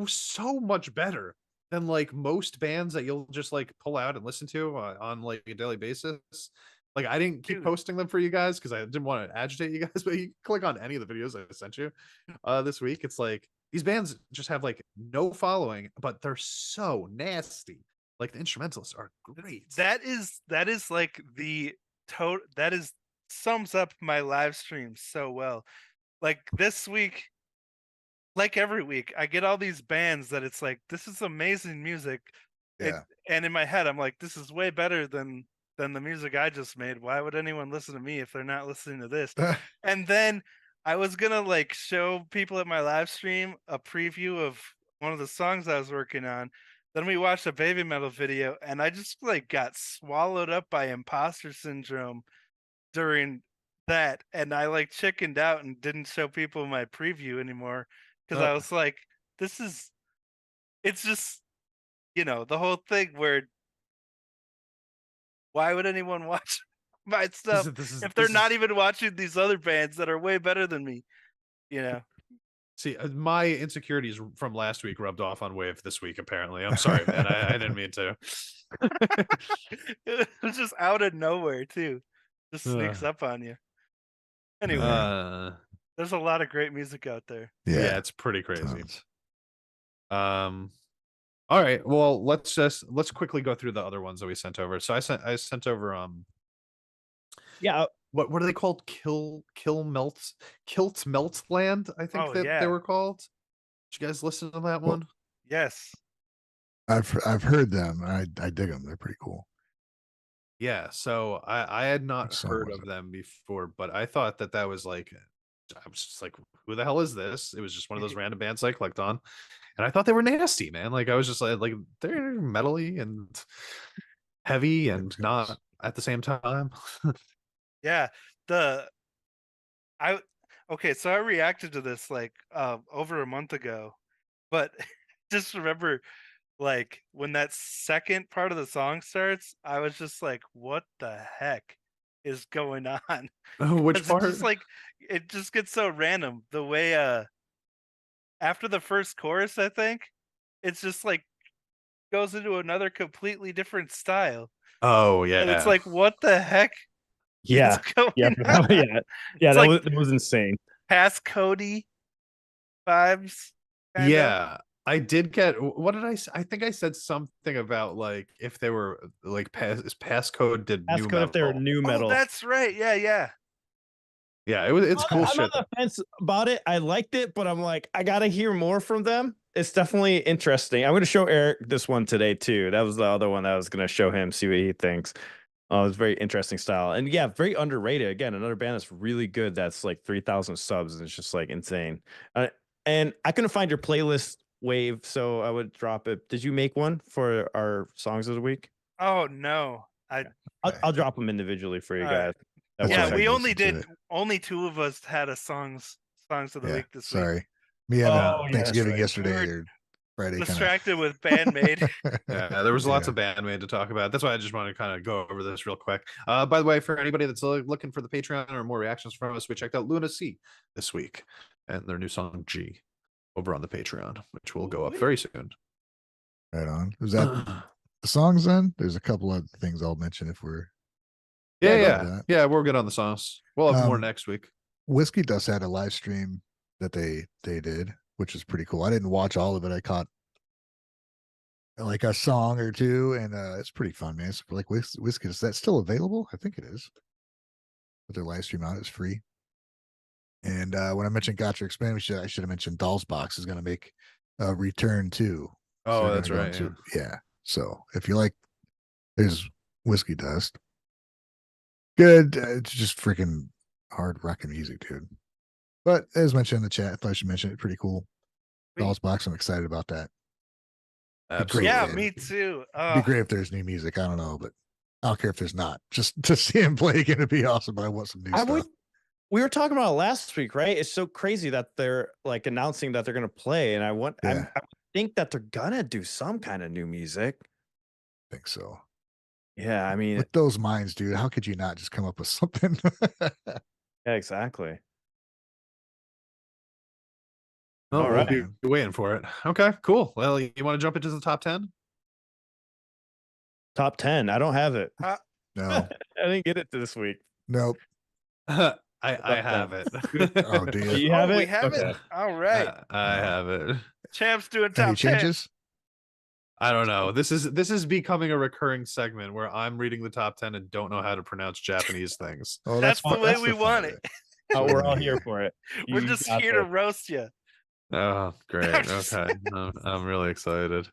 so much better than like most bands that you'll just like pull out and listen to on like a daily basis. Like I didn't keep posting them for you guys because I didn't want to agitate you guys, but you click on any of the videos I sent you this week. It's like these bands just have like no following, but they're so nasty. Like the instrumentals are great. That is like that is sums up my live stream so well. Like this week, like every week, I get all these bands that it's like, this is amazing music. Yeah. And in my head, I'm like, this is way better than the music I just made. Why would anyone listen to me if they're not listening to this? And then I was gonna like show people at my live stream a preview of one of the songs I was working on. Then we watched a Baby Metal video, and I just like got swallowed up by imposter syndrome during that, and I like chickened out and didn't show people my preview anymore because I was like, it's just, you know, the whole thing where why would anyone watch my stuff if they're not even watching these other bands that are way better than me, you know? See, my insecurities from last week rubbed off on Wave this week, apparently. I'm sorry, man. I didn't mean to. It was just out of nowhere, too. Just sneaks up on you. Anyway, there's a lot of great music out there. Yeah, it's pretty crazy. All right, well, let's quickly go through the other ones that we sent over. So I sent over yeah, what are they called? Kilt Melt Land, I think they were called. Did you guys listen to that one? Yes. I've heard them. I dig them. They're pretty cool. Yeah, so I had not heard of them before, but I thought that was like, I was just like, who the hell is this? It was just one of those random bands I clicked on, and I thought they were nasty, man. Like I was just like they're metally and heavy and not at the same time. Yeah, okay, so I reacted to this like over a month ago, but just remember, like when that second part of the song starts, I was just like, what the heck is going on? Which part? It just gets so random. The way after the first chorus, I think it's just like goes into another completely different style. Oh yeah. And it's like, what the heck? Yeah. That was insane. Past Cody vibes. Kinda. Yeah. I did get, what did I think I said something about like if they were like passcode did new metal. If they were new metal. Oh, that's right. Yeah. Yeah, it's cool shit. I'm on the fence about it. I liked it, but I'm like, I gotta hear more from them. It's definitely interesting. I'm gonna show Eric this one today too. That was the other one that I was gonna show him, see what he thinks. It's very interesting style, and yeah, very underrated. Again, another band that's really good. That's like 3,000 subs, and it's just like insane. And I couldn't find your playlist, Wave, so I would drop it. Did you make one for our songs of the week? Oh no, I'll drop them individually for you guys. Yeah, we only did. Only two of us had a songs of the week this week. Sorry, me and Thanksgiving yesterday or Friday. Distracted with BAND-MAID. Yeah, there was lots of BAND-MAID to talk about. That's why I just want to kind of go over this real quick. By the way, for anybody that's looking for the Patreon or more reactions from us, we checked out Luna C this week and their new song G over on the Patreon, which will go up very soon. Right on. Was that the songs then? There's a couple of things I'll mention if we're. Yeah, we're good on the songs. We'll have more next week. Whiskey Dust had a live stream that they did, which is pretty cool. I didn't watch all of it. I caught like a song or two, and it's pretty fun, man. It's like Whiskey. Is that still available? I think it is. But their live stream out is free. And when I mentioned Gotcha Expand, I should have mentioned Doll's Box is going to make a return too. Oh, so that's right. Yeah. So if you like, there's Whiskey Dust. Good. It's just freaking hard rocking music, dude. But as mentioned in the chat, I thought I should mention it. Pretty cool. Doll's Box. I'm excited about that. Absolutely. Yeah, me too. Be great if there's new music. I don't know, but I don't care if there's not. Just to see him play again would be awesome. But I want some new stuff. We were talking about it last week, right? It's so crazy that they're like announcing that they're gonna play, and I think that they're gonna do some kind of new music. I think so. Yeah, I mean, with those minds, dude, how could you not just come up with something? Yeah, exactly. All right, we'll be waiting for it. Okay, cool. Well, you want to jump into the top 10? Top 10. I don't have it. No. didn't get it this week. Nope. I have it. Oh, do you? You have it? We have Okay. it. All right. I have it. Champs doing Any top 10. changes? I don't know. This is becoming a recurring segment where I'm reading the top 10 and don't know how to pronounce Japanese things. Oh, That's the way we fun want of it. Oh, So we're all we- here for it. We're You just got here to this. roast you. Oh, great. I'm just- Okay. I'm really excited.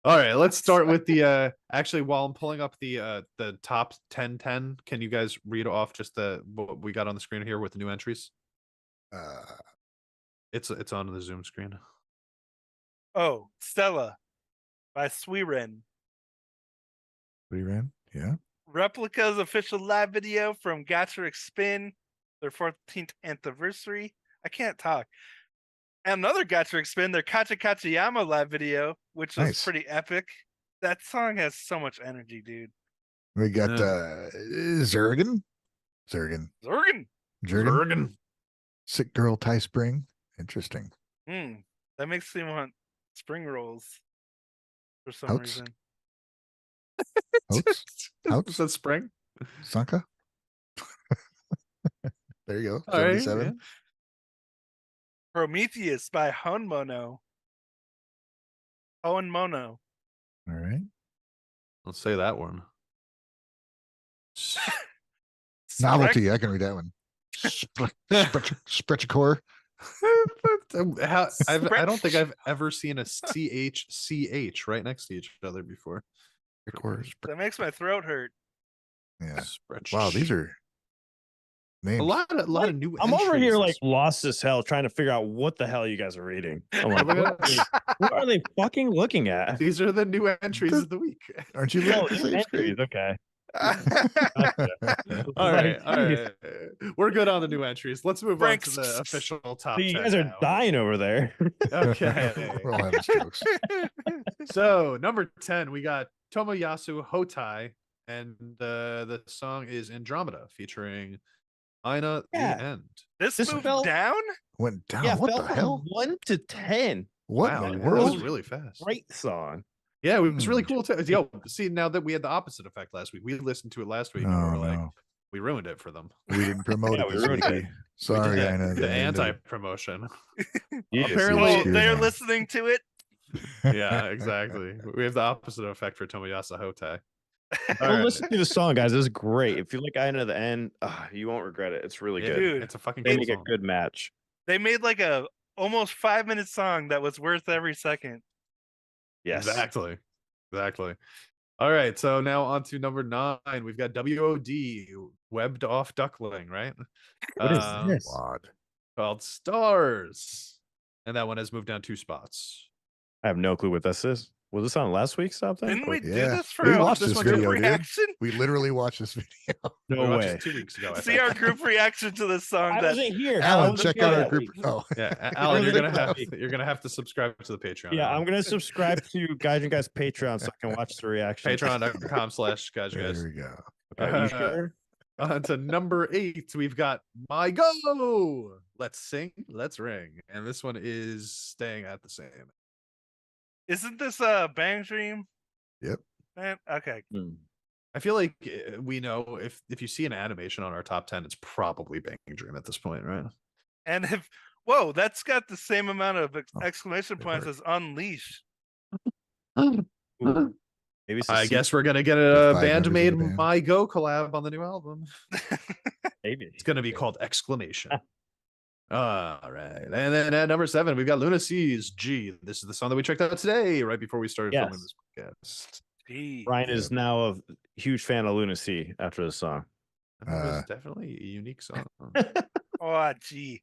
All right, let's start with the actually while I'm pulling up the top 10, can you guys read off just what we got on the screen here with the new entries? It's on the Zoom screen. Oh, Stella by Sweeren. We ran. Yeah. Replica's official live video from Gatrick Spin, their 14th anniversary. I can't talk. And another Gatrick Spin, their Kacha Kachiyama live video, which was Nice. pretty epic. That song has so much energy, dude. We got Zergen. Zergen. Sick Girl Ty Spring. Interesting. That makes me want spring rolls for some Oats? reason. Oats? Is that spring? Sanka. There you go. All right, 77. yeah. Prometheus by Honmono. Mono. All right. Let's say that one. Novelty. I can read that one. Sprechcore. I don't think I've ever seen a CH right next to each other before. That makes my throat hurt. Yeah. Sprech. Wow, these are names. a lot of new. I'm over here entries like this- lost as hell trying to figure out what the hell you guys are reading. I'm like, Look at what are they fucking looking at? These are the new entries of the week. Aren't you Oh, looking at the same screen? entries, okay. All right, Like, all right. We're good on the new entries. Let's move on to the official top So you 10 guys are now. dying over there. Okay. We're all having strokes. So number 10, we got Tomoyasu Hotai, and the song is Andromeda featuring Ina Yeah. the End. This This moved felt- down? Went down. Yeah, What fell the hell? from 1 to 10. What Wow, in the that was world? really fast. Great song. Yeah, it was really Hmm. cool too. Yo, see, now that we had the opposite effect last week, we listened to it last week and we Oh, were like, no. we ruined it for them. We didn't promote Yeah, it we this ruined week. it. Sorry, We Ina. did the Didn't mean to- anti-promotion. Yes, Apparently- Oh, Excuse they're me. listening to it? Yeah, exactly. We have the opposite effect for Tomoyasu Hotai. Go All right. listen to the song, guys. It's great. If you like Ina the End, you won't regret it. It's really Yeah, good. Dude, it's a fucking They cool make a song. good match. They made like a almost 5-minute song that was worth every second. Yes. Exactly. All right, so now on to number 9. We've got WOD, Webbed Off Duckling, right? What is this? Wad. Called Stars. And that one has moved down 2 spots. I have no clue what this is. Was this on last week's top 10? Didn't we Oh, yeah. do this for We a watched this group video, dude. reaction? We literally watched this video. We No watched way. this 2 weeks ago. I See think. our group reaction to this song. I That wasn't here. I Alan, wasn't check here out our that group. week. Oh, Yeah, Alan, you're wasn't gonna here. have to subscribe to the Patreon. Yeah, Alan. I'm gonna subscribe to Guys and Guys Patreon so I can watch the reaction. Patreon.com/guys. there we go. Okay, you sure? On to number 8, we've got My Go. Let's sing, let's ring, and this one is staying at the same. isn't this Bang Dream? Yep. Okay. I feel like we know if you see an animation on our top 10, it's probably Bang Dream at this point, right? And if that's got the same amount of exclamation it points hurt. as Unleash. Ooh. Maybe it's a I sequel. guess we're gonna get The a 5 BAND-MAID members of the band. My Go collab on the new album. Maybe. It's gonna be called Exclamation. All right, and then at number 7, we've got Luna C's G. This is the song that we checked out today, right before we started filming this podcast. Gee. Ryan is now a huge fan of Luna C after the song. It was definitely a unique song. Oh, gee.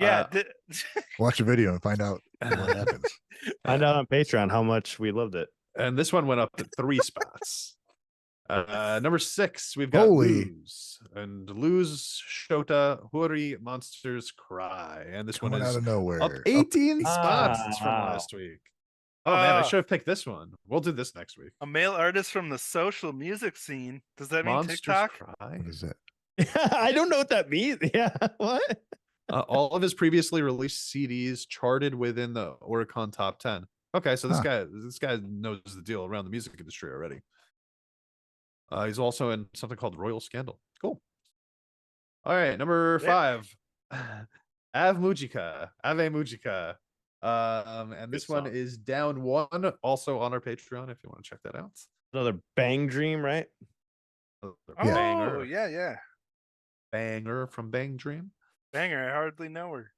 Yeah. Watch a video and find out what happens. Find out on Patreon how much we loved it. And this one went up to 3 spots. Number 6, we've got Holy. Lose. And Lose Shota Hori Monsters Cry. And this Coming one out is of nowhere. up 18 spots from Wow. last week. Oh man, I Ah. should have picked this one. We'll do this next week. A male artist from the social music scene. Does that mean Monsters TikTok? Cry. What is that? I don't know what that means. Yeah. What? All of his previously released CDs charted within the Oricon top 10. Okay, so this Huh. guy knows the deal around the music industry already. He's also in something called Royal Scandal. Cool. All right, number 5. Ave Mujika. And this one is down 1, also on our Patreon if you want to check that out. Another Bang Dream, right? Banger. Yeah. Banger from Bang Dream. Banger. I hardly know her.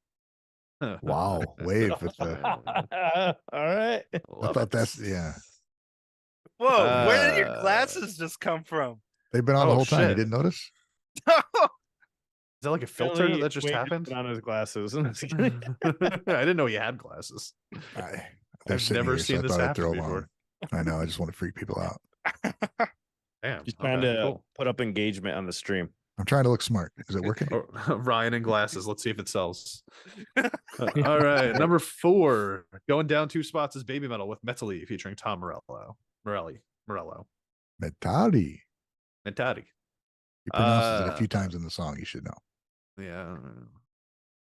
Wow, wave with the. All right. I thought that's Whoa, where did your glasses just come from? They've been on the whole time. You didn't notice? Is that like a filter that just happened? On his glasses. I didn't know he had glasses. I've never seen this happen before. I know. I just want to freak people out. Damn. He's trying to put up engagement on the stream. I'm trying to look smart. Is it working? Ryan in glasses. Let's see if it sells. All right. Number 4, going down 2 spots is Baby Metal with Metally featuring Tom Morello. Metari. He pronounces it a few times in the song. You should know. Yeah.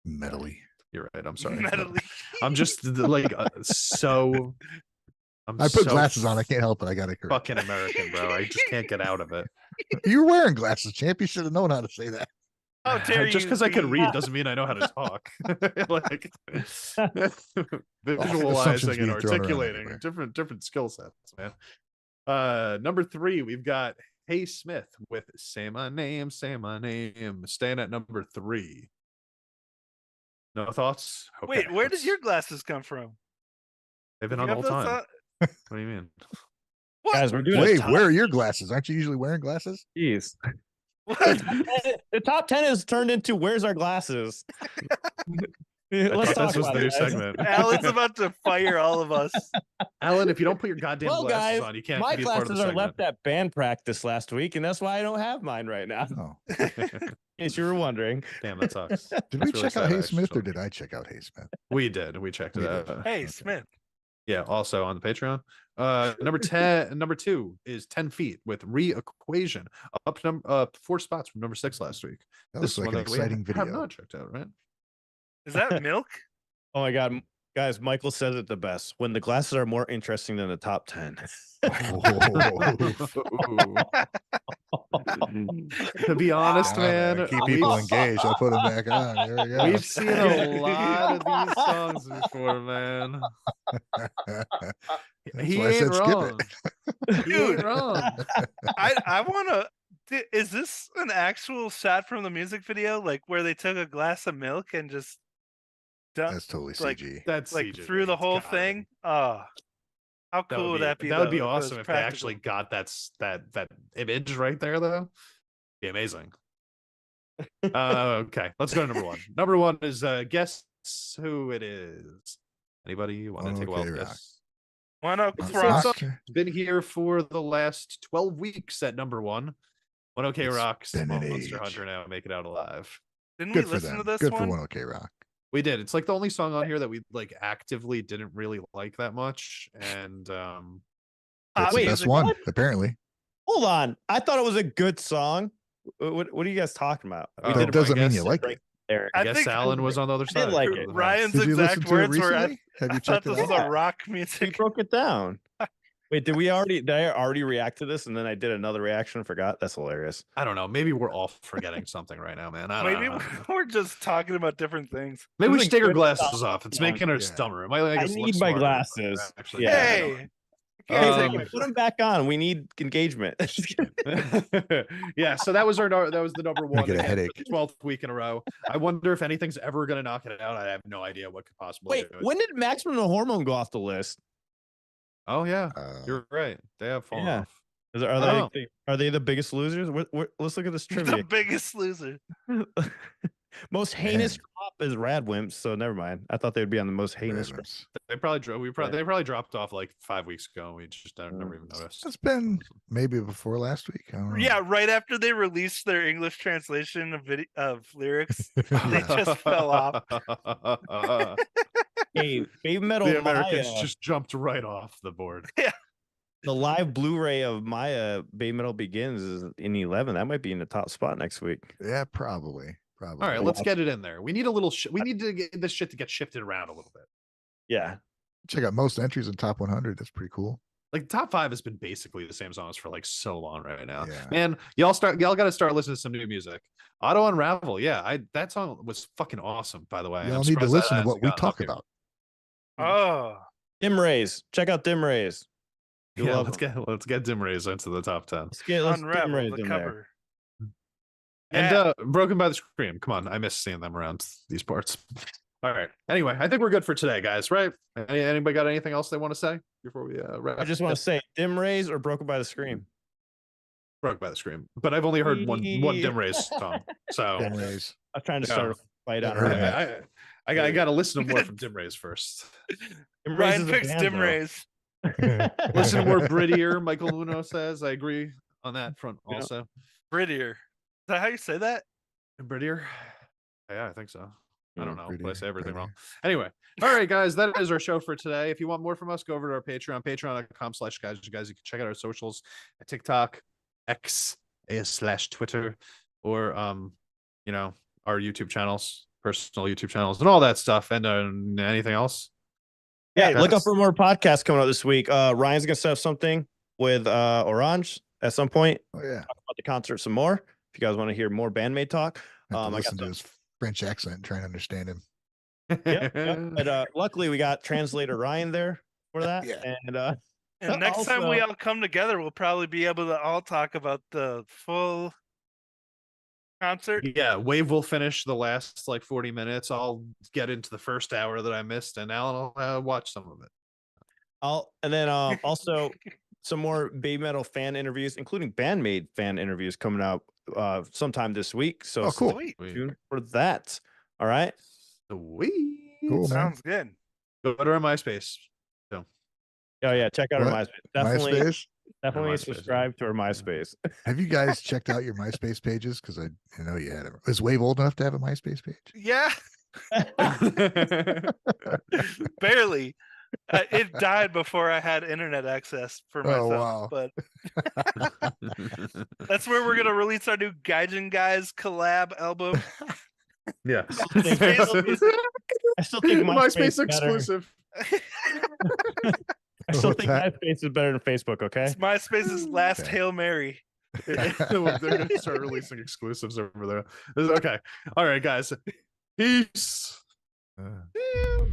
Metally. You're right. I'm sorry. Metally. I'm just like so. I put glasses on. I can't help it. I got it correct. Fucking American, bro. I just can't get out of it. You're wearing glasses, champ. You should have known how to say that. How dare just you because I can be- read doesn't mean I know how to talk. Like visualizing and articulating different skill sets, man. Number 3, we've got Hey Smith with Say My Name, staying at number 3. No thoughts? Okay, Wait, where did your glasses come from? They've been on the whole time. What do you mean? What? Guys, we're doing Wait, where are your glasses? Aren't you usually wearing glasses? Jeez. What? The top 10 is turned into Where's Our Glasses? Let's talk this was about the new it. segment. Alan's about to fire all of us. Alan, if you don't put your goddamn Well, glasses guys, on, you can't my be a part of the glasses are segment. left at band practice last week, and that's why I don't have mine right now. Oh. In case you were wondering. Damn, that sucks. Did That's we really check out sad, Hey Smith actually. or did I check out Hey Smith? We did. We checked it We out. did. Hey, Okay. Smith. Yeah, also on the Patreon. Number 2 is 10 Feet with Re-Equation, up 4 spots from number 6 last week. That This was like one an that we exciting have video. not checked out, right? Is that milk? Oh my God. Guys, Michael says it the best. When the glasses are more interesting than the top 10. To be honest, Yeah, man, keep people engaged. I'll put them back on. There we go. we've seen a lot of these songs before, man. That's He why I ain't said skip wrong. it. He ain't wrong. I want to. Is this an actual shot from the music video, like where they took a glass of milk and just That's totally like- CG. That's like CG, through the it's whole gotta thing? be. Oh, how cool would that be? That would though, be if it was awesome if they practical? actually got that image right there, though. Be amazing. Okay, let's go to number 1. Number 1 is guess who it is. Anybody want to take a wild Okay, guess? Why not It's Rock? Rock. Been here for the last 12 weeks at number 1. 1OK It's Rock's been an Monster age. Hunter now make it out alive. Didn't Good we for listen them. to this Good one? for 1OK Rock. We did. It's like the only song on here that we like actively didn't really like that much. And That's wait, the best is it one, good? apparently. Hold on. I thought it was a good song. What are you guys talking about? We That did, doesn't I mean guess. you like it. Eric. I I guess think- Alan was on the other I did side. like of it. the fence. Ryan's Did you listen exact to it words were, recently? Have you I thought checked it this was out? a rock We music. broke it down. Wait, did I already react to this and then I did another reaction and forgot? That's hilarious. I don't know. Maybe we're all forgetting something right now, man. I don't Maybe know. we're just talking about different things. Maybe we It was should a take our good glasses song. off. It's making us Yeah. dumber. It might make I us look need my smarter, glasses. but actually, Yeah. Hey, Put them back on. We need engagement. Yeah, so that was the number 1 get a again, headache. 12th week in a row. I wonder if anything's ever gonna knock it out. I have no idea what could possibly Wait, do it. when did Maximum and Hormone go off the list? Oh yeah, Uh, you're right. They have fallen Yeah. off. Are they the biggest losers? Let's look at this the trivia. biggest loser. Most heinous drop is Radwimps, so never mind. I thought they'd be on the most heinous. Random. They probably dropped off like 5 weeks ago. And we just never even noticed. It's been maybe before last week. I don't know. Yeah, right after they released their English translation of lyrics, they just fell off. Hey, Baby Metal The Americans Maya, just jumped right off the board. the live Blu-ray of Maya Baby Metal Begins is in 11. That might be in the top spot next week. Yeah, probably. Probably. All right, let's get it in there. We need a little. We need to get this shit to get shifted around a little bit. Yeah. check out most entries in top 100. That's pretty cool. like top 5 has been basically the same songs for like so long right now. Yeah. Man, y'all got to start listening to some new music. Auto Unravel, yeah, that song was fucking awesome. By the way, Y'all I'm need to surprised listen that to what hasn't we gotten talk up here. about. Oh, Dim Rays. Check out Dim Rays. You Yeah, love let's get Dim Rays into the top 10. let's Dim Unravel Rays the in there. cover. And Yeah. Broken by the Scream. Come on, I miss seeing them around these parts. All right. Anyway, I think we're good for today, guys. Right? Anybody got anything else they want to say before we wrap? I just want to say Dim Rays or Broken by the Scream. Broken by the Scream, but I've only heard one Dim Rays song. So Dim Rays. I'm trying to start a fight on Never heard her. of that. I got to listen to more from Dim Rays first. Dim Rays Ryan is a picks band, Dim though. Rays. Listen to more Brittier. Michael Uno says I agree on that front Yeah. also. Brittier. Is that how you say that? Brittier. Yeah, I think so. I don't know, but I say everything wrong. Anyway, all right, guys, that is our show for today. If you want more from us, go over to our Patreon, patreon.com/guys. You guys, you can check out our socials at TikTok, X, /Twitter, or you know, our YouTube channels, personal YouTube channels, and all that stuff. And anything else? Yeah, Yeah, look guys. up for more podcasts coming out this week. Ryan's gonna set up something with Orange at some point. Oh yeah. Talk about the concert some more. If you guys want to hear more bandmate talk, I have to I got listen to some. his French accent and try and understand him. Yep. But luckily we got translator Ryan there for that. Yeah. And And next time we Also- all come together, we'll probably be able to all talk about the full concert. Yeah, Wave will finish the last like 40 minutes. I'll get into the first hour that I missed, and Alan will watch some of it. Also some more Baby Metal fan interviews, including BAND-MAID fan interviews coming out sometime this week. So Oh, cool. Sweet. stay tuned for that. All right. Sweet. Cool, man. Sounds good. Go to our MySpace. Oh yeah, check out our What? MySpace. MySpace? Definitely MySpace. subscribe to our MySpace. Have you guys checked out your MySpace pages? Because I know you had it. Is Wave old enough to have a MySpace page? Yeah, barely. It died before I had internet access for myself. wow. But that's where we're gonna release our new Gaijin Guys collab album. Yeah. I still think MySpace MySpace is better. exclusive. I still What's think that? MySpace is better than Facebook. Okay. It's MySpace's last Okay. Hail Mary. They're gonna start releasing exclusives over there. Okay. All right, guys. Peace. Uh.